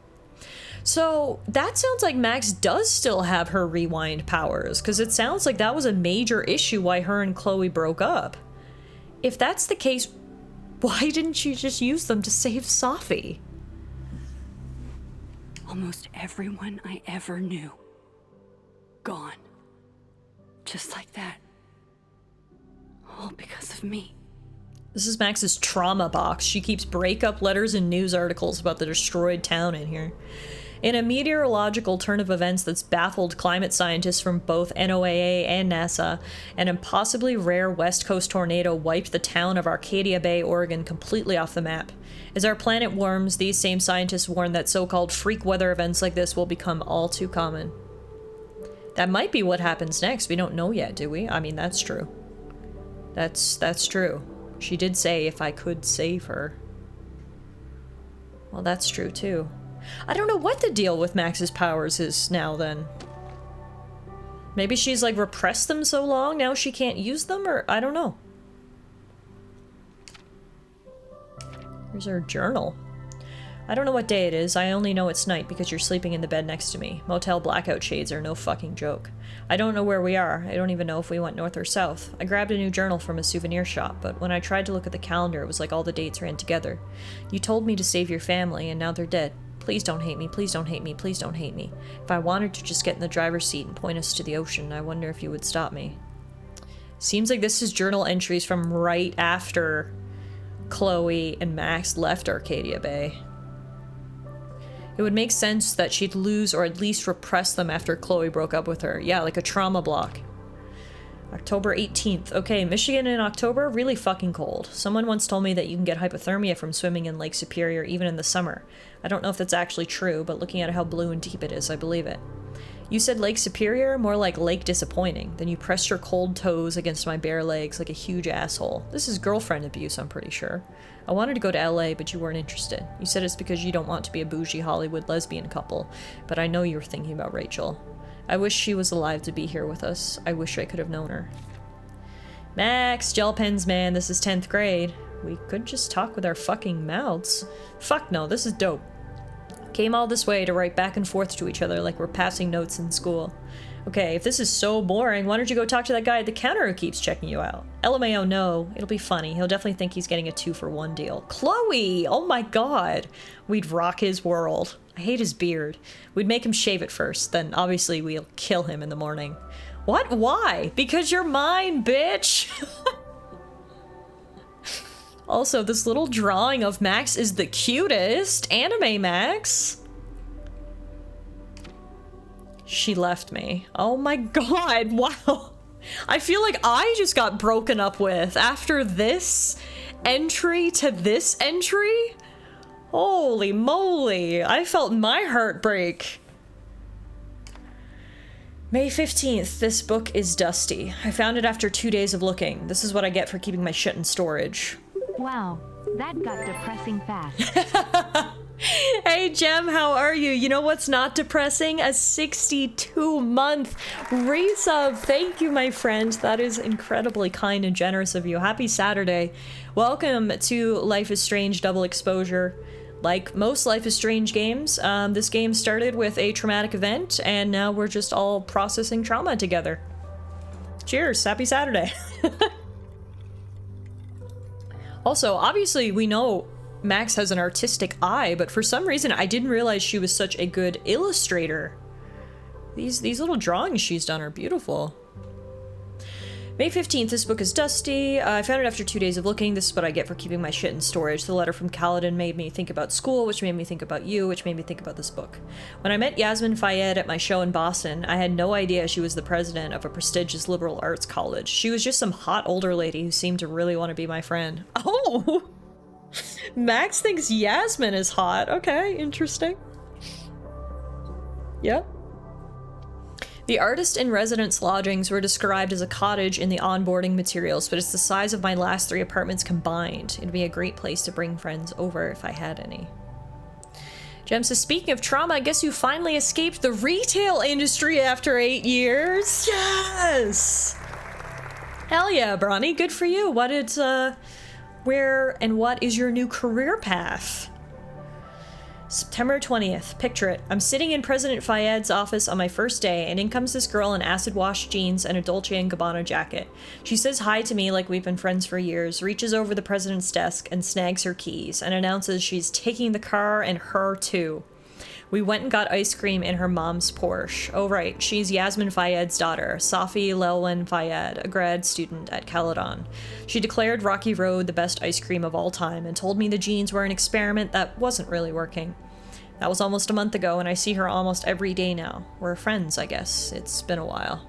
So that sounds like Max does still have her rewind powers, because it sounds like that was a major issue why her and Chloe broke up. If that's the case, why didn't she just use them to save Safi? Almost everyone I ever knew. Gone. Just like that. All because of me. This is Max's trauma box. She keeps breakup letters and news articles about the destroyed town in here. In a meteorological turn of events that's baffled climate scientists from both NOAA and NASA, an impossibly rare West Coast tornado wiped the town of Arcadia Bay, Oregon completely off the map. As our planet warms, these same scientists warn that so-called freak weather events like this will become all too common. That might be what happens next. We don't know yet, do we? I mean, that's true. That's true. She did say if I could save her. Well, that's true too. I don't know what the deal with Max's powers is now then. Maybe she's like repressed them so long now she can't use them, or I don't know. Here's her journal. I don't know what day it is, I only know it's night because you're sleeping in the bed next to me. Motel blackout shades are no fucking joke. I don't know where we are, I don't even know if we went north or south. I grabbed a new journal from a souvenir shop, but when I tried to look at the calendar it was like all the dates ran together. You told me to save your family, and now they're dead. Please don't hate me, please don't hate me, please don't hate me. If I wanted to just get in the driver's seat and point us to the ocean, I wonder if you would stop me. Seems like this is journal entries from right after Chloe and Max left Arcadia Bay. It would make sense that she'd lose or at least repress them after Chloe broke up with her. Yeah, like a trauma block. October 18th. Okay, Michigan in October, really fucking cold. Someone once told me that you can get hypothermia from swimming in Lake Superior even in the summer. I don't know if that's actually true, but looking at how blue and deep it is, I believe it. You said Lake Superior? More like Lake Disappointing. Then you pressed your cold toes against my bare legs like a huge asshole. This is girlfriend abuse, I'm pretty sure. I wanted to go to LA, but you weren't interested. You said it's because you don't want to be a bougie Hollywood lesbian couple, but I know you were thinking about Rachel. I wish she was alive to be here with us. I wish I could have known her. Max, gel pens, man, this is 10th grade. We could just talk with our fucking mouths. Fuck no, this is dope. Came all this way to write back and forth to each other like we're passing notes in school. Okay, if this is so boring, why don't you go talk to that guy at the counter who keeps checking you out? LMAO, no. It'll be funny. He'll definitely think he's getting a 2-for-1 deal. Chloe! Oh my god. We'd rock his world. I hate his beard. We'd make him shave it first, then obviously we'll kill him in the morning. What? Why? Because you're mine, bitch! Also, this little drawing of Max is the cutest. Anime Max. She left me. Oh my god, wow. I feel like I just got broken up with after this entry to this entry. Holy moly, I felt my heart break. May 15th, this book is dusty. I found it after 2 days of looking. This is what I get for keeping my shit in storage. Wow, that got depressing fast. Hey Jem, how are you? You know what's not depressing? A 62-month resub. Thank you, my friend. That is incredibly kind and generous of you. Happy Saturday. Welcome to Life is Strange Double Exposure. Like most Life is Strange games, this game started with a traumatic event, and now we're just all processing trauma together. Cheers. Happy Saturday. Also, obviously, we know Max has an artistic eye, but for some reason I didn't realize she was such a good illustrator. These little drawings she's done are beautiful. May 15th, this book is dusty. I found it after 2 days of looking. This is what I get for keeping my shit in storage. The letter from Kaladin made me think about school, which made me think about you, which made me think about this book. When I met Yasmin Fayed at my show in Boston, I had no idea she was the president of a prestigious liberal arts college. She was just some hot older lady who seemed to really want to be my friend. Oh! Max thinks Yasmin is hot. Okay, interesting. Yep. The artist-in-residence lodgings were described as a cottage in the onboarding materials, but it's the size of my last 3 apartments combined. It'd be a great place to bring friends over if I had any. Jem says, speaking of trauma, I guess you finally escaped the retail industry after 8 years. Yes! Hell yeah, Bronny. Good for you. What is, where and what is your new career path? September 20th. Picture it. I'm sitting in President Fayed's office on my first day, and in comes this girl in acid-wash jeans and a Dolce & Gabbana jacket. She says hi to me like we've been friends for years, reaches over the president's desk and snags her keys, and announces she's taking the car and her too. We went and got ice cream in her mom's Porsche. Oh right, she's Yasmin Fayed's daughter, Safi Lelwan Fayed, a grad student at Caledon. She declared Rocky Road the best ice cream of all time and told me the jeans were an experiment that wasn't really working. That was almost a month ago, and I see her almost every day now. We're friends, I guess. It's been a while.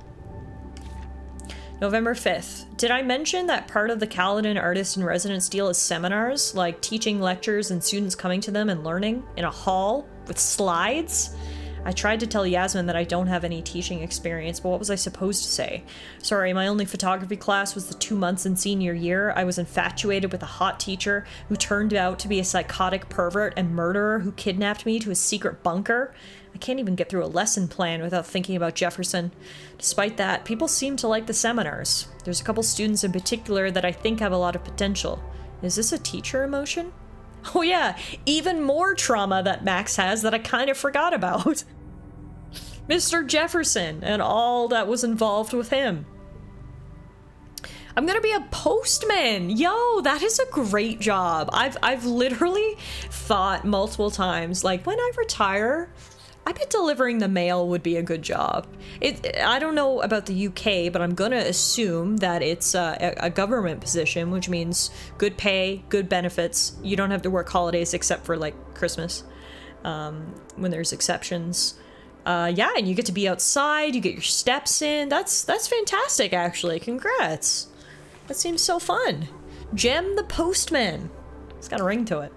November 5th. Did I mention that part of the Caledon Artist-in-Residence deal is seminars, like teaching lectures and students coming to them and learning in a hall with slides? I tried to tell Yasmin that I don't have any teaching experience, but what was I supposed to say? Sorry, my only photography class was the 2 months in senior year. I was infatuated with a hot teacher who turned out to be a psychotic pervert and murderer who kidnapped me to a secret bunker. I can't even get through a lesson plan without thinking about Jefferson. Despite that, people seem to like the seminars. There's a couple students in particular that I think have a lot of potential. Is this a teacher emotion? Oh yeah, even more trauma that Max has that I kind of forgot about. Mr. Jefferson and all that was involved with him. I'm gonna be a postman. Yo, that is a great job. I've literally thought multiple times, like, when I retire, I bet delivering the mail would be a good job. I don't know about the UK, but I'm gonna assume that it's a government position, which means good pay, good benefits. You don't have to work holidays except for like Christmas, when there's exceptions. Yeah, and you get to be outside, you get your steps in. That's fantastic, actually. Congrats. That seems so fun. Jem the Postman. It's got a ring to it.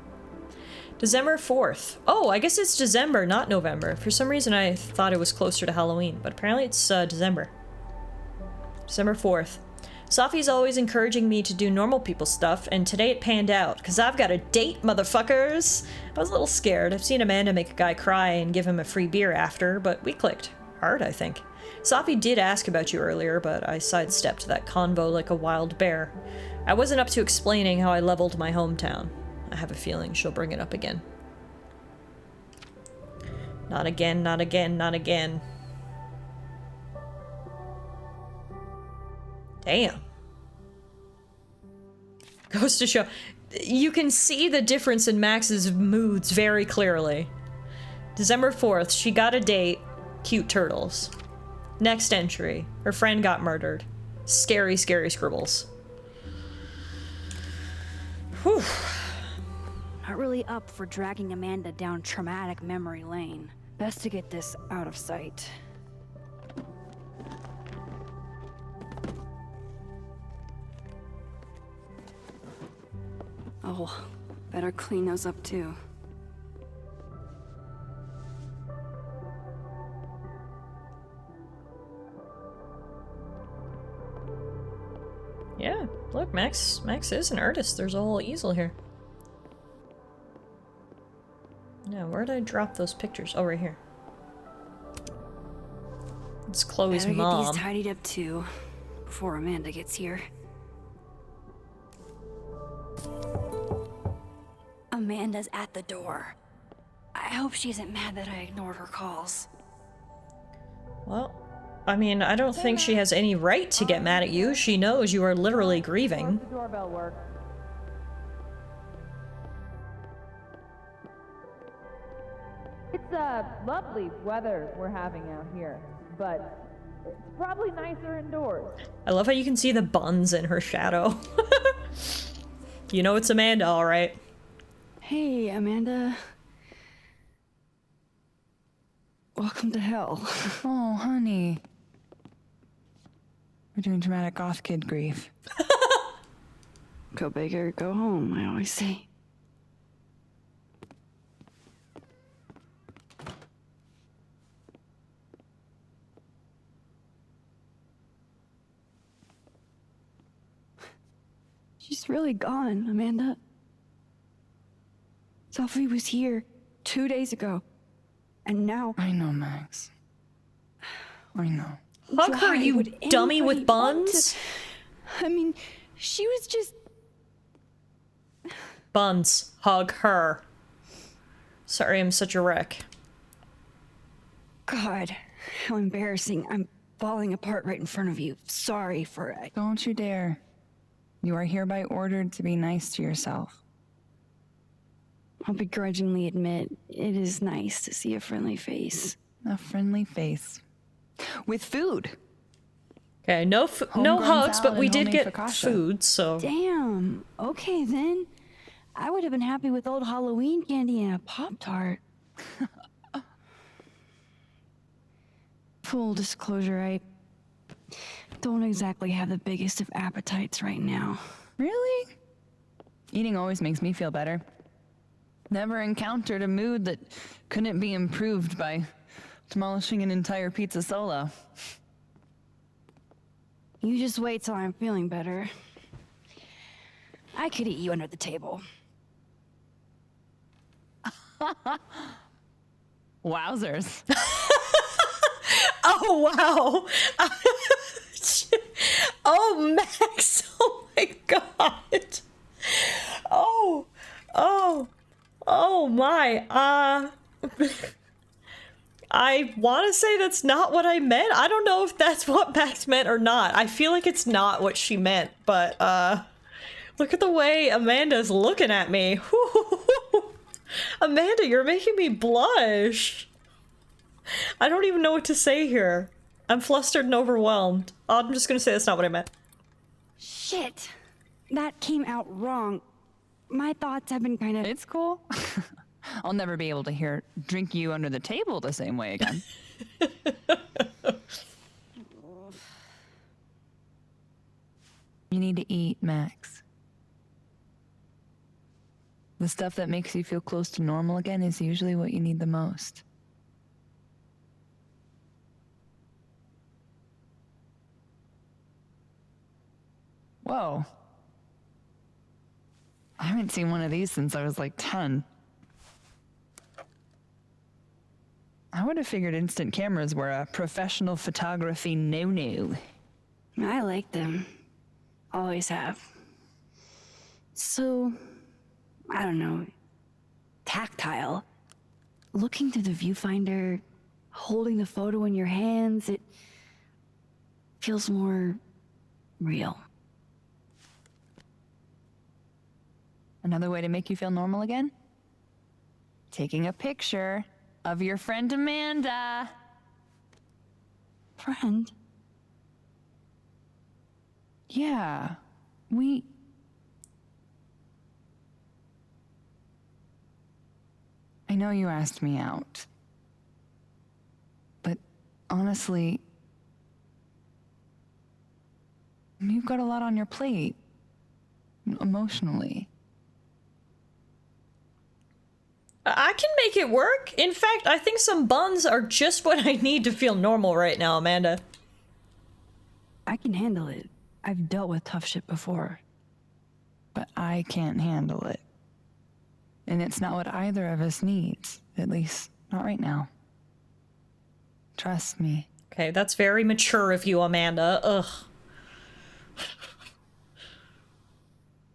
December 4th. Oh, I guess it's December, not November. For some reason, I thought it was closer to Halloween, but apparently it's December. December 4th. Safi's always encouraging me to do normal people stuff, and today it panned out, because I've got a date, motherfuckers! I was a little scared. I've seen Amanda make a guy cry and give him a free beer after, but we clicked. Hard, I think. Safi did ask about you earlier, but I sidestepped that convo like a wild bear. I wasn't up to explaining how I leveled my hometown. I have a feeling she'll bring it up again. Not again, not again, not again. Damn. Goes to show. You can see the difference in Max's moods very clearly. December 4th, she got a date. Cute turtles. Next entry. Her friend got murdered. Scary, scary scribbles. Whew. Not really up for dragging Amanda down traumatic memory lane. Best to get this out of sight. Oh, better clean those up too. Yeah, look, Max is an artist. There's a whole easel here. Now, where did I drop those pictures? Oh, right here. It's Chloe's Better mom. get these tidied up too, before Amanda gets here. Amanda's at the door. I hope she isn't mad that I ignored her calls. Well, I mean, I don't think she has any right to get mad at you. She knows you are literally grieving. The doorbell work. It's lovely weather we're having out here, but it's probably nicer indoors. I love how you can see the buns in her shadow. You know it's Amanda, all right. Hey, Amanda. Welcome to hell. Oh, honey. We're doing dramatic goth kid grief. Go big or go home, I always say. She's really gone, Amanda. Sophie was here 2 days ago. And now... I know, Max. I know. Hug her, you dummy with buns. I mean, she was just... Buns. Hug her. Sorry, I'm such a wreck. God, how embarrassing. I'm falling apart right in front of you. Sorry for it. Don't you dare. You are hereby ordered to be nice to yourself. I'll begrudgingly admit, it is nice to see a friendly face. A friendly face. With food. Okay, no hugs, but we did get food, so... Damn. Okay, then. I would have been happy with old Halloween candy and a Pop-Tart. Full disclosure, I don't exactly have the biggest of appetites right now. Really? Eating always makes me feel better. Never encountered a mood that couldn't be improved by demolishing an entire pizza solo. You just wait till I'm feeling better. I could eat you under the table. Wowzers. Oh, wow. Oh, Max. Oh, my God. Oh, my. I want to say that's not what I meant. I don't know if that's what Max meant or not. I feel like it's not what she meant, but, look at the way Amanda's looking at me. Amanda, you're making me blush. I don't even know what to say here. I'm flustered and overwhelmed. I'm just gonna say that's not what I meant. Shit. That came out wrong. My thoughts have been kind of... It's cool. I'll never be able to drink you under the table the same way again. You need to eat, Max. The stuff that makes you feel close to normal again is usually what you need the most. Whoa. I haven't seen one of these since I was like 10. I would have figured instant cameras were a professional photography no-no. I like them. Always have. So, I don't know, tactile. Looking through the viewfinder, holding the photo in your hands, it feels more real. Another way to make you feel normal again? Taking a picture of your friend Amanda. Friend? Yeah, I know you asked me out. But honestly, you've got a lot on your plate. Emotionally. I can make it work. In fact, I think some buns are just what I need to feel normal right now, Amanda. I can handle it. I've dealt with tough shit before. But I can't handle it. And it's not what either of us needs. At least, not right now. Trust me. Okay, that's very mature of you, Amanda. Ugh.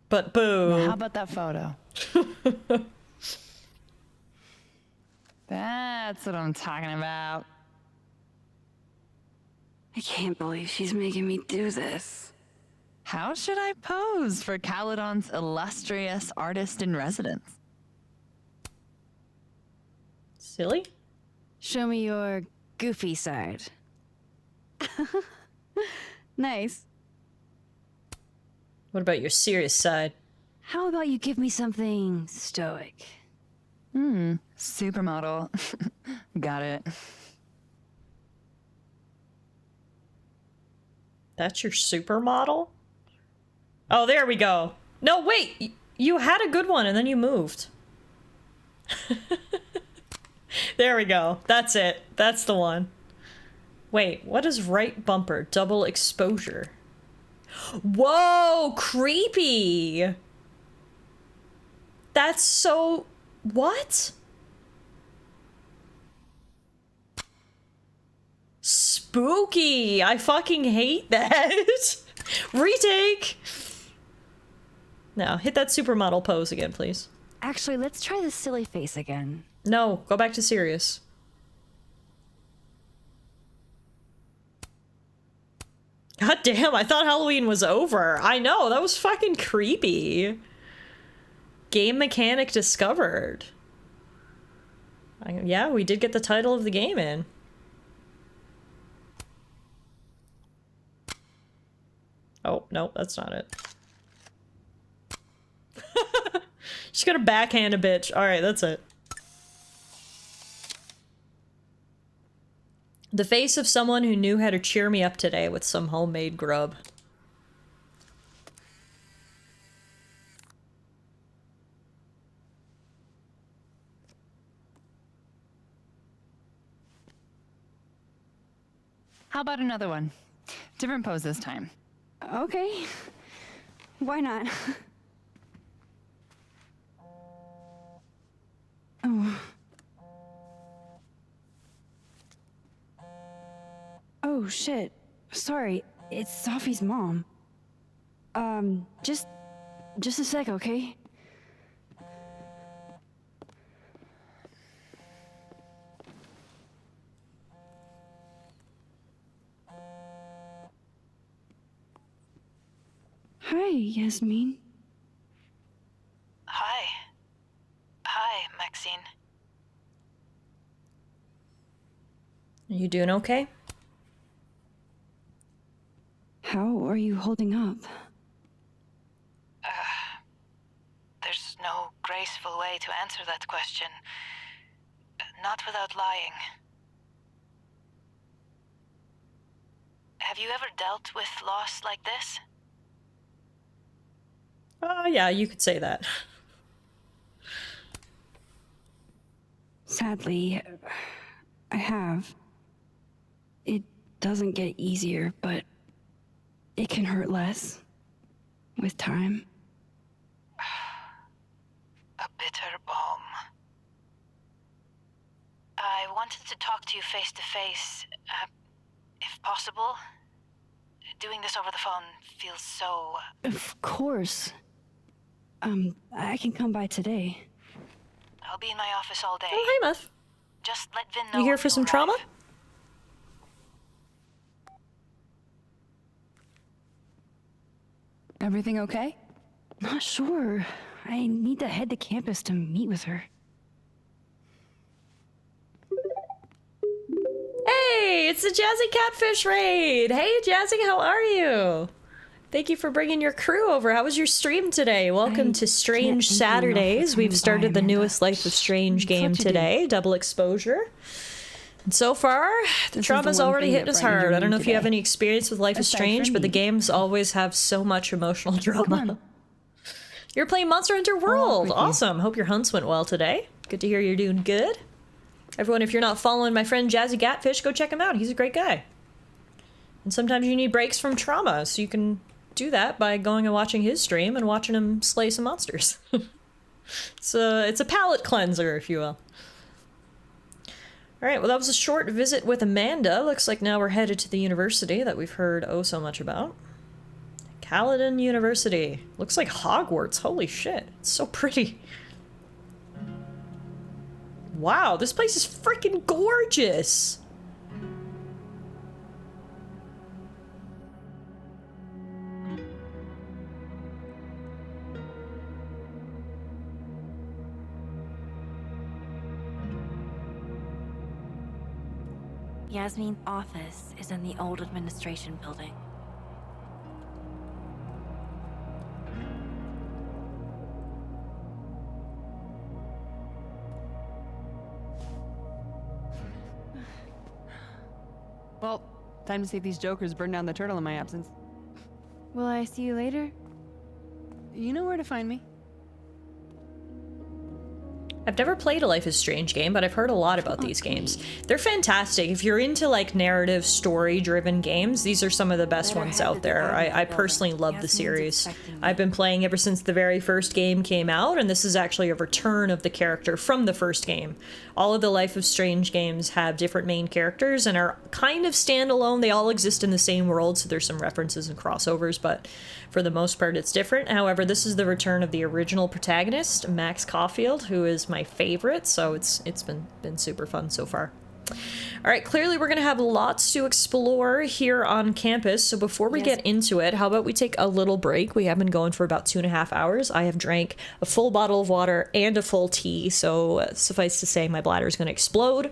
But boo. Now, how about that photo? That's what I'm talking about. I can't believe she's making me do this. How should I pose for Caledon's illustrious artist in residence? Silly? Show me your goofy side. Nice. What about your serious side? How about you give me something stoic? Supermodel. Got it. That's your supermodel? Oh, there we go. No, wait! You had a good one and then you moved. There we go. That's it. That's the one. Wait, what is right bumper? Double exposure. Whoa! Creepy! That's so... What? Spooky! I fucking hate that! Retake! Now, hit that supermodel pose again, please. Actually, let's try the silly face again. No, go back to serious. God damn, I thought Halloween was over. I know, that was fucking creepy. Game mechanic discovered. Yeah, we did get the title of the game in. Oh, no, that's not it. She's gonna backhand a bitch. Alright, that's it. The face of someone who knew how to cheer me up today with some homemade grub. How about another one? Different pose this time. Okay. Why not? Oh. Oh, shit. Sorry. It's Sophie's mom. Just a sec, okay? Hi, Yasmin. Hi, Maxine. You doing okay? How are you holding up? There's no graceful way to answer that question. Not without lying. Have you ever dealt with loss like this? Yeah, you could say that. Sadly, I have. It doesn't get easier, but it can hurt less with time. A bitter balm. I wanted to talk to you face to face, if possible. Doing this over the phone feels so... Of course. I can come by today. I'll be in my office all day. Oh, hey, Muff. Just let Vin know. You here for some trauma? Everything okay? Not sure. I need to head to campus to meet with her. Hey, it's the Jazzy Catfish Raid! Hey, Jazzy, how are you? Thank you for bringing your crew over. How was your stream today? Welcome to Strange Saturdays. We've started the newest Life of Strange game today, Double Exposure. And so far, the trauma's already hitting us hard. I don't know if you have any experience with Life is Strange, but the games always have so much emotional drama. You're playing Monster Hunter World. Awesome. Hope your hunts went well today. Good to hear you're doing good. Everyone, if you're not following my friend Jazzy Catfish, go check him out. He's a great guy. And sometimes you need breaks from trauma, so you can do that by going and watching his stream and watching him slay some monsters. So it's a palate cleanser, if you will. All right, well, that was a short visit with Amanda. Looks like now we're headed to the university that we've heard oh so much about. Caledon University. Looks like Hogwarts. Holy shit. It's so pretty. Wow, this place is freaking gorgeous. Yasmin's office is in the old administration building. Well, time to see if these jokers burn down the turtle in my absence. Will I see you later? You know where to find me. I've never played a Life is Strange game, but I've heard a lot about these games. They're fantastic. If you're into like narrative, story-driven games, these are some of the best ones out there. I personally love the series. I've been playing ever since the very first game came out, and this is actually a return of the character from the first game. All of the Life of Strange games have different main characters and are kind of standalone. They all exist in the same world, so there's some references and crossovers, but for the most part it's different. However, this is the return of the original protagonist, Max Caulfield, who is my favorite, so it's been super fun so far. All right, clearly we're gonna have lots to explore here on campus, so before we get into it, how about we take a little break? We have been going for about 2.5 hours. I have drank a full bottle of water and a full tea, so suffice to say my bladder is gonna explode.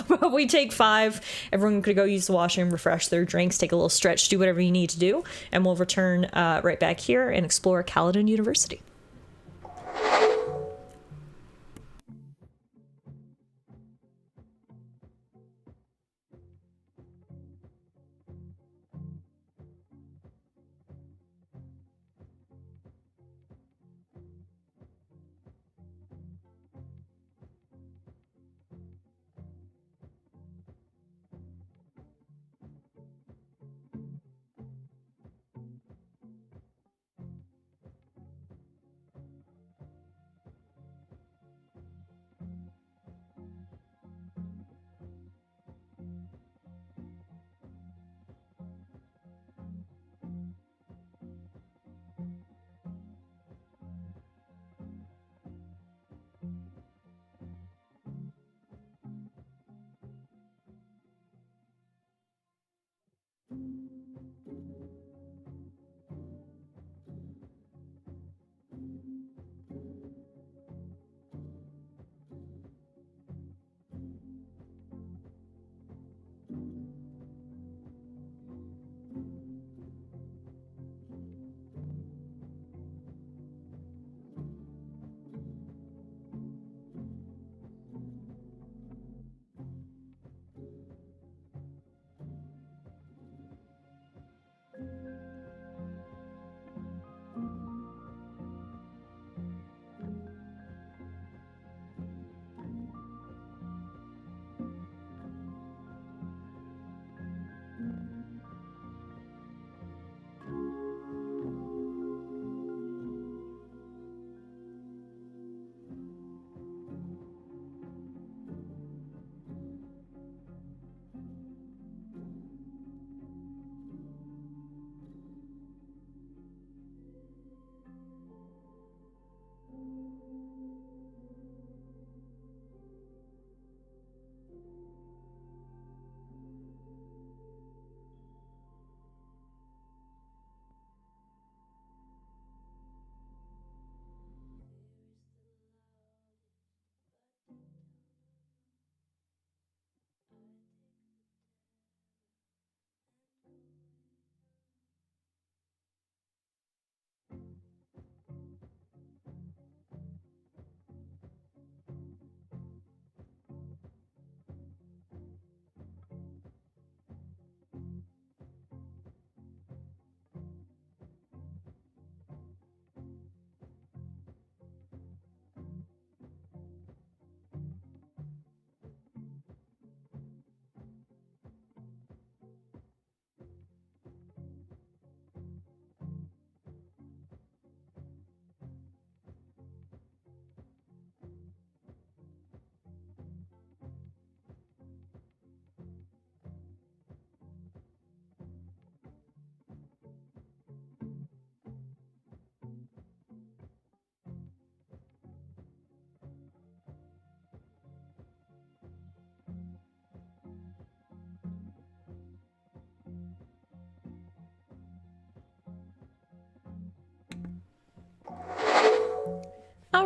But we take 5. Everyone could go use the washroom, refresh their drinks, take a little stretch, do whatever you need to do, and we'll return right back here and explore Caledon University.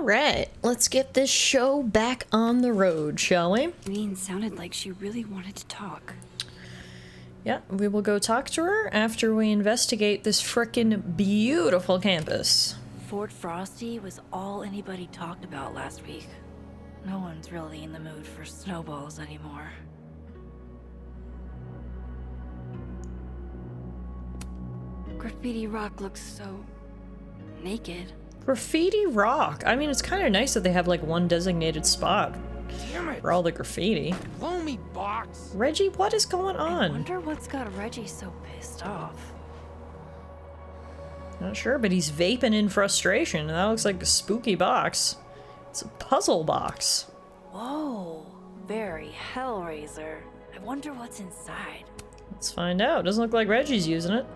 right, let's get this show back on the road, shall we? Mean sounded like she really wanted to talk. Yeah, we will go talk to her after we investigate this frickin' beautiful campus. Fort Frosty was all anybody talked about last week. No one's really in the mood for snowballs anymore. Graffiti Rock looks so naked. Graffiti Rock. I mean, it's kind of nice that they have like one designated spot for all the graffiti. Blow me, box. Reggie, what is going I on? wonder what's got Reggie so pissed off. Not sure, but he's vaping in frustration. That looks like a spooky box. It's a puzzle box. Whoa, very Hellraiser. I wonder what's inside. Let's find out. Doesn't look like Reggie's using it.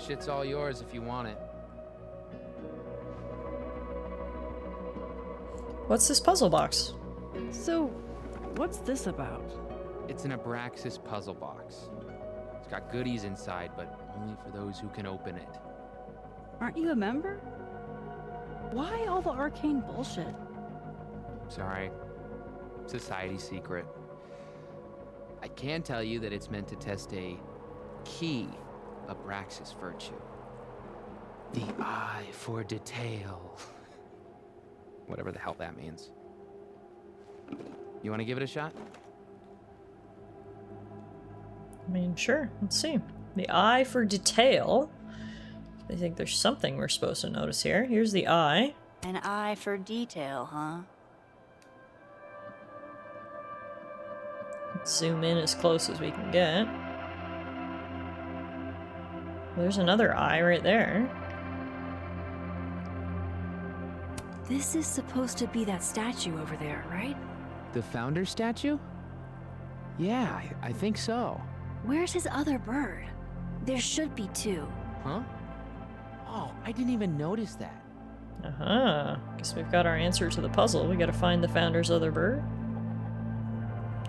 Shit's all yours if you want it. What's this puzzle box? So, what's this about? It's an Abraxas puzzle box. It's got goodies inside, but only for those who can open it. Aren't you a member? Why all the arcane bullshit? Sorry. Society secret. I can tell you that it's meant to test a key Abraxas virtue. The eye for detail. Whatever the hell that means. You want to give it a shot? I mean, sure. Let's see. The eye for detail. I think there's something we're supposed to notice here. Here's the eye. An eye for detail, huh? Let's zoom in as close as we can get. There's another eye right there. This is supposed to be that statue over there, right? The founder statue? Yeah, I think so. Where's his other bird? There should be two. Huh? Oh, I didn't even notice that. Uh-huh. Guess we've got our answer to the puzzle. We gotta find the founder's other bird.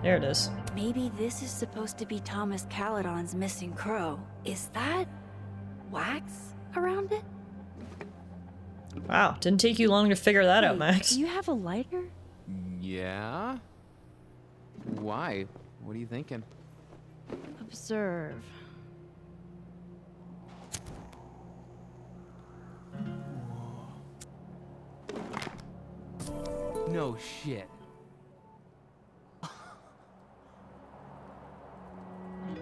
There it is. Maybe this is supposed to be Thomas Caledon's missing crow. Is that wax around it? Wow, didn't take you long to figure that out, Max. Do you have a lighter? Yeah? Why? What are you thinking? Observe. No shit.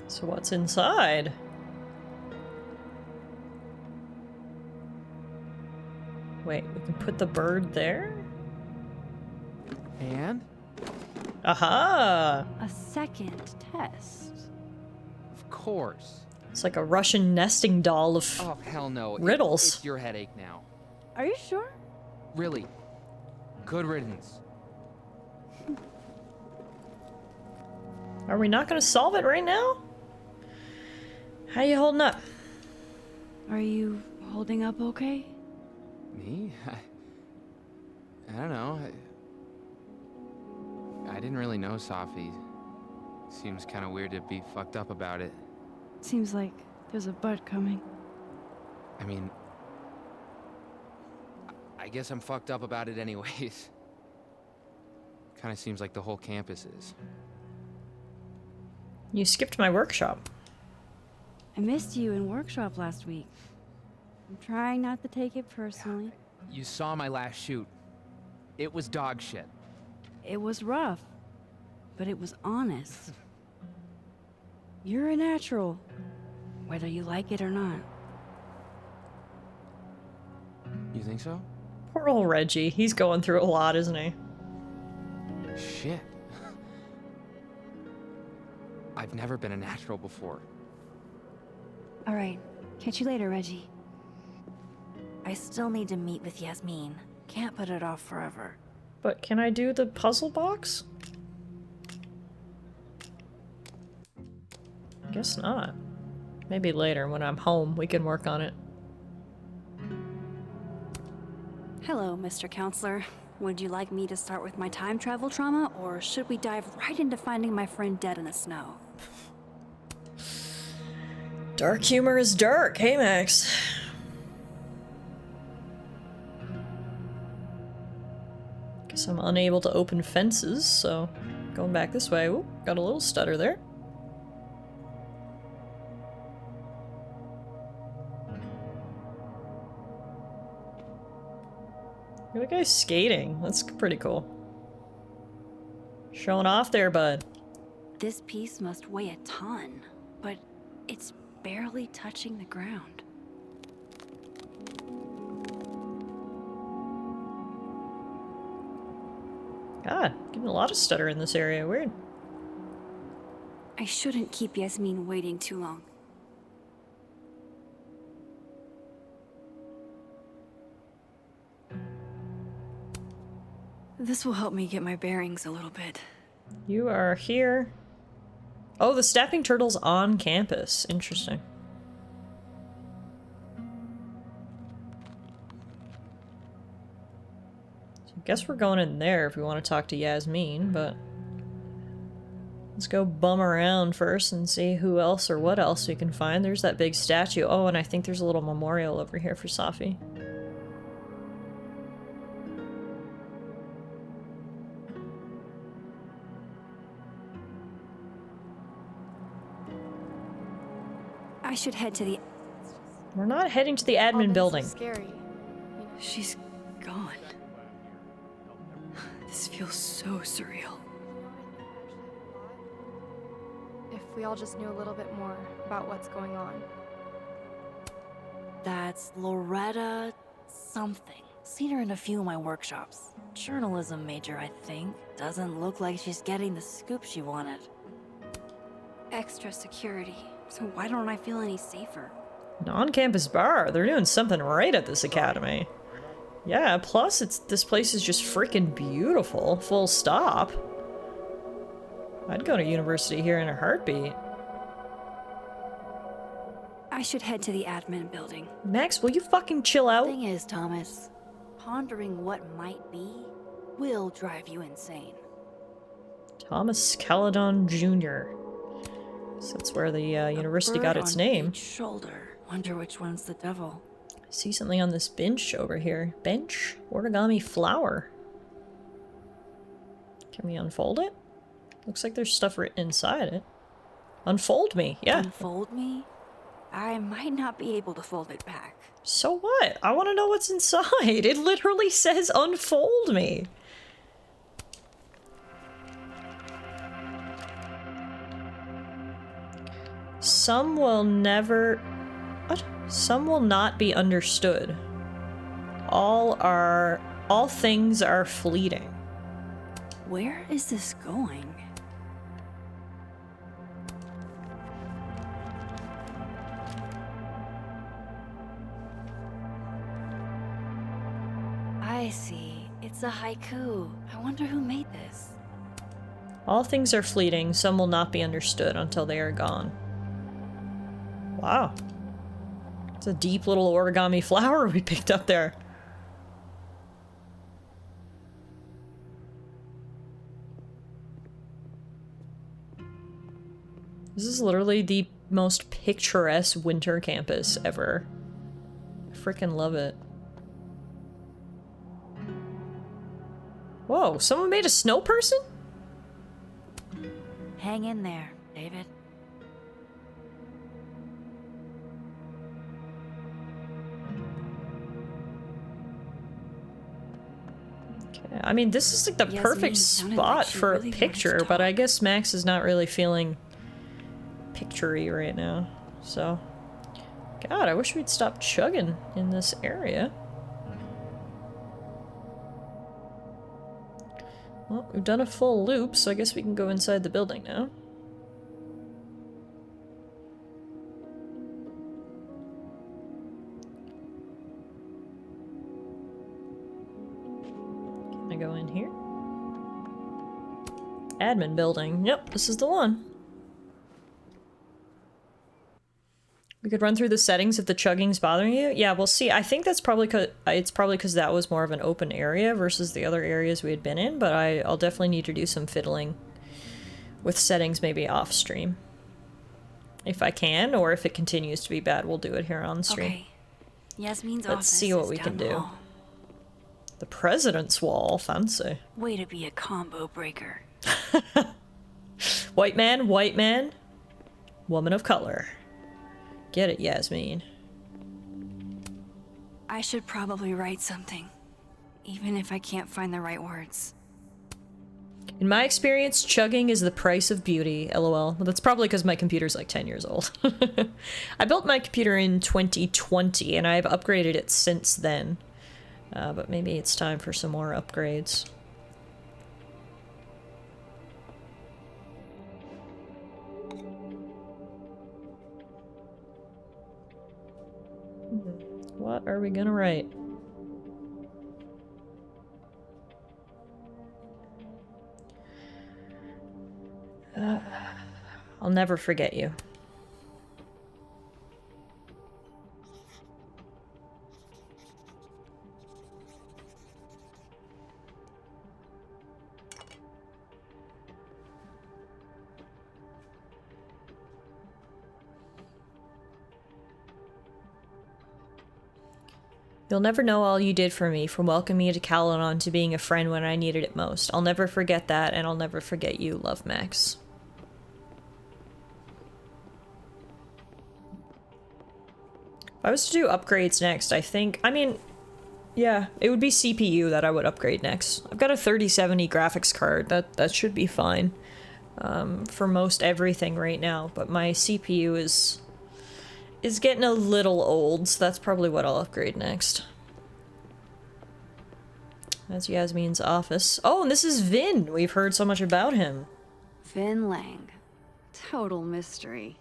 So what's inside? Wait, we can put the bird there? And? Aha! A second test. Of course. It's like a Russian nesting doll of Oh, hell no. riddles. It's your headache now. Are you sure? Really. Good riddance. Are we not gonna solve it right now? How you holding up? Are you holding up okay? Me? I don't know. I didn't really know Safi. Seems kind of weird to be fucked up about it. Seems like there's a but coming. I mean, I guess I'm fucked up about it anyways. Kind of seems like the whole campus is. You skipped my workshop. I missed you in workshop last week. I'm trying not to take it personally. You saw my last shoot. It was dog shit. It was rough, but it was honest. You're a natural, whether you like it or not. You think so? Poor old Reggie. He's going through a lot, isn't he? Shit. I've never been a natural before. All right. Catch you later, Reggie. I still need to meet with Yasmin. Can't put it off forever. But can I do the puzzle box? Guess not. Maybe later when I'm home we can work on it. Hello, Mr. Counselor. Would you like me to start with my time travel trauma, or should we dive right into finding my friend dead in the snow? Dark humor is dark. Hey, Max. Guess I'm unable to open fences, so going back this way. Ooh, got a little stutter there. Look at the guy skating. That's pretty cool. Showing off there, bud. This piece must weigh a ton, but it's barely touching the ground. God, getting a lot of stutter in this area. Weird. I shouldn't keep Yasmin waiting too long. This will help me get my bearings a little bit. You are here. Oh, the Snapping Turtle's on campus. Interesting. So I guess we're going in there if we want to talk to Yasmin, but let's go bum around first and see who else or what else we can find. There's that big statue. Oh, and I think there's a little memorial over here for Safi. I should head to the... We're not heading to the admin building. Scary. She's gone. This feels so surreal. If we all just knew a little bit more about what's going on. That's Loretta something. Seen her in a few of my workshops. Journalism major, I think. Doesn't look like she's getting the scoop she wanted. Extra security. So why don't I feel any safer? An on-campus bar. They're doing something right at this academy. Yeah, plus this place is just freaking beautiful. Full stop. I'd go to university here in a heartbeat. I should head to the admin building. Max, will you fucking chill out? Thing is, Thomas, pondering what might be will drive you insane. Thomas Caledon Jr. So that's where the university got its name. Shoulder. Wonder which one's the devil. I see something on this bench over here. Bench? Origami flower. Can we unfold it? Looks like there's stuff written inside it. Unfold me, yeah. Unfold me? I might not be able to fold it back. So what? I want to know what's inside. It literally says unfold me. Some will never... What? Some will not be understood. All things are fleeting. Where is this going? I see. It's a haiku. I wonder who made this. All things are fleeting. Some will not be understood until they are gone. Wow. It's a deep little origami flower we picked up there. This is literally the most picturesque winter campus ever. I freaking love it. Whoa, someone made a snow person? Hang in there, David. I mean, this is like the perfect spot for a picture, but I guess Max is not really feeling picture-y right now. So, God, I wish we'd stop chugging in this area. Well, we've done a full loop, so I guess we can go inside the building now. Can I go in here? Admin building. Yep, this is the one. We could run through the settings if the chugging's bothering you. Yeah, we'll see. I think that's probably because that was more of an open area versus the other areas we had been in, but I'll definitely need to do some fiddling with settings maybe off stream. If I can, or if it continues to be bad, we'll do it here on stream. Okay. Yasmin's Let's see what we can do. The president's wall, fancy. Way to be a combo breaker. White man, woman of color. Get it, Yasmin. I should probably write something, even if I can't find the right words. In my experience, chugging is the price of beauty, lol. Well, that's probably because my computer's like 10 years old. I built my computer in 2020, and I've upgraded it since then. But maybe it's time for some more upgrades. What are we gonna write? I'll never forget you. You'll never know all you did for me, from welcoming me to Caledon to being a friend when I needed it most. I'll never forget that, and I'll never forget you. Love, Max. If I was to do upgrades next, I mean, yeah, it would be CPU that I would upgrade next. I've got a 3070 graphics card. That should be fine for most everything right now, but my CPU is getting a little old, so that's probably what I'll upgrade next. That's Yasmin's office. Oh, and this is Vin. We've heard so much about him. Vin Lang. Total mystery.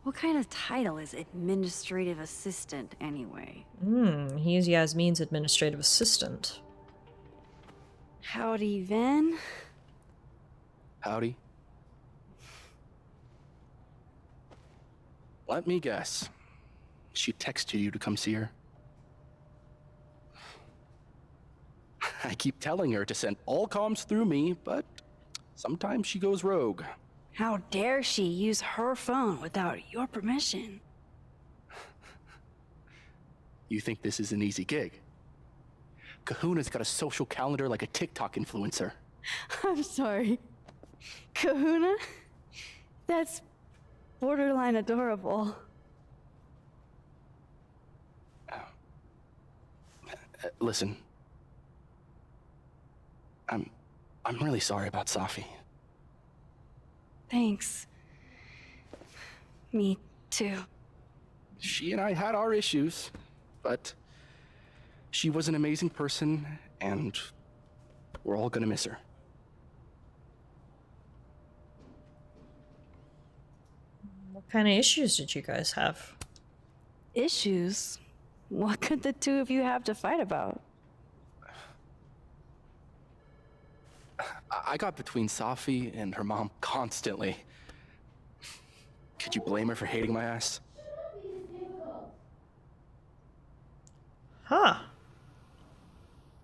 What kind of title is administrative assistant, anyway? He is Yasmin's administrative assistant. Howdy, Vin. Howdy. Let me guess. She texted you to come see her. I keep telling her to send all comms through me, but sometimes she goes rogue. How dare she use her phone without your permission? You think this is an easy gig? Kahuna's got a social calendar like a TikTok influencer. I'm sorry. Kahuna? That's borderline adorable. Listen. I'm really sorry about Safi. Thanks. Me too. She and I had our issues, but she was an amazing person, and we're all gonna miss her. What kind of issues did you guys have? Issues? What could the two of you have to fight about? I got between Safi and her mom constantly. Could you blame her for hating my ass? Huh.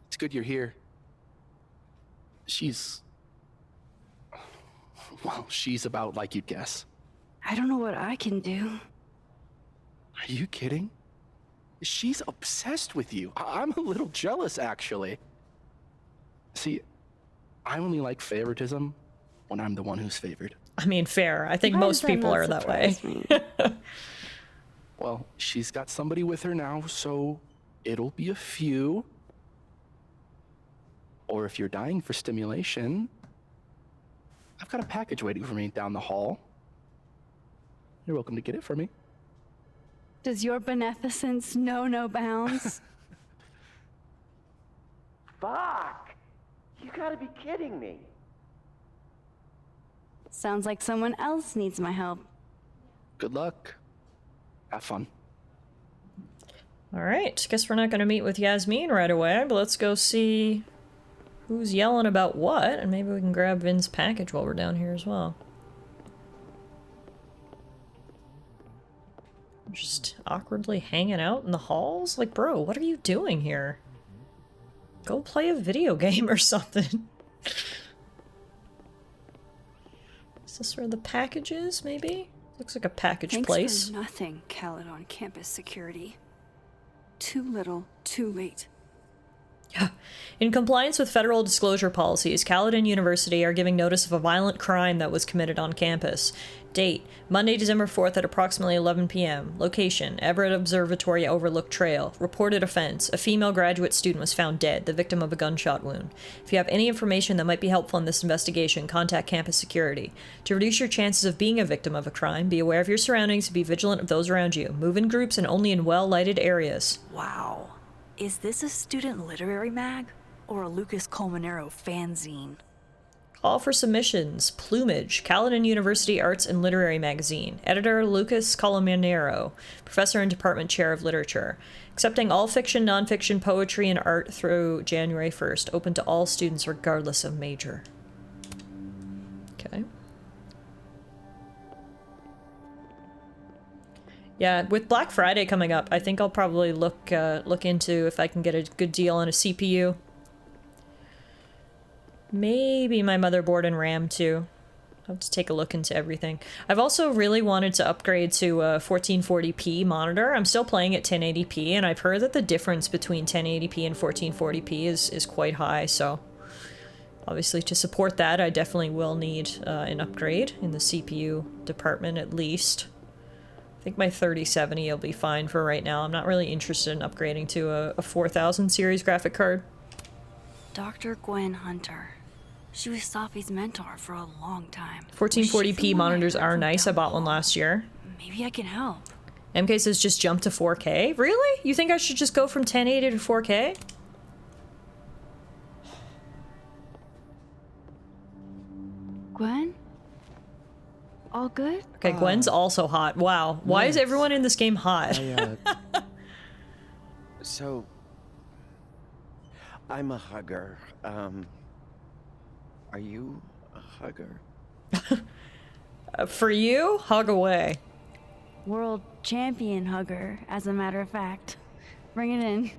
It's good you're here. She's about like you'd guess. I don't know what I can do. Are you kidding? She's obsessed with you. I'm a little jealous, actually. See, I only like favoritism when I'm the one who's favored. I mean, fair. I think most people are that way. Well, she's got somebody with her now, so it'll be a few. Or if you're dying for stimulation, I've got a package waiting for me down the hall. You're welcome to get it for me. Does your beneficence know no bounds? Fuck! You gotta be kidding me. Sounds like someone else needs my help. Good luck. Have fun. Alright, guess we're not gonna meet with Yasmin right away, but let's go see who's yelling about what, and maybe we can grab Vin's package while we're down here as well. Just awkwardly hanging out in the halls? Like, bro, what are you doing here? Go play a video game or something. Is this where the package is, maybe? Looks like a package place. Thanks for nothing, Caledon campus security. Too little, too late. In compliance with federal disclosure policies, Caledon University are giving notice of a violent crime that was committed on campus. Date: Monday, December 4th at approximately 11 p.m. Location: Everett Observatory Overlook Trail. Reported offense: a female graduate student was found dead, the victim of a gunshot wound. If you have any information that might be helpful in this investigation, contact campus security. To reduce your chances of being a victim of a crime, be aware of your surroundings and be vigilant of those around you. Move in groups and only in well-lighted areas. Wow. Is this a student literary mag? Or a Lucas Colmenero fanzine? Call for submissions. Plumage, Caledon University Arts and Literary Magazine. Editor Lucas Colmenero, Professor and Department Chair of Literature. Accepting all fiction, nonfiction, poetry, and art through January 1st. Open to all students regardless of major. Okay. Yeah, with Black Friday coming up, I think I'll probably look into if I can get a good deal on a CPU. Maybe my motherboard and RAM too. I'll have to take a look into everything. I've also really wanted to upgrade to a 1440p monitor. I'm still playing at 1080p, and I've heard that the difference between 1080p and 1440p is quite high, so obviously to support that, I definitely will need an upgrade in the CPU department at least. I think my 3070 will be fine for right now. I'm not really interested in upgrading to a 4000 series graphic card. Dr. Gwen Hunter. She was Safi's mentor for a long time. 1440p monitors are nice. I bought one last year. Maybe I can help. MK says just jump to 4K. Really? You think I should just go from 1080 to 4K? Gwen? All good? Okay, Gwen's also hot. Wow. Why is everyone in this game hot? So, I'm a hugger. Are you a hugger? For you, hug away. World champion hugger, as a matter of fact. Bring it in.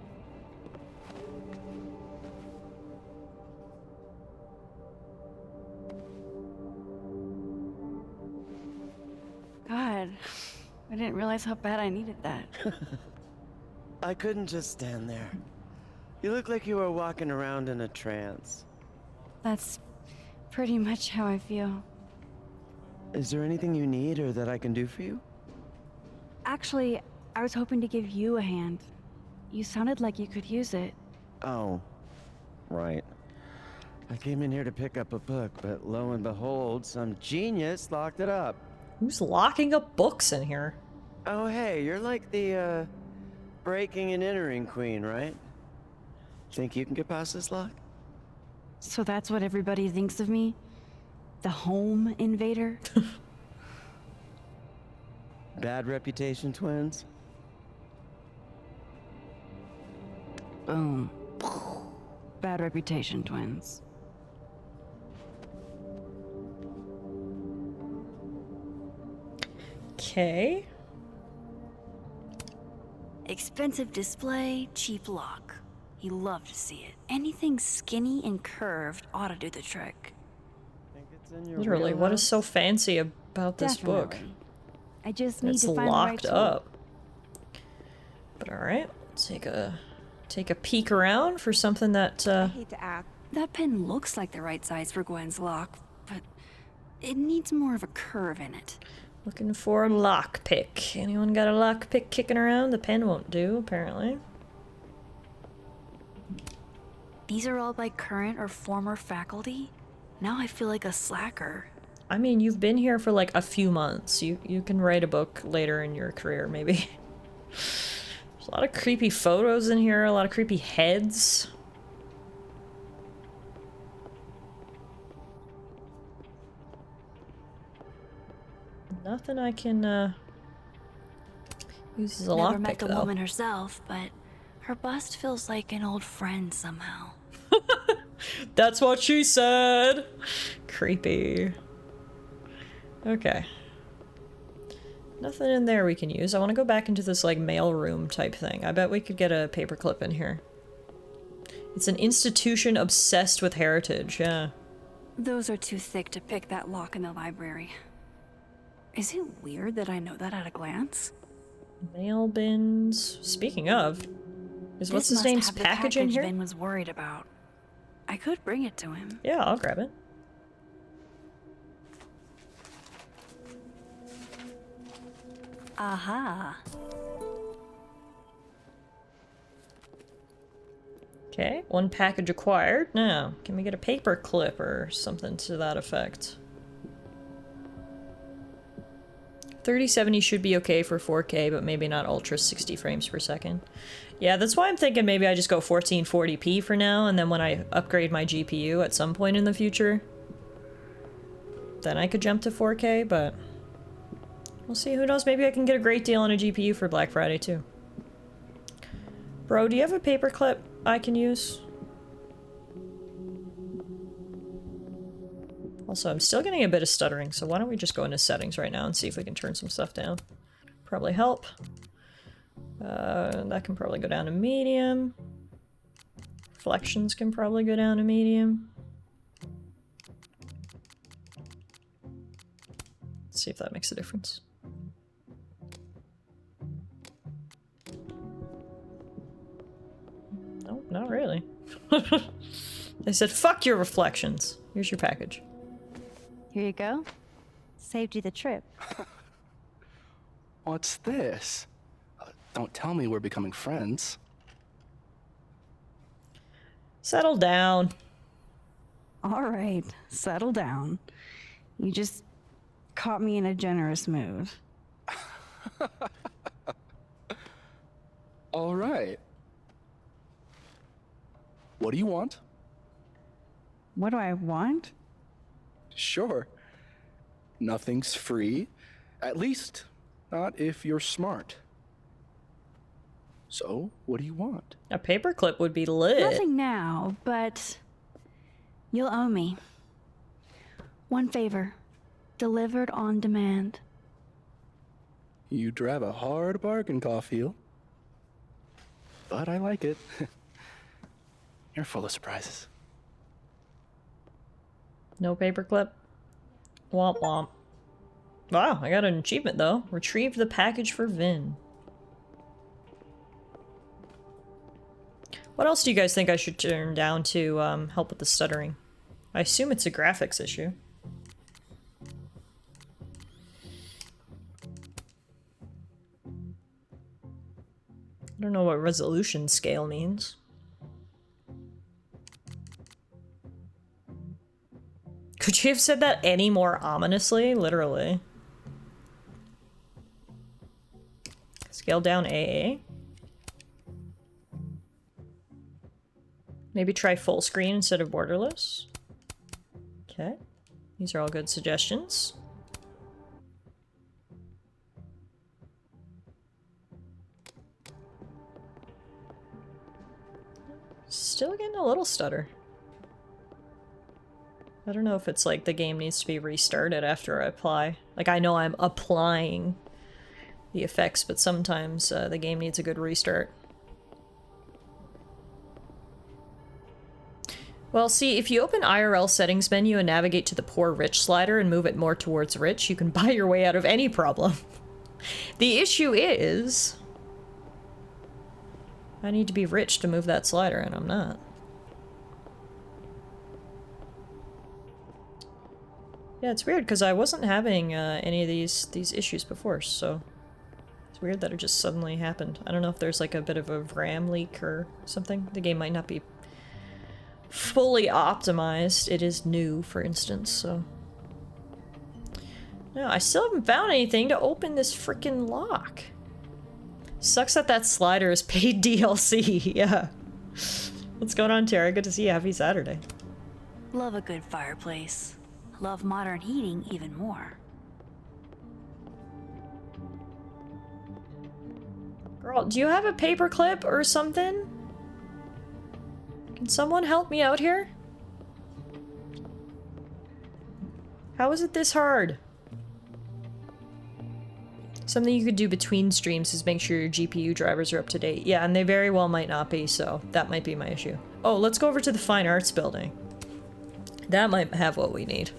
God, I didn't realize how bad I needed that. I couldn't just stand there. You look like you were walking around in a trance. That's pretty much how I feel. Is there anything you need or that I can do for you? Actually, I was hoping to give you a hand. You sounded like you could use it. Oh, right. I came in here to pick up a book, but lo and behold, some genius locked it up. Who's locking up books in here? Oh, hey, you're like the, breaking and entering queen, right? Think you can get past this lock? So that's what everybody thinks of me? The home invader? Bad reputation, twins? Boom. Bad reputation, twins. Okay. Expensive display, cheap lock. You love to see it. Anything skinny and curved ought to do the trick. Think it's in your Literally, what is so fancy about this book? I just need It's to find locked the right up. But alright, let's take a peek around for something that I hate to ask. That pen looks like the right size for Gwen's lock, but it needs more of a curve in it. looking for a lockpick. Anyone got a lockpick kicking around? The pen won't do, apparently. These are all by current or former faculty? Now I feel like a slacker. I mean, you've been here for like a few months. You can write a book later in your career, maybe. There's a lot of creepy photos in here, a lot of creepy heads. Nothing I can use as a lockpick, though. Never met the woman herself, but her bust feels like an old friend somehow. That's what she said. Creepy. Okay. Nothing in there we can use. I want to go back into this, like, mail room type thing. I bet we could get a paperclip in here. It's an institution obsessed with heritage, yeah. Those are too thick to pick that lock in the library. Is it weird that I know that at a glance? Mail bins. Speaking of, Is what's This his must name's have the package in here? Vin was worried about. I could bring it to him. Yeah, I'll grab it. Aha. Okay, one package acquired. Now, can we get a paper clip or something to that effect? 3070 should be okay for 4K, but maybe not ultra 60 frames per second. Yeah, that's why I'm thinking maybe I just go 1440p for now, and then when I upgrade my GPU at some point in the future, then I could jump to 4K, but we'll see. Who knows? Maybe I can get a great deal on a GPU for Black Friday, too. Bro, do you have a paperclip I can use? Also, I'm still getting a bit of stuttering, so why don't we just go into settings right now and see if we can turn some stuff down. Probably help. That can probably go down to medium. Reflections can probably go down to medium. Let's see if that makes a difference. Nope, not really. They said, fuck your reflections. Here's your package. Here you go. Saved you the trip. What's this? Don't tell me we're becoming friends. Settle down. All right, settle down. You just caught me in a generous mood. All right. What do you want? What do I want? Sure. Nothing's free. At least, not if you're smart. So, what do you want? A paperclip would be lit. Nothing now, but you'll owe me. One favor. Delivered on demand. You drive a hard bargain, Caulfield. But I like it. You're full of surprises. No paperclip. Womp womp. Wow, I got an achievement though. Retrieved the package for Vin. What else do you guys think I should turn down to help with the stuttering? I assume it's a graphics issue. I don't know what resolution scale means. Could you have said that any more ominously? Literally. Scale down AA. Maybe try full screen instead of borderless. Okay. These are all good suggestions. Still getting a little stutter. I don't know if it's like the game needs to be restarted after I apply. Like, I know I'm applying the effects, but sometimes the game needs a good restart. Well, see, if you open IRL settings menu and navigate to the poor rich slider and move it more towards rich, you can buy your way out of any problem. The issue is I need to be rich to move that slider, and I'm not. Yeah, it's weird because I wasn't having any of these issues before, so it's weird that it just suddenly happened. I don't know if there's like a bit of a RAM leak or something. The game might not be fully optimized. It is new, for instance, so. No, I still haven't found anything to open this freaking lock. Sucks that that slider is paid DLC, yeah. What's going on, Tara? Good to see you. Happy Saturday. Love a good fireplace. Love modern heating even more. Girl, do you have a paperclip or something? Can someone help me out here? How is it this hard? Something you could do between streams is make sure your GPU drivers are up to date. Yeah, and they very well might not be, so that might be my issue. Oh, let's go over to the Fine Arts building. That might have what we need.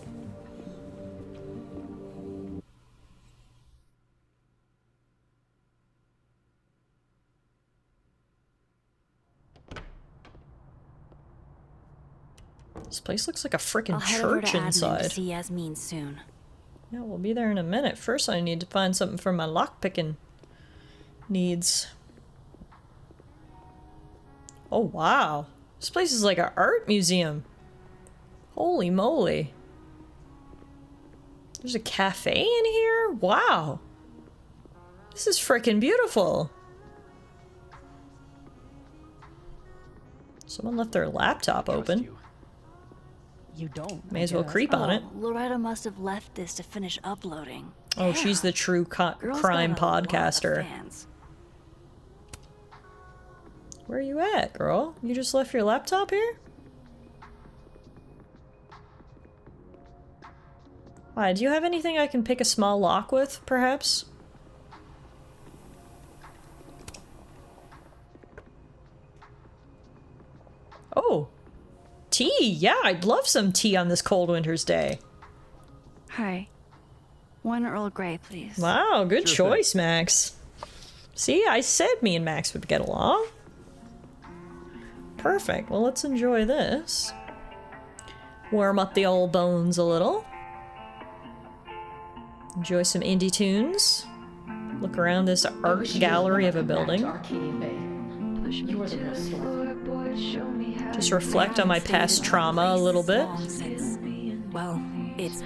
This place looks like a freaking I'll head over to church admin inside. to see Yasmin soon. Yeah, we'll be there in a minute. First, I need to find something for my lockpicking needs. Oh, wow. This place is like an art museum. Holy moly. There's a cafe in here? Wow. This is freaking beautiful. Someone left their laptop open. You don't. May as well creep on it. Loretta must have left this to finish uploading. Oh, she's the true crime podcaster. Where are you at, girl? You just left your laptop here? Why, do you have anything I can pick a small lock with, perhaps? Oh. Tea! Yeah, I'd love some tea on this cold winter's day. Hi. One Earl Grey, please. Wow, good choice, Max. See, I said me and Max would get along. Perfect. Well, let's enjoy this. Warm up the old bones a little. Enjoy some indie tunes. Look around this art gallery of a building. Just reflect on my past trauma a little bit. Well, it's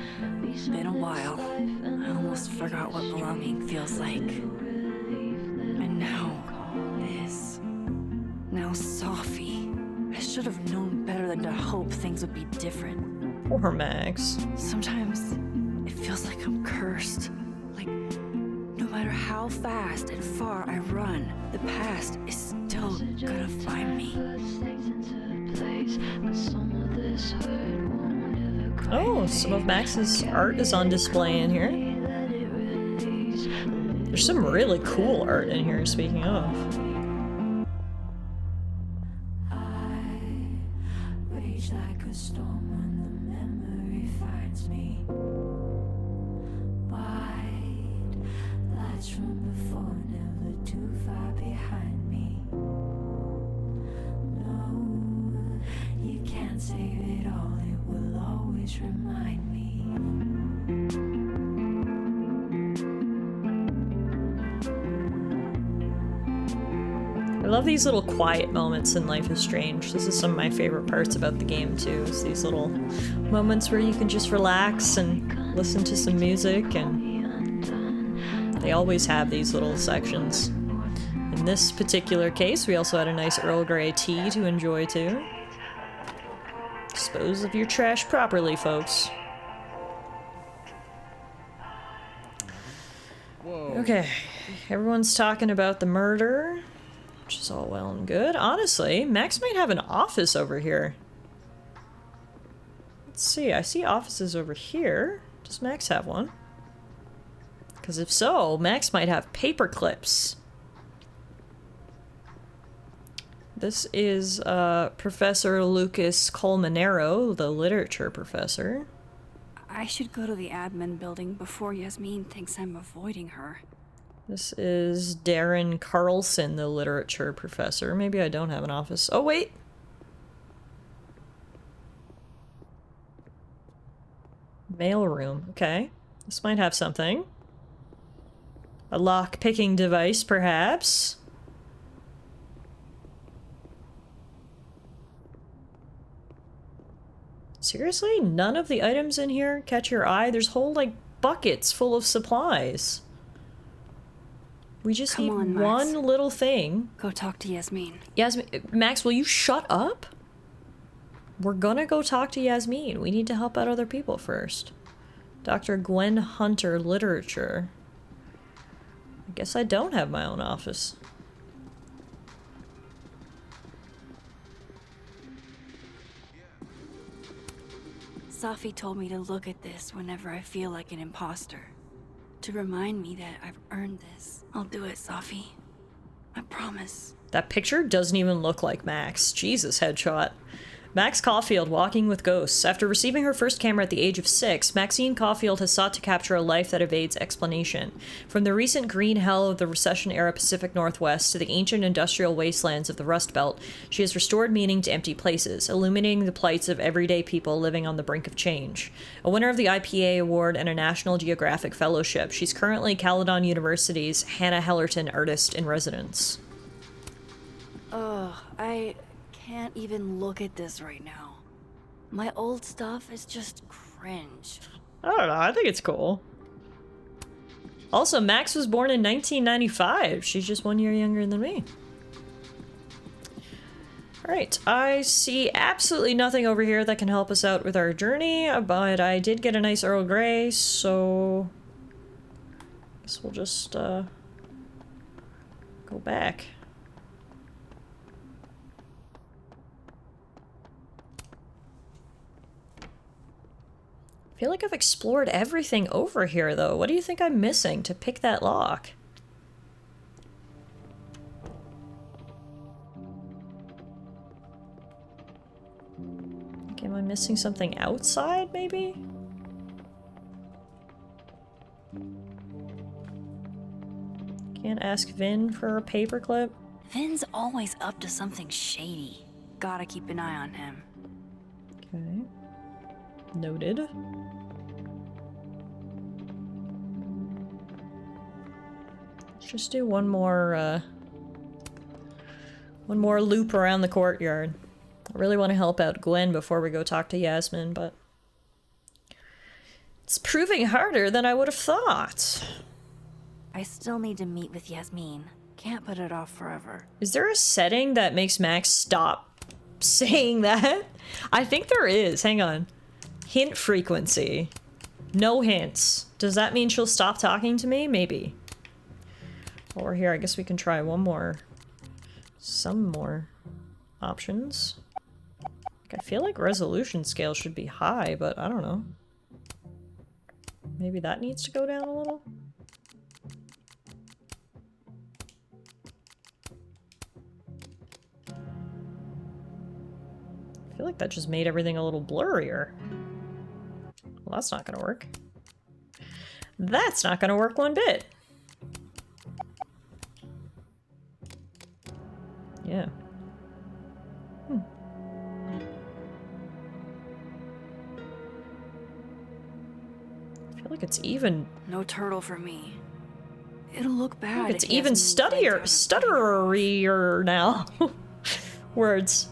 been a while. I almost forgot what belonging feels like. And now, this. Now, Sophie. I should have known better than to hope things would be different. Poor Max. Sometimes it feels like I'm cursed. Like, no matter how fast and far I run, the past is still gonna find me. Oh, some of Max's art is on display in here. There's some really cool art in here, speaking of. Like a storm when the memory finds me. White lights from before, never too far behind me. No, you can't save it all, it will always remind me. I love these little quiet moments in Life is Strange. This is some of my favorite parts about the game too, is these little moments where you can just relax and listen to some music, and they always have these little sections. In this particular case, we also had a nice Earl Grey tea to enjoy too. Dispose of your trash properly, folks. Okay, everyone's talking about the murder, which is all well and good. Honestly, Max might have an office over here. Let's see, I see offices over here. Does Max have one? Because if so, Max might have paper clips. This is Professor Lucas Colmenero, the literature professor. I should go to the admin building before Yasmin thinks I'm avoiding her. This is Darren Carlson, the literature professor. Maybe I don't have an office. Oh, wait! Mailroom. Okay. This might have something. A lock-picking device, perhaps. Seriously? None of the items in here catch your eye? There's whole, like, buckets full of supplies. We just need one little thing. Go talk to Yasmin. Yasmin, Max, will you shut up? We're gonna go talk to Yasmin. We need to help out other people first. Dr. Gwen Hunter, literature. I guess I don't have my own office. Sophie told me to look at this whenever I feel like an imposter. To remind me that I've earned this. I'll do it, Sophie. I promise. That picture doesn't even look like Max. Jesus, headshot. Max Caulfield, Walking with Ghosts. After receiving her first camera at the age of 6, Maxine Caulfield has sought to capture a life that evades explanation. From the recent green hell of the recession-era Pacific Northwest to the ancient industrial wastelands of the Rust Belt, she has restored meaning to empty places, illuminating the plights of everyday people living on the brink of change. A winner of the IPA Award and a National Geographic Fellowship, she's currently Caledon University's Hannah Hellerton Artist in Residence. Ugh, I can't even look at this right now. My old stuff is just cringe. I don't know, I think it's cool. Also, Max was born in 1995. She's just 1 year younger than me. Alright, I see absolutely nothing over here that can help us out with our journey, but I did get a nice Earl Grey, so I guess we'll just go back. I feel like I've explored everything over here, though. What do you think I'm missing to pick that lock? Okay, am I missing something outside, maybe? Can't ask Vin for a paperclip? Vin's always up to something shady. Gotta keep an eye on him. Okay. Noted. Let's just do one more loop around the courtyard. I really want to help out Gwen before we go talk to Yasmin, but it's proving harder than I would have thought. I still need to meet with Yasmin. Can't put it off forever. Is there a setting that makes Max stop saying that? I think there is. Hang on. Hint frequency. No hints. Does that mean she'll stop talking to me? Maybe. While we're here, I guess we can try one more. Some more options. I feel like resolution scale should be high, but I don't know. Maybe that needs to go down a little? I feel like that just made everything a little blurrier. Well, that's not gonna work. That's not gonna work one bit. Yeah. I feel like it's even... No turtle for me. It'll look bad. It's even stutterier now. Words.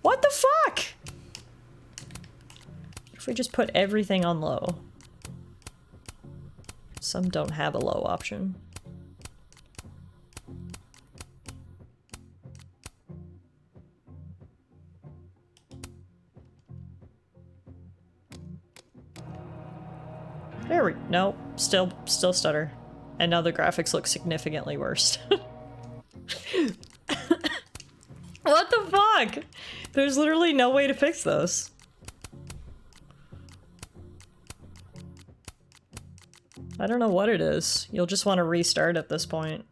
What the fuck? If we just put everything on low. Some don't have a low option. There we... Nope. Still stutter. And now the graphics look significantly worse. What the fuck? There's literally no way to fix those. I don't know what it is. You'll just want to restart at this point.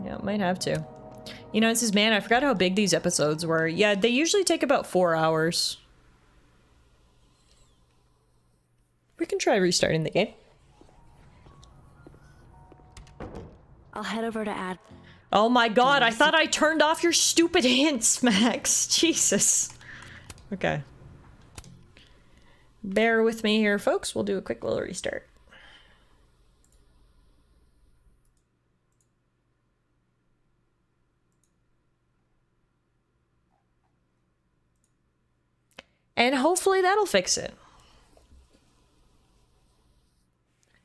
Yeah, might have to. You know, it says, man, I forgot how big these episodes were. Yeah, they usually take about 4 hours. We can try restarting the game. I'll head over to add. Oh my god, I thought I turned off your stupid hints, Max. Jesus. Okay. Bear with me here, folks. We'll do a quick little restart. And hopefully that'll fix it.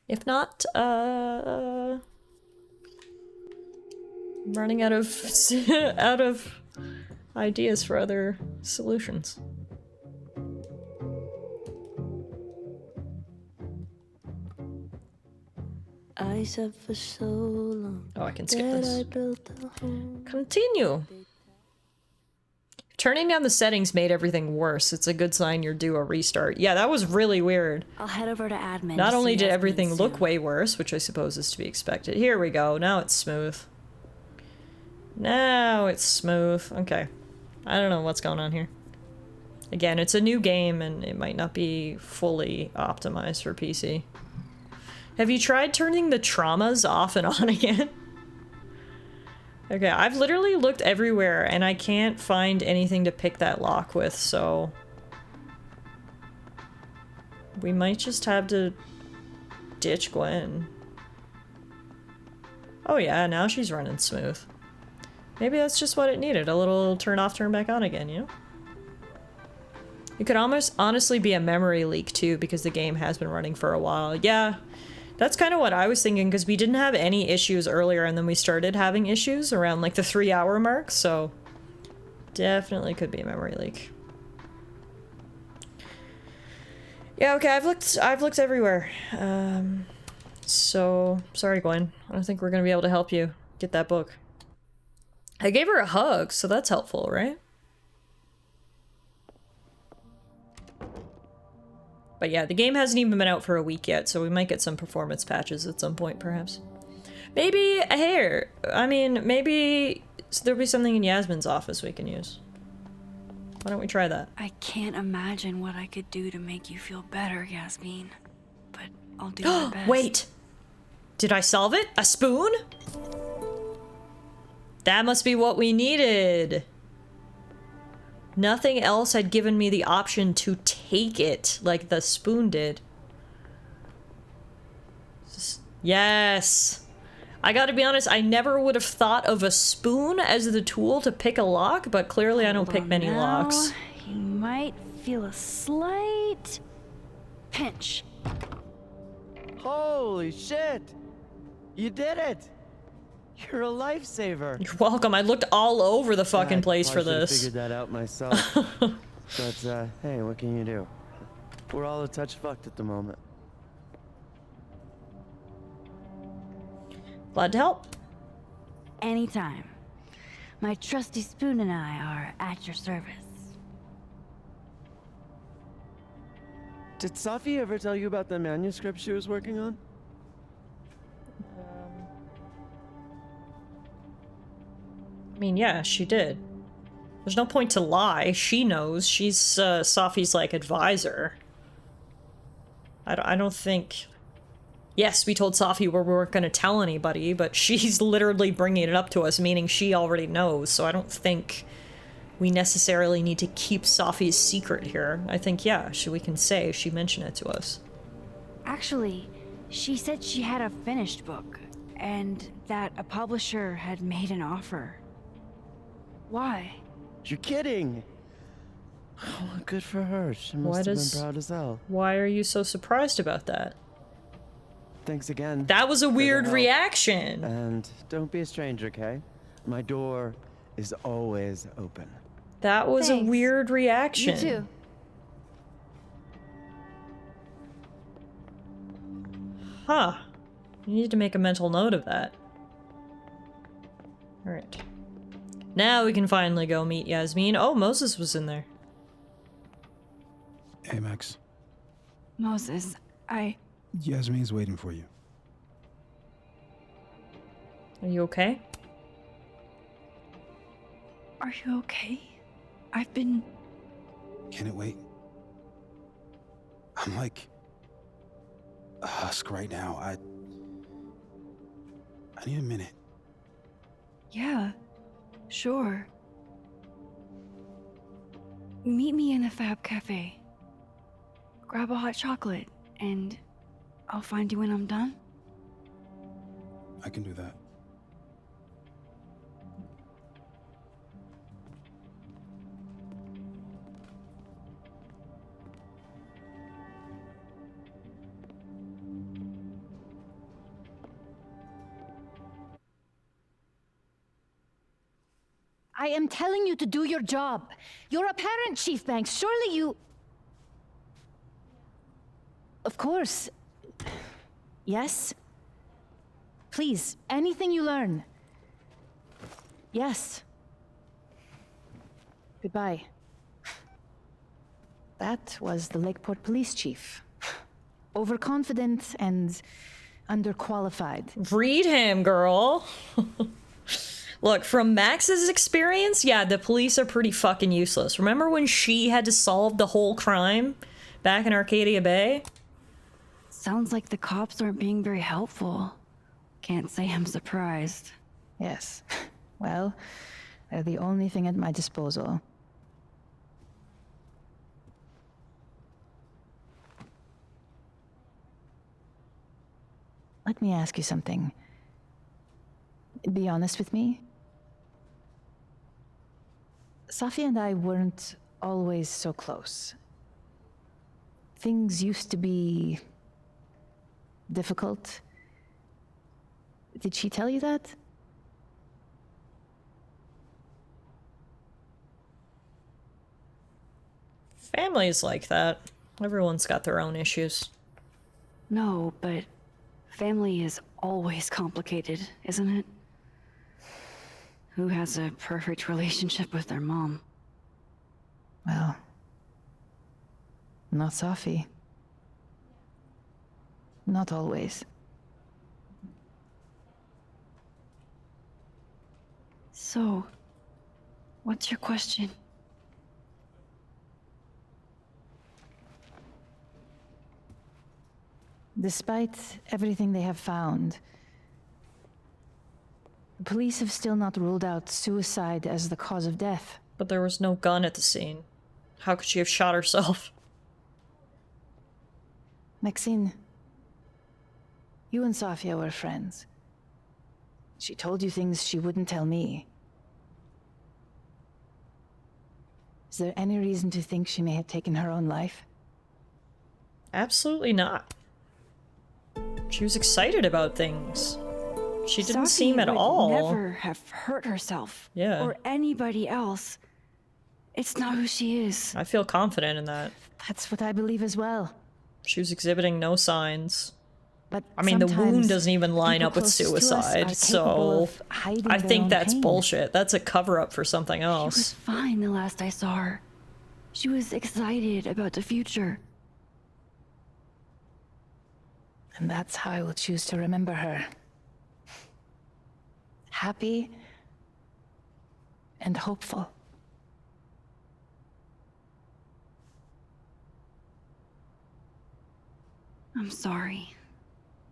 If not, running out of ideas for other solutions. I said for so long. Oh, I can skip this. Continue. Turning down the settings made everything worse. It's a good sign you're due a restart. Yeah, that was really weird. I'll head over to admin. Not to only see did Yasmin everything look soon. way worse, which I suppose is to be expected. Here we go. Now it's smooth. Now it's smooth. Okay. I don't know what's going on here. Again, it's a new game and it might not be fully optimized for PC. Have you tried turning the traumas off and on again? Okay, I've literally looked everywhere and I can't find anything to pick that lock with, so... we might just have to ditch Gwen. Oh yeah, now she's running smooth. Maybe that's just what it needed, a little turn off, turn back on again, you know? It could almost honestly be a memory leak too, because the game has been running for a while. Yeah, that's kind of what I was thinking, because we didn't have any issues earlier, and then we started having issues around like the 3-hour mark, so definitely could be a memory leak. Yeah, okay, I've looked everywhere. So sorry, Gwen. I don't think we're gonna be able to help you get that book. I gave her a hug, so that's helpful, right? But yeah, the game hasn't even been out for a week yet, so we might get some performance patches at some point, perhaps. Maybe a hair. I mean, maybe there'll be something in Yasmin's office we can use. Why don't we try that? I can't imagine what I could do to make you feel better, Yasmin. But I'll do my best. Wait! Did I solve it? A spoon? That must be what we needed. Nothing else had given me the option to take it like the spoon did. Yes. I gotta be honest, I never would have thought of a spoon as the tool to pick a lock, but clearly I don't pick many locks. You might feel a slight pinch. Holy shit! You did it! You're a lifesaver. You're welcome. I looked all over the fucking place for I this. figured that out myself. But, hey, what can you do? We're all a touch fucked at the moment. Glad to help. Anytime. My trusty spoon and I are at your service. Did Safi ever tell you about the manuscript she was working on? I mean, yeah, she did. There's no point to lie. She knows. She's Safi's like advisor. I don't think. Yes, we told Safi we weren't going to tell anybody, but she's literally bringing it up to us, meaning she already knows. So I don't think we necessarily need to keep Safi's secret here. I think, yeah, we can say she mentioned it to us. Actually, she said she had a finished book, and that a publisher had made an offer. Why? You're kidding! Oh, good for her. She must have been proud as hell. Why are you so surprised about that? Thanks again. That was a weird reaction. And don't be a stranger, okay? My door is always open. That was a weird reaction. You too. Huh. You need to make a mental note of that. Alright. Now we can finally go meet Yasmin. Oh, Moses was in there. Hey, Max. Moses, Yasmin's waiting for you. Are you okay? Are you okay? I've been... Can it wait? I'm like a husk right now. I need a minute. Yeah, sure. Meet me in the Fab Cafe. Grab a hot chocolate, and I'll find you when I'm done. I can do that. I am telling you to do your job. You're a parent, Chief Banks. Surely you... Of course. Yes? Please, anything you learn. Yes. Goodbye. That was the Lakeport police chief. Overconfident and underqualified. Read him, girl. Look, from Max's experience, yeah, the police are pretty fucking useless. Remember when she had to solve the whole crime back in Arcadia Bay? Sounds like the cops aren't being very helpful. Can't say I'm surprised. Yes. Well, they're the only thing at my disposal. Let me ask you something. Be honest with me. Safi and I weren't always so close. Things used to be difficult. Did she tell you that? Families like that. Everyone's got their own issues. No, but family is always complicated, isn't it? Who has a perfect relationship with their mom? Well, not Safi. Not always. So, what's your question? Despite everything they have found, the police have still not ruled out suicide as the cause of death. But there was no gun at the scene. How could she have shot herself? Maxine, you and Safia were friends. She told you things she wouldn't tell me. Is there any reason to think she may have taken her own life? Absolutely not. She was excited about things. She didn't Safi seem at would all. never have hurt herself. Yeah. Or anybody else. It's not who she is. I feel confident in that. That's what I believe as well. She was exhibiting no signs. But I mean, the wound sometimes doesn't even line people up with closest to us are suicide, capable so of hiding I their think own that's pain. bullshit. That's a cover-up for something She was else. fine the last I saw her. She was excited about the future. And that's how I will choose to remember her. Happy and hopeful. I'm sorry.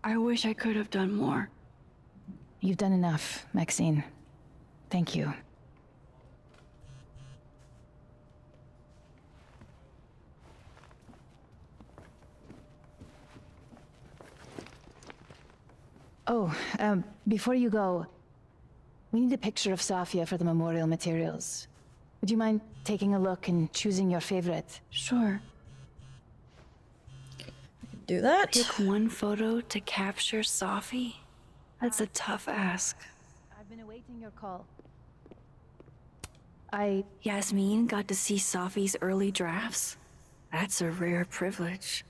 I wish I could have done more. You've done enough, Maxine. Thank you. Oh, before you go, we need a picture of Safia for the memorial materials. Would you mind taking a look and choosing your favorite? Sure. Do that? Pick one photo to capture Safi? That's a tough ask. I've been awaiting your call. Yasmin got to see Safi's early drafts? That's a rare privilege.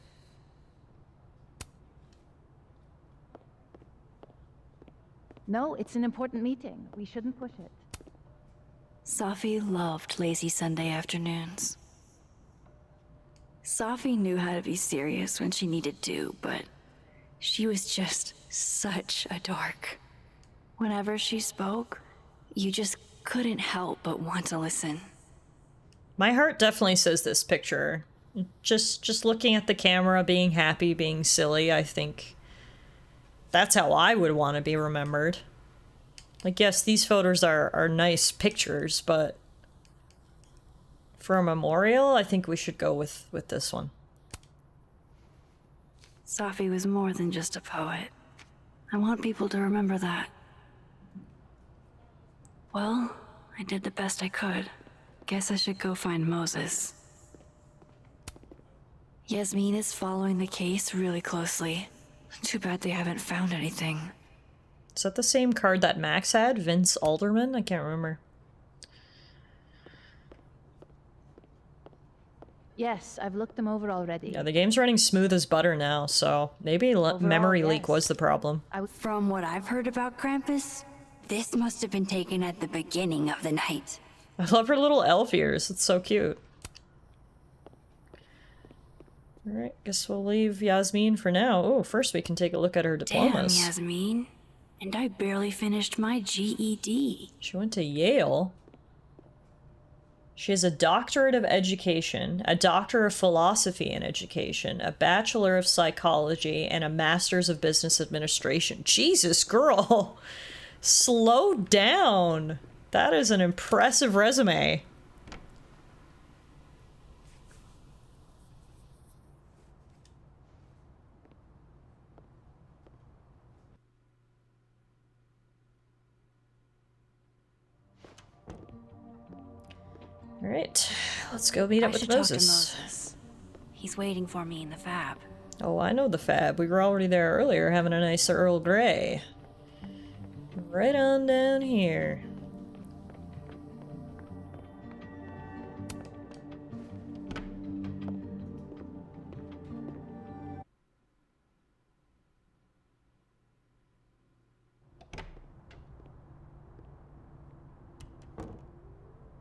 No, it's an important meeting. We shouldn't push it. Safi loved lazy Sunday afternoons. Safi knew how to be serious when she needed to, but she was just such a dork. Whenever she spoke, you just couldn't help but want to listen. My heart definitely says this picture. Just looking at the camera, being happy, being silly, I think that's how I would want to be remembered. Like, yes, these photos are nice pictures, but for a memorial, I think we should go with this one. Safi was more than just a poet. I want people to remember that. Well, I did the best I could. Guess I should go find Moses. Yasmin is following the case really closely. Too bad they haven't found anything. Is that the same card that Max had? Vince Alderman? I can't remember. Yes, I've looked them over already. Yeah, the game's running smooth as butter now, so maybe memory leak was the problem. From what I've heard about Krampus, this must have been taken at the beginning of the night. I love her little elf ears. It's so cute. Alright, guess we'll leave Yasmin for now. Oh, first we can take a look at her diplomas. Damn, Yasmin. And I barely finished my GED. She went to Yale. She has a doctorate of education, a doctor of philosophy in education, a bachelor of psychology, and a master's of business administration. Jesus, girl. Slow down. That is an impressive resume. All right, let's go meet up with Talk to Moses. Moses. He's waiting for me in the fab. Oh, I know the fab. We were already there earlier having a nice Earl Grey. Right on down here.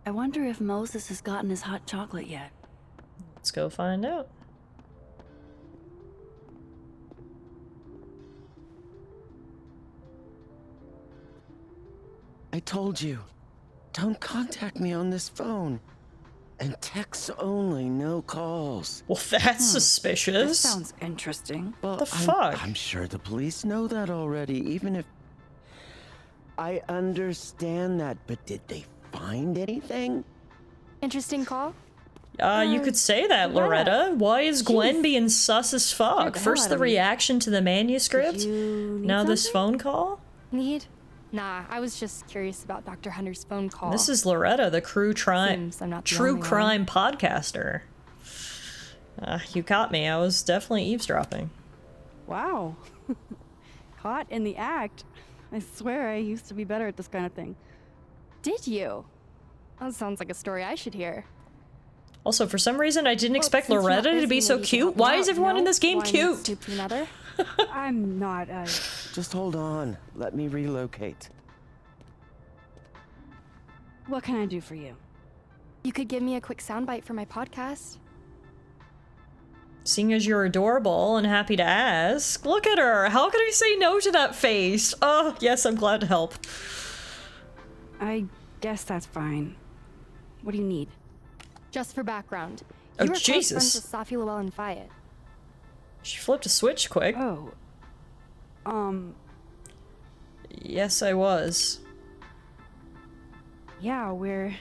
I wonder if Moses has gotten his hot chocolate yet. Let's go find out. I told you, don't contact me on this phone. And texts only, no calls. Well, that's suspicious. This sounds interesting. Well, the fuck? I'm sure the police know that already, even if... I understand that, but did they find anything? Interesting call. You could say that, Loretta. Why is Gwen being sus as fuck? First the reaction to the manuscript, now this phone call? Need? Nah, I was just curious about Dr. Hunter's phone call. This is Loretta, the true crime podcaster. You caught me. I was definitely eavesdropping. Wow. Caught in the act. I swear I used to be better at this kind of thing. Did you? That sounds like a story I should hear. Also, for some reason, I didn't expect Loretta to be so cute. Why is everyone in this game cute? I'm not, Just hold on. Let me relocate. What can I do for you? You could give me a quick soundbite for my podcast. Seeing as you're adorable and happy to ask, look at her. How could I say no to that face? Oh, yes, I'm glad to help. I guess that's fine. What do you need? Just for background. Oh, You were close friends Jesus. with Safi Llewellyn and Fayed. She flipped a switch quick. Oh. Yes, I was. Yeah, we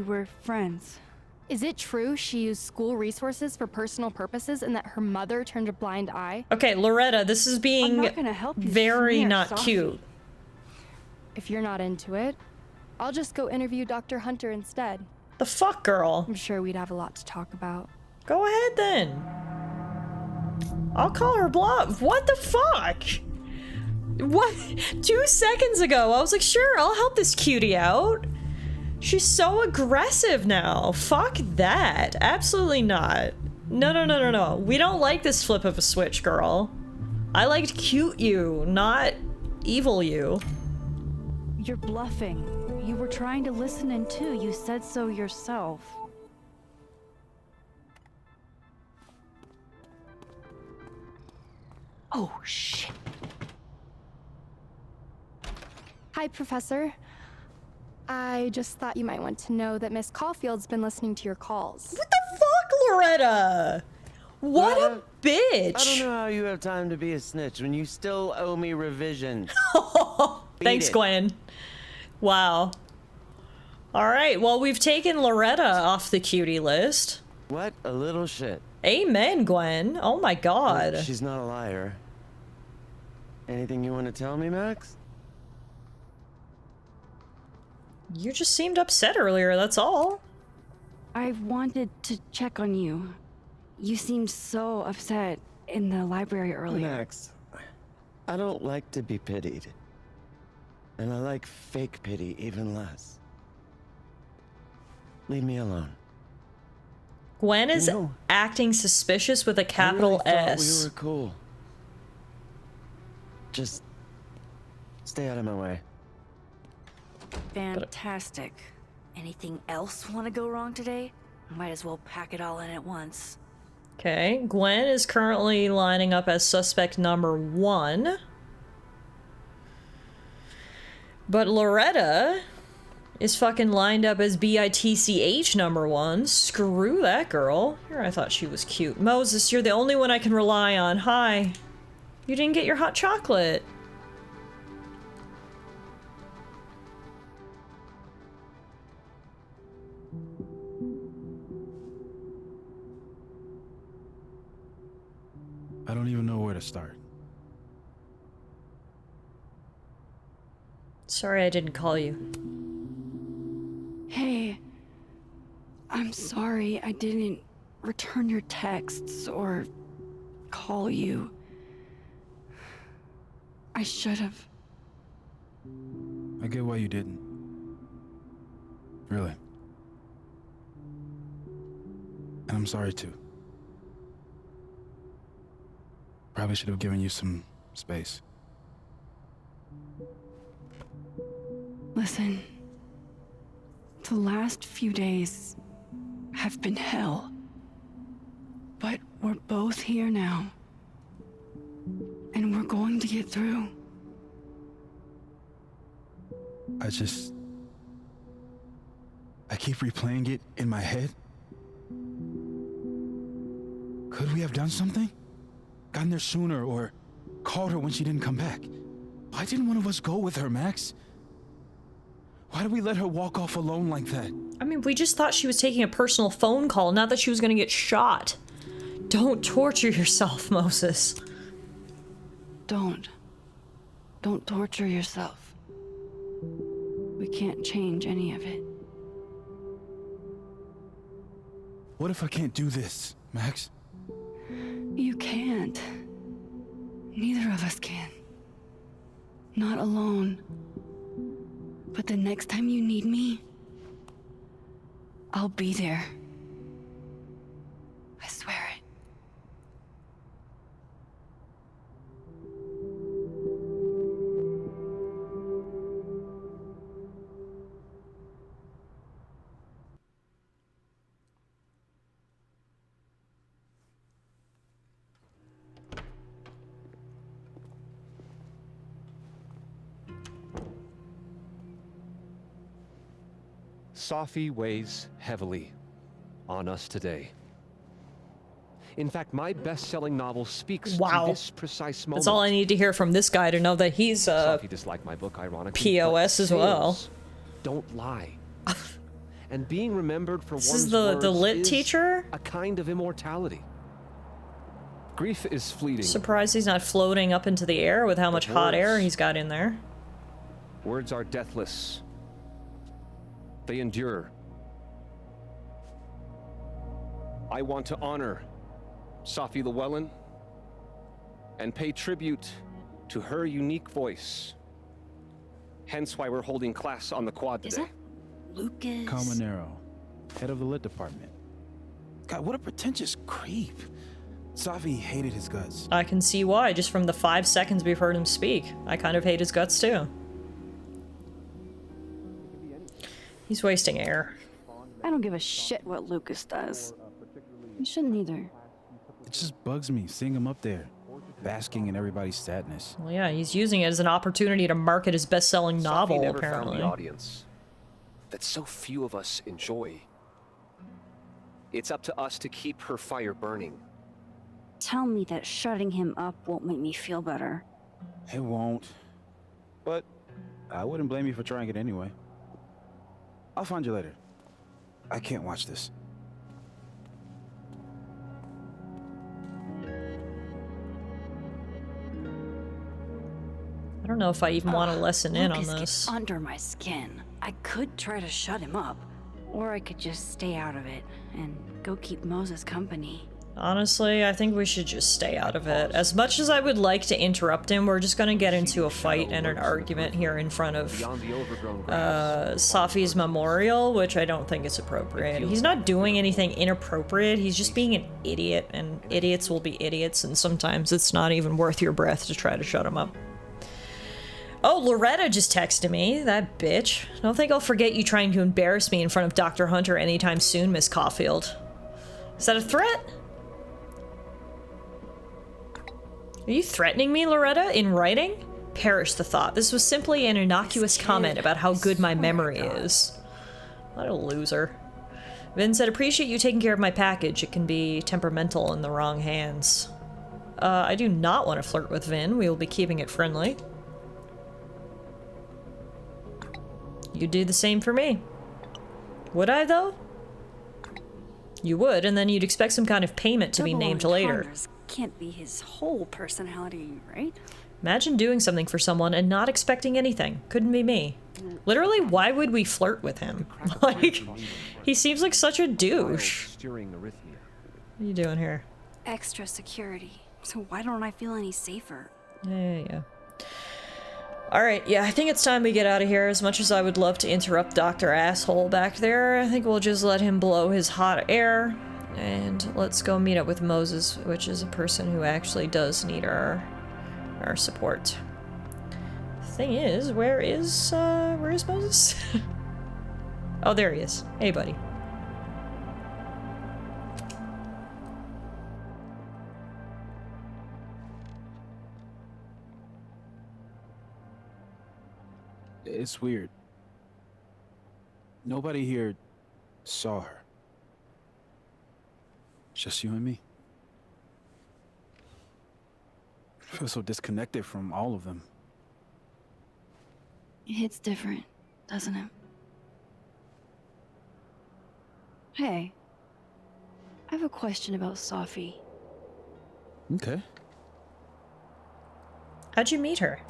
were friends. Is it true she used school resources for personal purposes and that her mother turned a blind eye? Okay, Loretta, this is being I'm not gonna help you very smear not Safi. cute. If you're not into it, I'll just go interview Dr. Hunter instead. The fuck, girl? I'm sure we'd have a lot to talk about. Go ahead then. I'll call her bluff. What the fuck? What? 2 seconds ago, I was like, sure, I'll help this cutie out. She's so aggressive now. Fuck that. Absolutely not. No. We don't like this flip of a switch, girl. I liked cute you, not evil you. You're bluffing. You were trying to listen in too. You said so yourself. Oh, shit. Hi, Professor. I just thought you might want to know that Miss Caulfield's been listening to your calls. What the fuck, Loretta? What a bitch. I don't know how you have time to be a snitch when you still owe me revision. Thanks, Gwen. Wow. Alright, well, we've taken Loretta off the cutie list. What a little shit. Amen, Gwen. Oh my god. She's not a liar. Anything you want to tell me, Max? You just seemed upset earlier, that's all. I wanted to check on you. You seemed so upset in the library earlier. Max, I don't like to be pitied. And I like fake pity even less. Leave me alone. Gwen is acting suspicious with a capital I really thought S. we were cool. Just stay out of my way. Fantastic. Anything else want to go wrong today? Might as well pack it all in at once. Okay, Gwen is currently lining up as suspect number 1. But Loretta is fucking lined up as BITCH number 1. Screw that girl. Here, I thought she was cute. Moses, you're the only one I can rely on. Hi. You didn't get your hot chocolate. I don't even know where to start. Sorry I didn't call you. Hey, I'm sorry I didn't return your texts or call you. I should have. I get why you didn't. Really. And I'm sorry too. Probably should have given you some space. Listen, the last few days have been hell. But we're both here now. And we're going to get through. I keep replaying it in my head. Could we have done something? Gotten there sooner or called her when she didn't come back? Why didn't one of us go with her, Max? Why did we let her walk off alone like that? I mean, we just thought she was taking a personal phone call, not that she was gonna get shot. Don't torture yourself, Moses. Don't torture yourself. We can't change any of it. What if I can't do this, Max? You can't. Neither of us can. Not alone. But the next time you need me, I'll be there. I swear it. Safi weighs heavily on us today. In fact, my best-selling novel speaks to this precise moment. That's all I need to hear from this guy to know that he's Safi disliked my book, ironically, POS as well. Don't lie. And being remembered for This one's is the words lit is teacher? a kind of immortality. Grief is fleeting. Surprised he's not floating up into the air with how much hot air he's got in there. Words are deathless. They endure. I want to honor Safi Llewellyn and pay tribute to her unique voice. Hence why we're holding class on the quad today. Is that Lucas? Calmanero, head of the lit department. God, what a pretentious creep. Safi hated his guts. I can see why, just from the 5 seconds we've heard him speak. I kind of hate his guts too. He's wasting air. I don't give a shit what Lucas does. You shouldn't either. It just bugs me seeing him up there, basking in everybody's sadness. Well, yeah, he's using it as an opportunity to market his best-selling novel, Safi never apparently. found the audience that so few of us enjoy. It's up to us to keep her fire burning. Tell me that shutting him up won't make me feel better. It won't. But I wouldn't blame you for trying it anyway. I'll find you later. I can't watch this. I don't know if I even want to listen in on Lucas this. gets under my skin. I could try to shut him up, or I could just stay out of it and go keep Moses company. Honestly, I think we should just stay out of it. As much as I would like to interrupt him, we're just gonna get into a fight and an argument here in front of Safi's memorial, which I don't think is appropriate. He's not doing anything inappropriate, he's just being an idiot, and idiots will be idiots, and sometimes it's not even worth your breath to try to shut him up. Oh, Loretta just texted me. That bitch. I don't think I'll forget you trying to embarrass me in front of Dr. Hunter anytime soon, Miss Caulfield. Is that a threat? Are you threatening me, Loretta, in writing? Perish the thought. This was simply an innocuous comment about how good my memory is. What a loser. Vin said, appreciate you taking care of my package. It can be temperamental in the wrong hands. I do not want to flirt with Vin. We will be keeping it friendly. You'd do the same for me. Would I, though? You would, and then you'd expect some kind of payment to be named later. Can't be his whole personality, right? Imagine doing something for someone and not expecting anything. Couldn't be me. Literally, why would we flirt with him? Like, he seems like such a douche. What are you doing here? Extra security. So why don't I feel any safer? Yeah. Alright, yeah, I think it's time we get out of here. As much as I would love to interrupt Dr. Asshole back there, I think we'll just let him blow his hot air. And let's go meet up with Moses, which is a person who actually does need our support. The thing is, where is Moses? Oh, there he is. Hey, buddy. It's weird. Nobody here saw her. Just you and me. I feel so disconnected from all of them. It hits different, doesn't it? Hey, I have a question about Safi. Okay. How'd you meet her?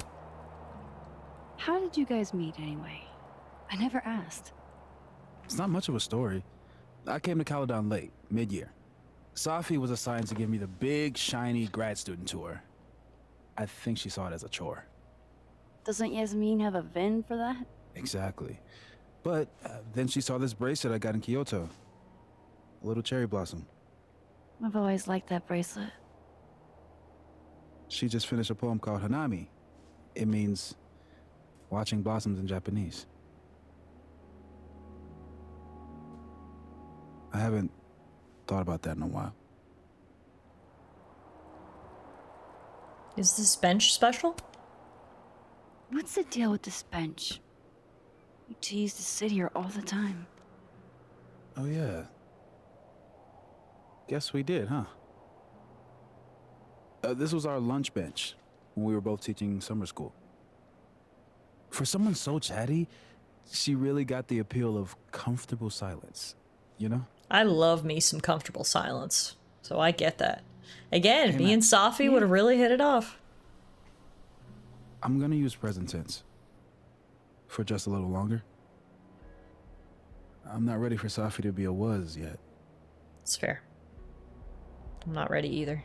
How did you guys meet anyway? I never asked. It's not much of a story. I came to Caledon late, mid-year. Safi was assigned to give me the big, shiny grad student tour. I think she saw it as a chore. Doesn't Yasmin have a VIN for that? Exactly. But then she saw this bracelet I got in Kyoto. A little cherry blossom. I've always liked that bracelet. She just finished a poem called Hanami. It means watching blossoms in Japanese. I haven't thought about that in a while. Is this bench special? What's the deal with this bench? You tease to sit here all the time. Oh yeah. Guess we did, huh? This was our lunch bench when we were both teaching summer school. For someone so chatty, she really got the appeal of comfortable silence, you know? I love me some comfortable silence, so I get that. Again, me and Safi would have really hit it off. I'm gonna use present tense. For just a little longer. I'm not ready for Safi to be a was yet. It's fair. I'm not ready either.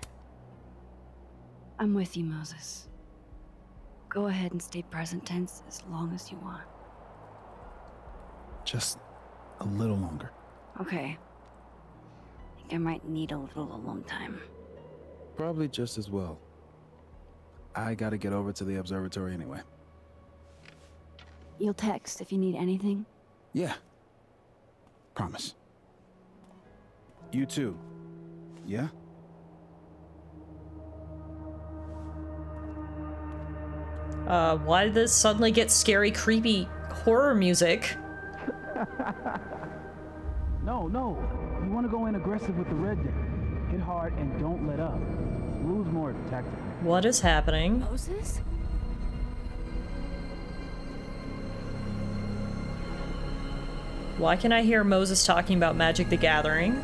I'm with you, Moses. Go ahead and stay present tense as long as you want. Just a little longer. Okay. I think I might need a little alone time. Probably just as well. I gotta get over to the observatory anyway. You'll text if you need anything? Yeah. Promise. You too. Yeah? Why did this suddenly get scary, creepy horror music? No. You want to go in aggressive with the red deck. Hit hard and don't let up. Lose more tactically. What is happening? Moses? Why can I hear Moses talking about Magic the Gathering?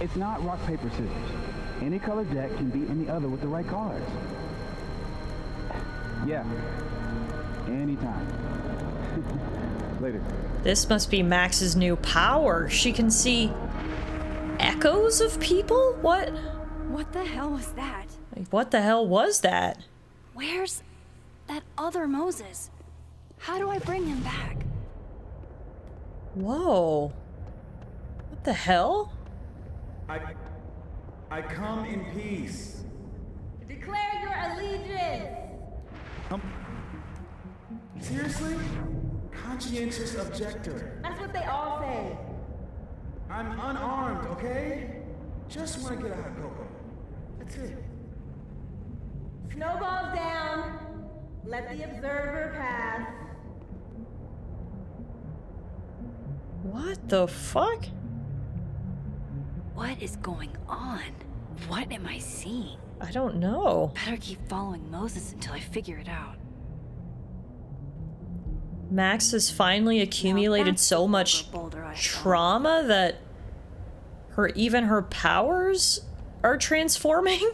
It's not rock, paper, scissors. Any colored deck can beat any other with the right cards. Yeah. Anytime. Later. This must be Max's new power. She can see echoes of people? What? What the hell was that? Like, what the hell was that? Where's that other Moses? How do I bring him back? Whoa. the hell? I come in peace. Declare your allegiance! Seriously? Conscientious objector. That's what they all say. I'm unarmed, okay? Just want to get out of Coco. That's it. Snowballs down. Let the observer pass. What the fuck? What is going on? What am I seeing? I don't know. Better keep following Moses until I figure it out. Max has finally accumulated so much trauma that even her powers are transforming?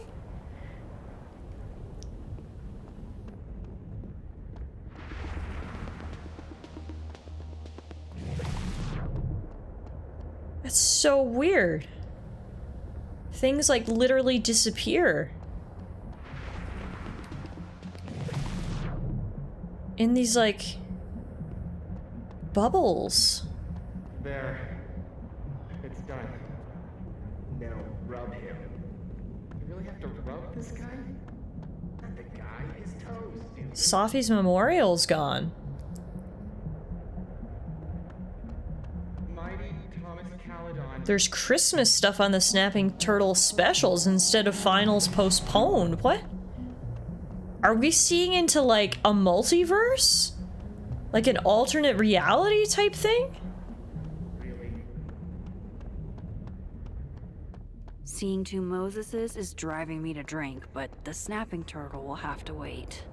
That's so weird. Things like literally disappear. In these like bubbles. There. It's done. Now rub him. You really have to rub this guy? Not the guy, his toes, dude. Safi's memorial's gone. There's Christmas stuff on the Snapping Turtle specials instead of finals postponed. What? Are we seeing into like a multiverse? Like an alternate reality type thing? Seeing two Moseses is driving me to drink, but the snapping turtle will have to wait.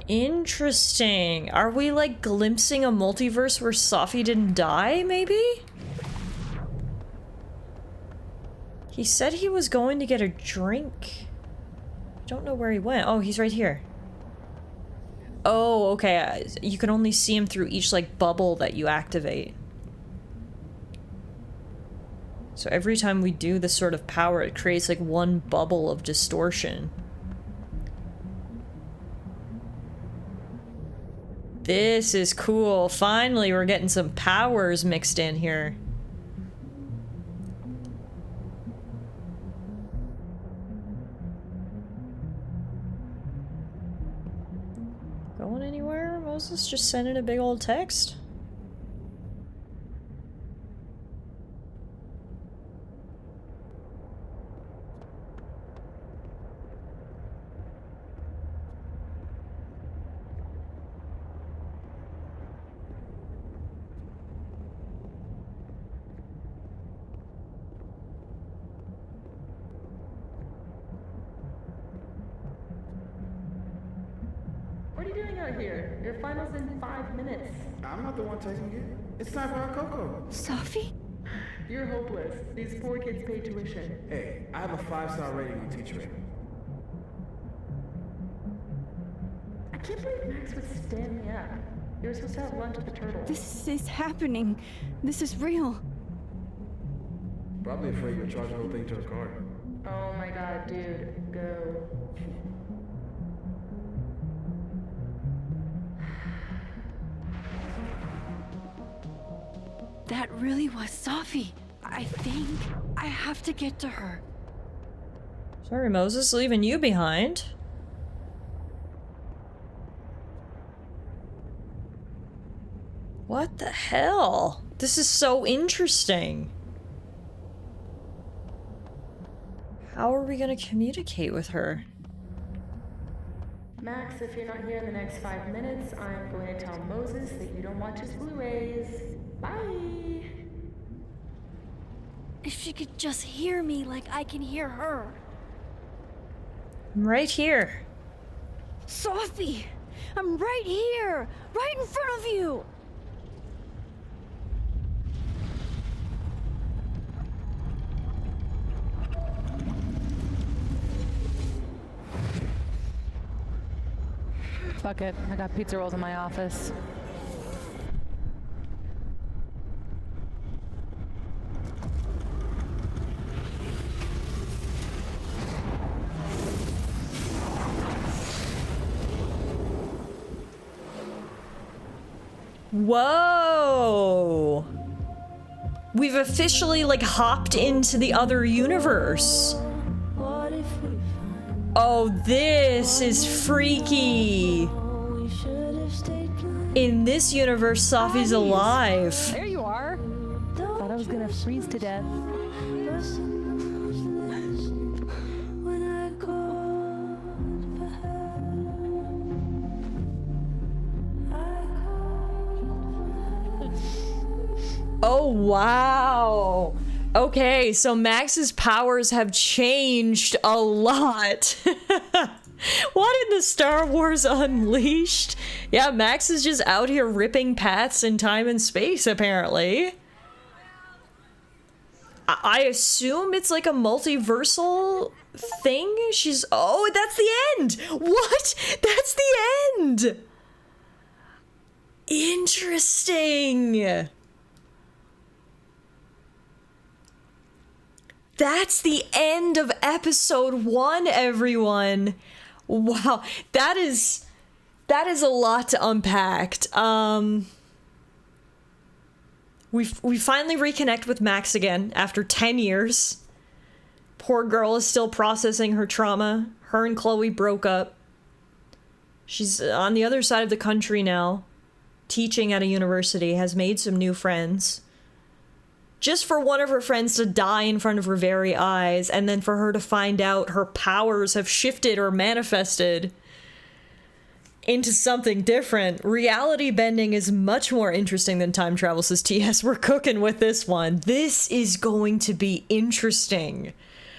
Interesting. Are we like glimpsing a multiverse where Safi didn't die, maybe? He said he was going to get a drink. I don't know where he went. Oh, he's right here. Oh, okay. You can only see him through each like bubble that you activate. So every time we do this sort of power, it creates like one bubble of distortion. This is cool. Finally, we're getting some powers mixed in here. Going anywhere? Moses just sending a big old text? What are you doing out here? Your final's in 5 minutes. I'm not the one taking it. It's time for our Coco. Safi? You're hopeless. These poor kids pay tuition. Hey, I have a 5-star rating on Teacher. I can't believe Max would stand me up. You were supposed to have lunch with the turtle. This is happening. This is real. Probably afraid you'll charge the whole thing to her card. Oh my god, dude. Go. That really was Safi. I think I have to get to her. Sorry, Moses, leaving you behind. What the hell? This is so interesting. How are we gonna communicate with her? Max, if you're not here in the next 5 minutes, I'm going to tell Moses that you don't watch his Blu-rays. Bye! If she could just hear me like I can hear her. I'm right here. Safi! I'm right here! Right in front of you! Fuck it. I got pizza rolls in my office. Whoa! We've officially, like, hopped into the other universe. Oh, this is freaky. In this universe, Safi's alive. There you are. Thought I was gonna freeze to death. Oh, wow. Okay, so Max's powers have changed a lot. What in the Star Wars Unleashed? Yeah, Max is just out here ripping paths in time and space, apparently. I assume it's like a multiversal thing? She's... Oh, that's the end! What? That's the end! Interesting! That's the end of episode 1, everyone. Wow, that is a lot to unpack. We finally reconnect with Max again after 10 years. Poor girl is still processing her trauma. Her and Chloe broke up. She's on the other side of the country now, teaching at a university, has made some new friends. Just for one of her friends to die in front of her very eyes, and then for her to find out her powers have shifted or manifested into something different. Reality bending is much more interesting than time travel, says TS. We're cooking with this one. This is going to be interesting.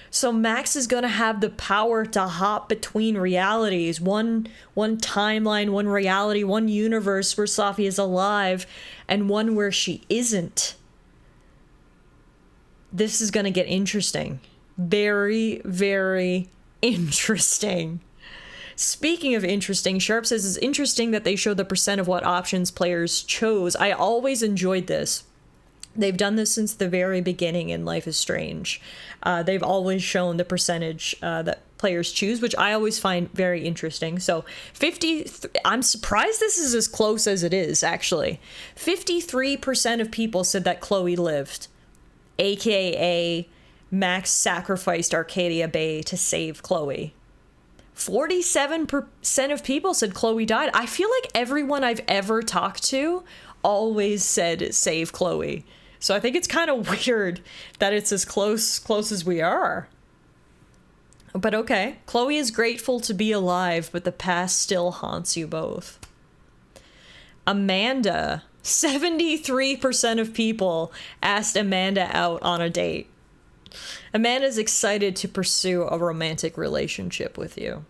So Max is going to have the power to hop between realities. One timeline, one reality, one universe where Safi is alive, and one where she isn't. This is going to get interesting. Very, very interesting. Speaking of interesting, Sharp says it's interesting that they show the percent of what options players chose. I always enjoyed this. They've done this since the very beginning in Life is Strange. They've always shown the percentage that players choose, which I always find very interesting. So I'm surprised this is as close as it is, actually. 53% of people said that Chloe lived. AKA Max sacrificed Arcadia Bay to save Chloe. 47% of people said Chloe died. I feel like everyone I've ever talked to always said save Chloe. So I think it's kind of weird that it's as close as we are. But okay, Chloe is grateful to be alive, but the past still haunts you both. Amanda, 73% of people asked Amanda out on a date. Amanda's excited to pursue a romantic relationship with you.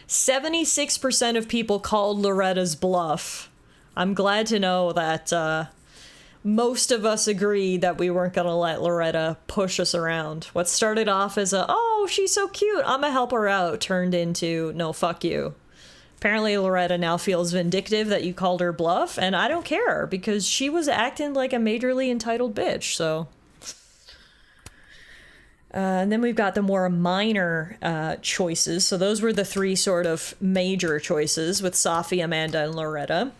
76% of people called Loretta's bluff. I'm glad to know that most of us agreed that we weren't going to let Loretta push us around. What started off as oh, she's so cute, I'm going to help her out, turned into, no, fuck you. Apparently Loretta now feels vindictive that you called her bluff, and I don't care, because she was acting like a majorly entitled bitch, so... and then we've got the more minor choices. So those were the three sort of major choices with Safi, Amanda, and Loretta.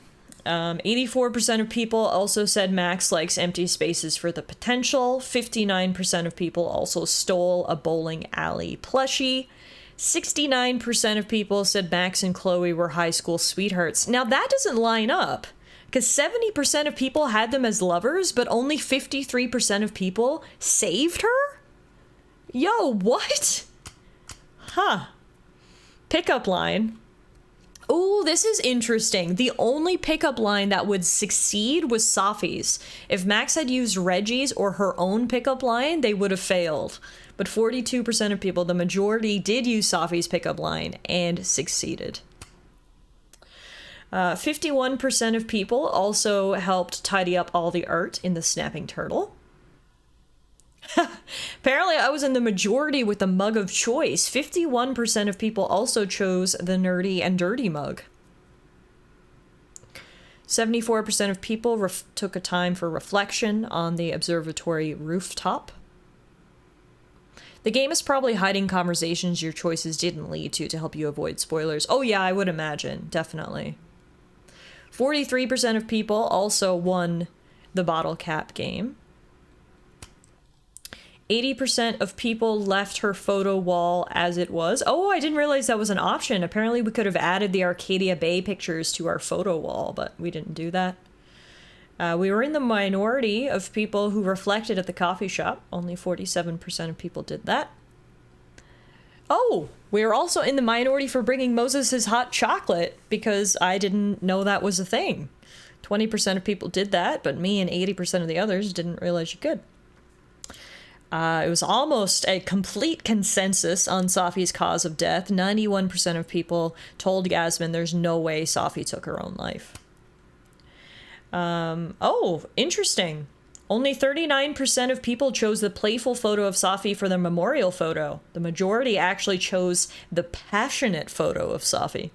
84% of people also said Max likes empty spaces for the potential. 59% of people also stole a bowling alley plushie. 69% of people said Max and Chloe were high school sweethearts. Now that doesn't line up, because 70% of people had them as lovers, but only 53% of people saved her? Yo, what? Huh. Pickup line. Ooh, this is interesting. The only pickup line that would succeed was Safi's. If Max had used Reggie's or her own pickup line, they would have failed. But 42% of people, the majority, did use Safi's pickup line and succeeded. 51% of people also helped tidy up all the art in the Snapping Turtle. Apparently I was in the majority with the mug of choice. 51% of people also chose the nerdy and dirty mug. 74% of people took a time for reflection on the observatory rooftop. The game is probably hiding conversations your choices didn't lead to help you avoid spoilers. Oh yeah, I would imagine. Definitely. 43% of people also won the bottle cap game. 80% of people left her photo wall as it was. Oh, I didn't realize that was an option. Apparently we could have added the Arcadia Bay pictures to our photo wall, but we didn't do that. We were in the minority of people who reflected at the coffee shop. Only 47% of people did that. Oh, we were also in the minority for bringing Moses his hot chocolate, because I didn't know that was a thing. 20% of people did that, but me and 80% of the others didn't realize you could. It was almost a complete consensus on Safi's cause of death. 91% of people told Yasmin there's no way Safi took her own life. Oh, interesting. Only 39% of people chose the playful photo of Safi for their memorial photo. The majority actually chose the passionate photo of Safi.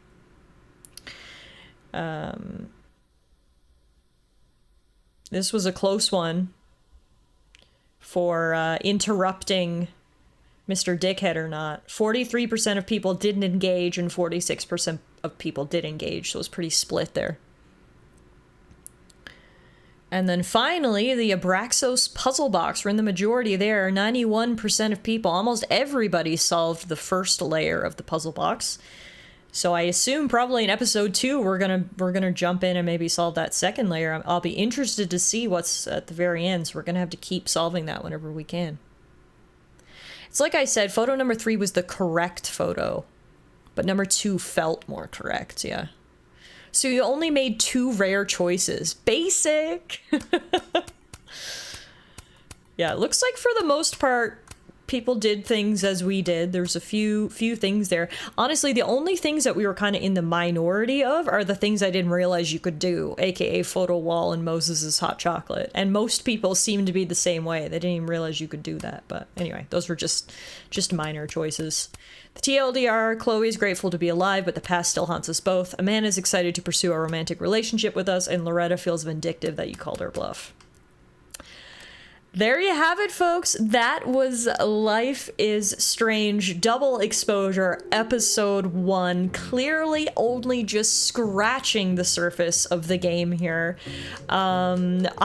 This was a close one for interrupting Mr. Dickhead or not. 43% of people didn't engage and 46% of people did engage, so it was pretty split there. And then finally, the Abraxos puzzle box. We're in the majority there. 91% of people, almost everybody, solved the first layer of the puzzle box. So I assume probably in episode 2 we're gonna jump in and maybe solve that second layer. I'll be interested to see what's at the very end. So we're gonna have to keep solving that whenever we can. It's like I said, photo number 3 was the correct photo, but number 2 felt more correct. Yeah. So you only made 2 rare choices. Basic! Yeah, it looks like for the most part, people did things as we did. There's a few things there. Honestly, the only things that we were kind of in the minority of are the things I didn't realize you could do, aka photo wall and Moses's hot chocolate. And most people seem to be the same way. They didn't even realize you could do that. But anyway, those were just minor choices. The TLDR, Chloe is grateful to be alive, but the past still haunts us both. Amanda is excited to pursue a romantic relationship with us, and Loretta feels vindictive that you called her bluff. There you have it, folks. That was Life is Strange Double Exposure Episode 1. Clearly only just scratching the surface of the game here. I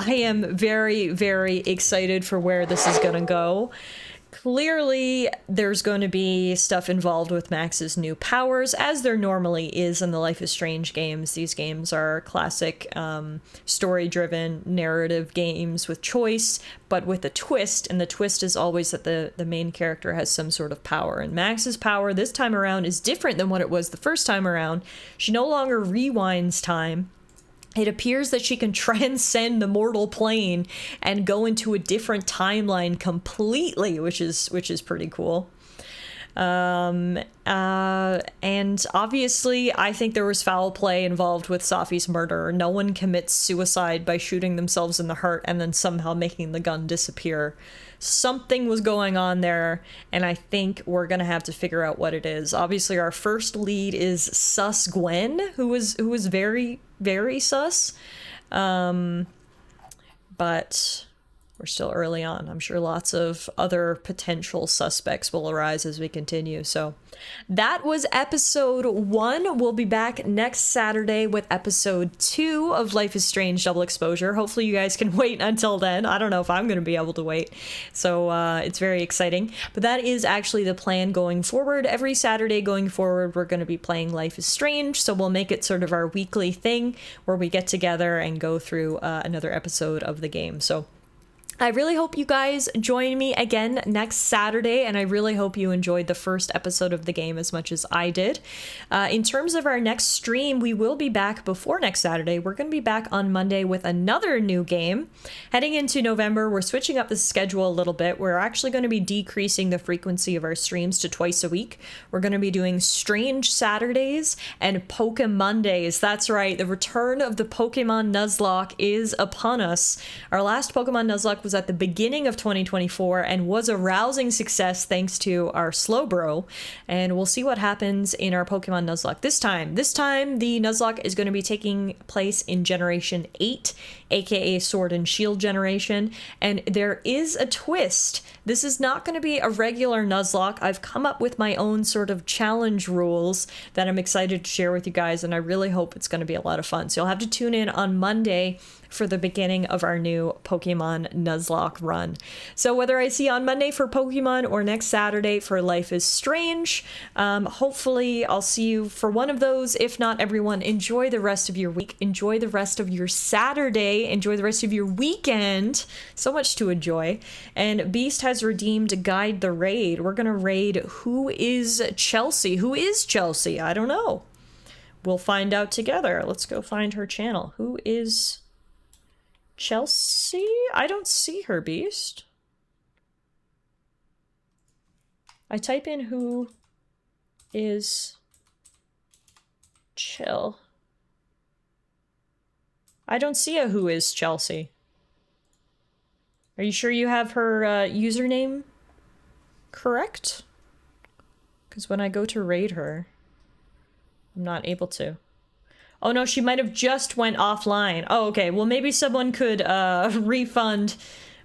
am very, very excited for where this is gonna go. Clearly, there's going to be stuff involved with Max's new powers, as there normally is in the Life is Strange games. These games are classic story-driven narrative games with choice, but with a twist, and the twist is always that the main character has some sort of power. And Max's power this time around is different than what it was the first time around. She no longer rewinds time. It appears that she can transcend the mortal plane and go into a different timeline completely, which is pretty cool. And obviously, I think there was foul play involved with Safi's murder. No one commits suicide by shooting themselves in the heart and then somehow making the gun disappear. Something was going on there, and I think we're gonna have to figure out what it is. Obviously, our first lead is Sus Gwen, who was very, very sus. But we're still early on. I'm sure lots of other potential suspects will arise as we continue. So that was episode 1. We'll be back next Saturday with episode 2 of Life is Strange Double Exposure. Hopefully you guys can wait until then. I don't know if I'm going to be able to wait. So it's very exciting. But that is actually the plan going forward. Every Saturday going forward, we're going to be playing Life is Strange. So we'll make it sort of our weekly thing where we get together and go through another episode of the game. So I really hope you guys join me again next Saturday, and I really hope you enjoyed the first episode of the game as much as I did. In terms of our next stream, we will be back before next Saturday. We're going to be back on Monday with another new game. Heading into November, we're switching up the schedule a little bit. We're actually going to be decreasing the frequency of our streams to twice a week. We're going to be doing Strange Saturdays and Pokemon Mondays. That's right, the return of the Pokemon Nuzlocke is upon us. Our last Pokemon Nuzlocke was at the beginning of 2024 and was a rousing success thanks to our Slowbro. And we'll see what happens in our Pokemon Nuzlocke this time. This time, the Nuzlocke is going to be taking place in Generation 8, aka Sword and Shield generation. And there is a twist. This is not going to be a regular Nuzlocke. I've come up with my own sort of challenge rules that I'm excited to share with you guys, and I really hope it's going to be a lot of fun. So you'll have to tune in on Monday for the beginning of our new Pokemon Nuzlocke run. So whether I see you on Monday for Pokemon or next Saturday for Life is Strange, hopefully I'll see you for one of those. If not, everyone, enjoy the rest of your week. Enjoy the rest of your Saturday. Enjoy the rest of your weekend. So much to enjoy. And Beast has redeemed Guide the Raid. We're going to raid Who is Chelsea? Who is Chelsea? I don't know. We'll find out together. Let's go find her channel. Who is Chelsea? I don't see her, Beast. I type in who is Chill. I don't see a who is Chelsea. Are you sure you have her username correct? Because when I go to raid her, I'm not able to. Oh no, she might have just went offline. Oh, okay. Well, maybe someone could refund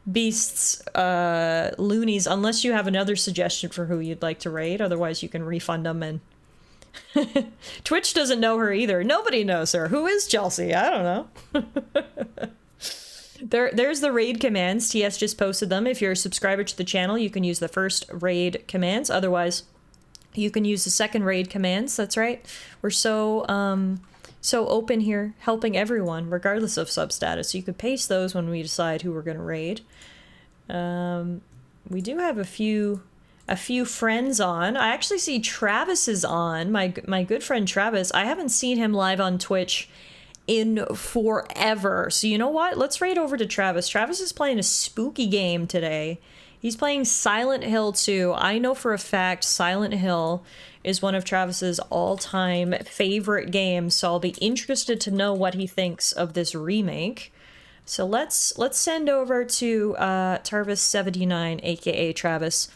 Beast's loonies, unless you have another suggestion for who you'd like to raid. Otherwise, you can refund them. And Twitch doesn't know her either. Nobody knows her. Who is Chelsea? I don't know. There's the raid commands. TS just posted them. If you're a subscriber to the channel, you can use the first raid commands. Otherwise, you can use the second raid commands. That's right. We're so open here, helping everyone, regardless of sub status. So you could paste those when we decide who we're going to raid. We do have a few friends on. I actually see Travis is on. My good friend Travis. I haven't seen him live on Twitch in forever. So you know what? Let's raid over to Travis. Travis is playing a spooky game today. He's playing Silent Hill 2. I know for a fact Silent Hill is one of Travis's all-time favorite games, so I'll be interested to know what he thinks of this remake. So let's send over to Tarvis79, aka Travis.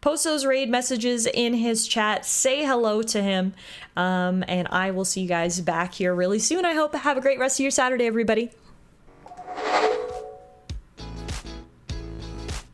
Post those raid messages in his chat. Say hello to him, and I will see you guys back here really soon. I hope. Have a great rest of your Saturday, everybody.